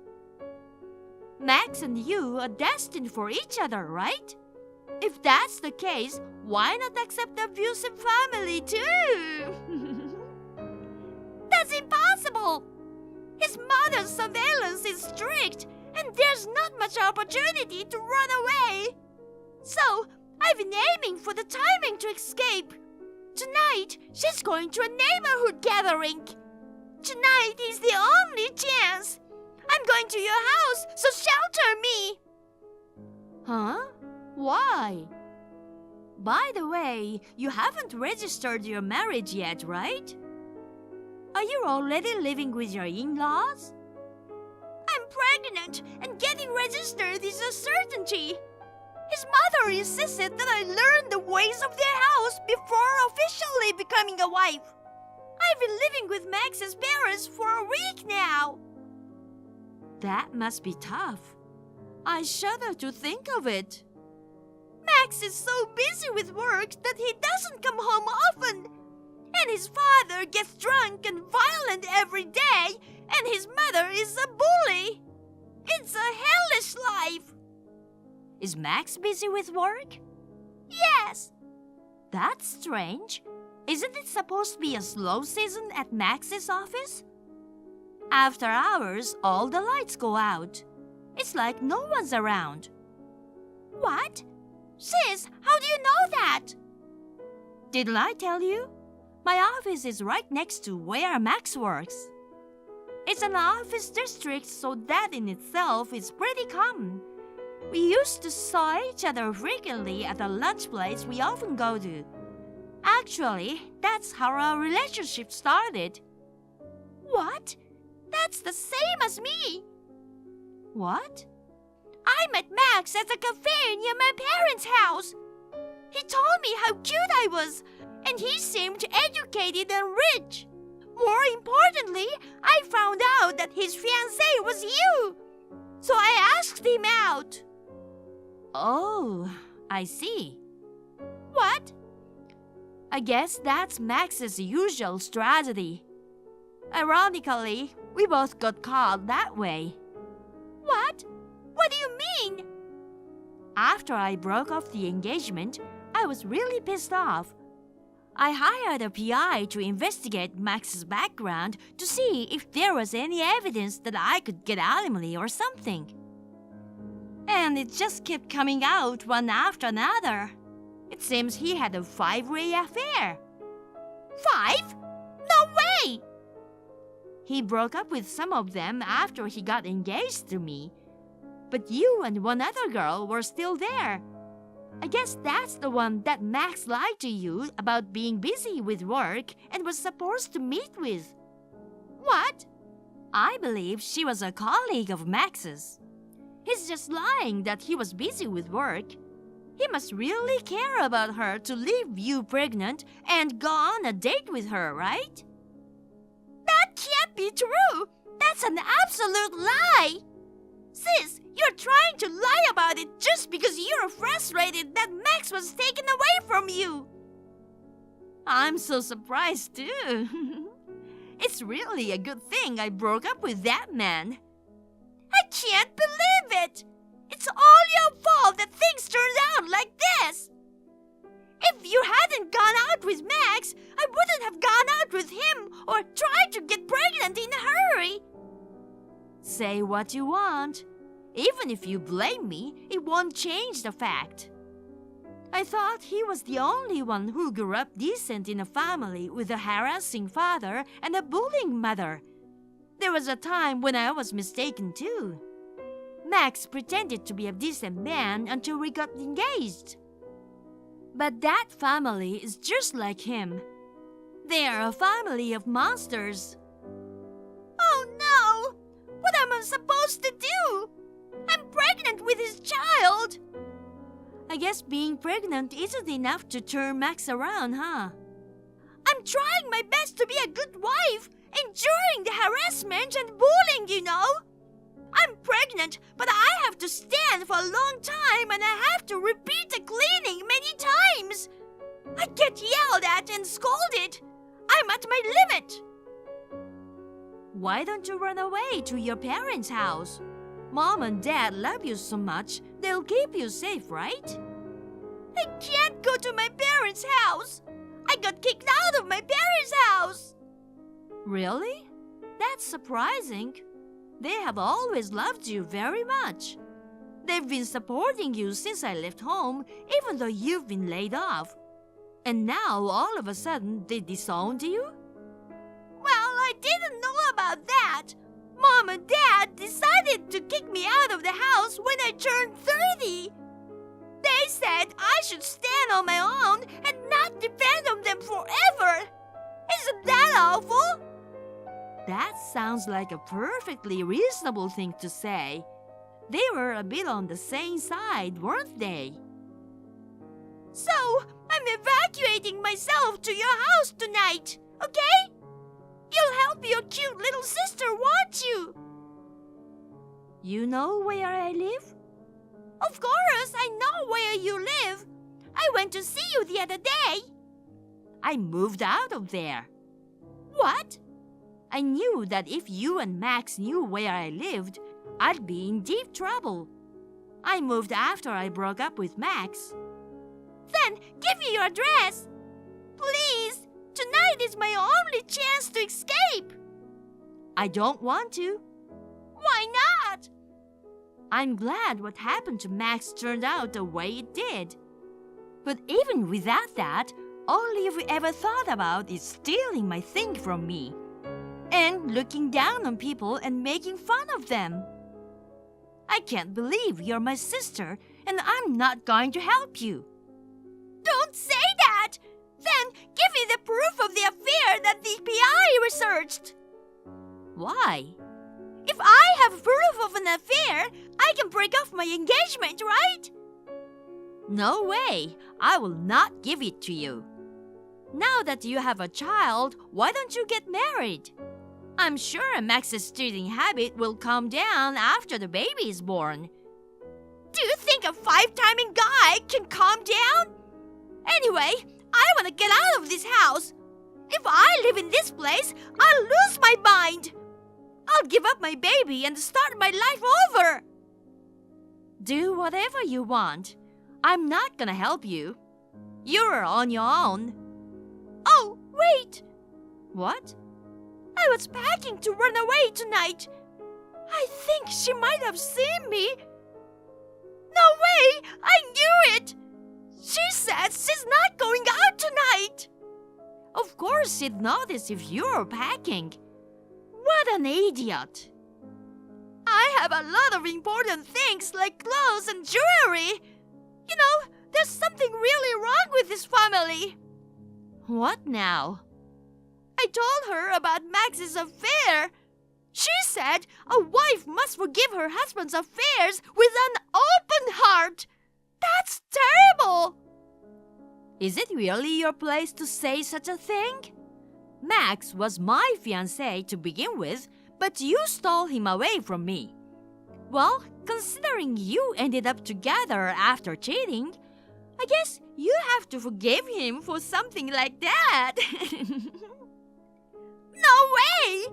Max and you are destined for each other, right? If that's the case, why not accept the abusive family too? That's impossible. His mother's surveillance is strict, and there's not much opportunity to run away. So, I've been aiming for the timing to escape. Tonight, she's going to a neighborhood gathering. Tonight is the only chance. I'm going to your house, so shelter me. Huh? Why? By the way, you haven't registered your marriage yet, right? Are you already living with your in-laws? I'm pregnant, and getting registered is a certainty. His mother insisted that I learn the ways of their house before officially becoming a wife. I've been living with Max's parents for a week now. That must be tough. I shudder to think of it. Max is so busy with work that he doesn't come home often. And his father gets drunk and violent every day, and his mother is a bully. It's a hellish life. Is Max busy with work? Yes. That's strange. Isn't it supposed to be a slow season at Max's office? After hours, all the lights go out. It's like no one's around. What? Sis, how do you know that? Didn't I tell you? My office is right next to where Max works. It's an office district, so that in itself is pretty common. We used to saw each other frequently at the lunch place we often go to. Actually, that's how our relationship started. What? That's the same as me. What? I met Max at a cafe near my parents' house. He told me how cute I was, and he seemed educated and rich. More importantly, I found out that his fiancée was you. So I asked him out. Oh, I see. What? I guess that's Max's usual strategy. Ironically, we both got caught that way. What? What do you mean? After I broke off the engagement, I was really pissed off. I hired a PI to investigate Max's background to see if there was any evidence that I could get alimony or something. And it just kept coming out one after another. It seems he had a 5-way affair. 5? No way! He broke up with some of them after he got engaged to me. But you and one other girl were still there. I guess that's the one that Max lied to you about being busy with work and was supposed to meet with. What? I believe she was a colleague of Max's. He's just lying that he was busy with work. He must really care about her to leave you pregnant and go on a date with her, right? That can't be true! That's an absolute lie! Sis, you're trying to lie about it just because you're frustrated that Max was taken away from you. I'm so surprised too. It's really a good thing I broke up with that man. I can't believe it! It's all your fault that things turned out like this! If you hadn't gone out with Max, I wouldn't have gone out with him or tried to get pregnant in a hurry. Say what you want. Even if you blame me, it won't change the fact. I thought he was the only one who grew up decent in a family with a harassing father and a bullying mother. There was a time when I was mistaken too. Max pretended to be a decent man until we got engaged. But that family is just like him. They are a family of monsters. Oh no! What am I supposed to do? I'm pregnant with his child! I guess being pregnant isn't enough to turn Max around, huh? I'm trying my best to be a good wife, enduring the harassment and bullying, you know? I'm pregnant, but I have to stand for a long time and I have to repeat the cleaning many times. I get yelled at and scolded. I'm at my limit. Why don't you run away to your parents' house? Mom and Dad love you so much, they'll keep you safe, right? I can't go to my parents' house. I got kicked out of my parents' house. Really? That's surprising. They have always loved you very much. They've been supporting you since I left home, even though you've been laid off. And now, all of a sudden, they disowned you? Well, I didn't know about that. Mom and Dad decided to kick me out of the house when I turned 30. They said I should stand on my own and not depend on them forever. Isn't that awful? That sounds like a perfectly reasonable thing to say. They were a bit on the same side, weren't they? So, I'm evacuating myself to your house tonight, okay? You'll help your cute little sister, won't you? You know where I live? Of course, I know where you live. I went to see you the other day. I moved out of there. What? I knew that if you and Max knew where I lived, I'd be in deep trouble. I moved after I broke up with Max. Then give me your address. Please, tonight is my only chance to escape. I don't want to. Why not? I'm glad what happened to Max turned out the way it did. But even without that, all you've ever thought about is stealing my thing from me. And looking down on people and making fun of them. I can't believe you're my sister and I'm not going to help you. Don't say that! Then give me the proof of the affair that the PI researched. Why? If I have proof of an affair, I can break off my engagement, right? No way! I will not give it to you. Now that you have a child, why don't you get married? I'm sure Max's stealing habit will calm down after the baby is born. Do you think a 5-timing guy can calm down? Anyway, I want to get out of this house. If I live in this place, I'll lose my mind. I'll give up my baby and start my life over. Do whatever you want. I'm not gonna help you. You're on your own. Oh, wait. What? I was packing to run away tonight. I think she might have seen me. No way! I knew it! She said she's not going out tonight. Of course she'd notice if you're packing. What an idiot. I have a lot of important things like clothes and jewelry. You know, there's something really wrong with this family. What now? I told her about Max's affair. She said a wife must forgive her husband's affairs with an open heart. That's terrible. Is it really your place to say such a thing? Max was my fiancé to begin with, but you stole him away from me. Well, considering you ended up together after cheating, I guess you have to forgive him for something like that. No way!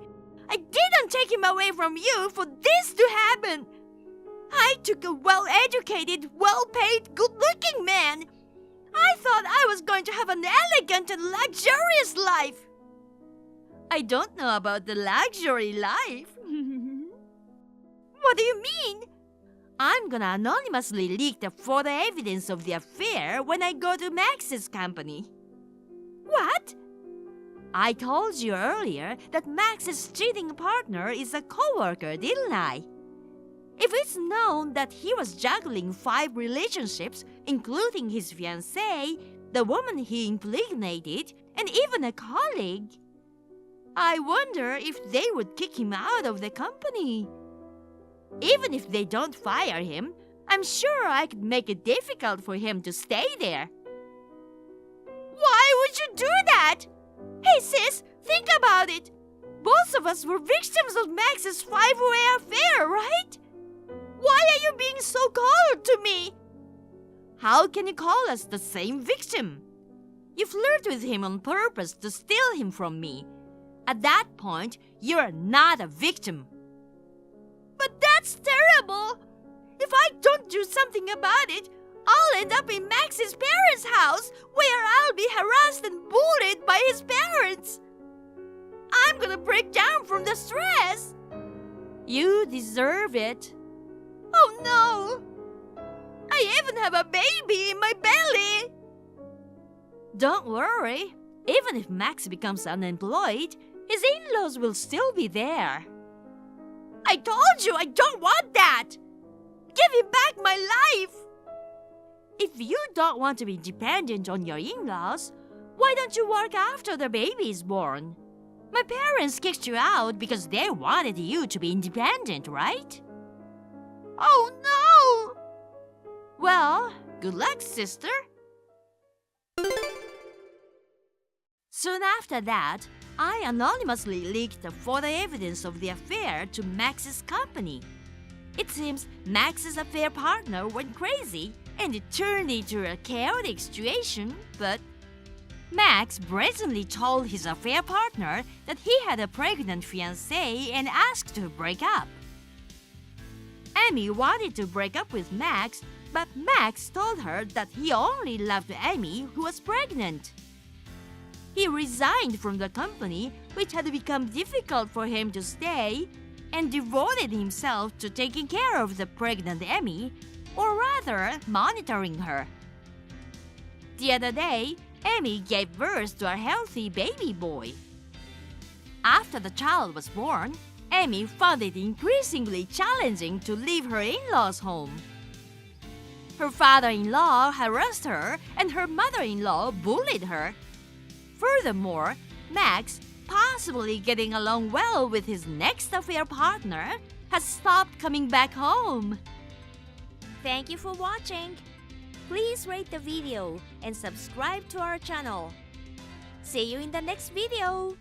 I didn't take him away from you for this to happen. I took a well-educated, well-paid, good-looking man. I thought I was going to have an elegant and luxurious life. I don't know about the luxury life. What do you mean? I'm gonna anonymously leak the photo evidence of the affair when I go to Max's company. What? I told you earlier that Max's cheating partner is a coworker, didn't I? If it's known that he was juggling 5 relationships, including his fiancée, the woman he impregnated, and even a colleague, I wonder if they would kick him out of the company. Even if they don't fire him, I'm sure I could make it difficult for him to stay there. Why would you do that? Hey sis, think about it. Both of us were victims of Max's 5-way affair, right? Why are you being so cold to me? How can you call us the same victim? You flirt with him on purpose to steal him from me. At that point, you're not a victim. But that's terrible! If I don't do something about it, I'll end up in Max's parents' house where I'll be harassed and bullied by his parents. I'm gonna break down from the stress. You deserve it. Oh no! I even have a baby in my belly! Don't worry. Even if Max becomes unemployed, his in-laws will still be there. I told you I don't want that! Give me back my life! If you don't want to be dependent on your in-laws, why don't you work after the baby is born? My parents kicked you out because they wanted you to be independent, right? Oh no! Well, good luck, sister. Soon after that, I anonymously leaked the photo evidence of the affair to Max's company. It seems Max's affair partner went crazy and it turned into a chaotic situation, but Max brazenly told his affair partner that he had a pregnant fiancée and asked to break up. Amy wanted to break up with Max, but Max told her that he only loved Amy, who was pregnant. He resigned from the company, which had become difficult for him to stay, and devoted himself to taking care of the pregnant Amy, or rather, monitoring her. The other day, Amy gave birth to a healthy baby boy. After the child was born, Amy found it increasingly challenging to leave her in-laws' home. Her father-in-law harassed her, and her mother-in-law bullied her. Furthermore, Max, possibly getting along well with his next affair partner, has stopped coming back home. Thank you for watching. Please rate the video and subscribe to our channel. See you in the next video.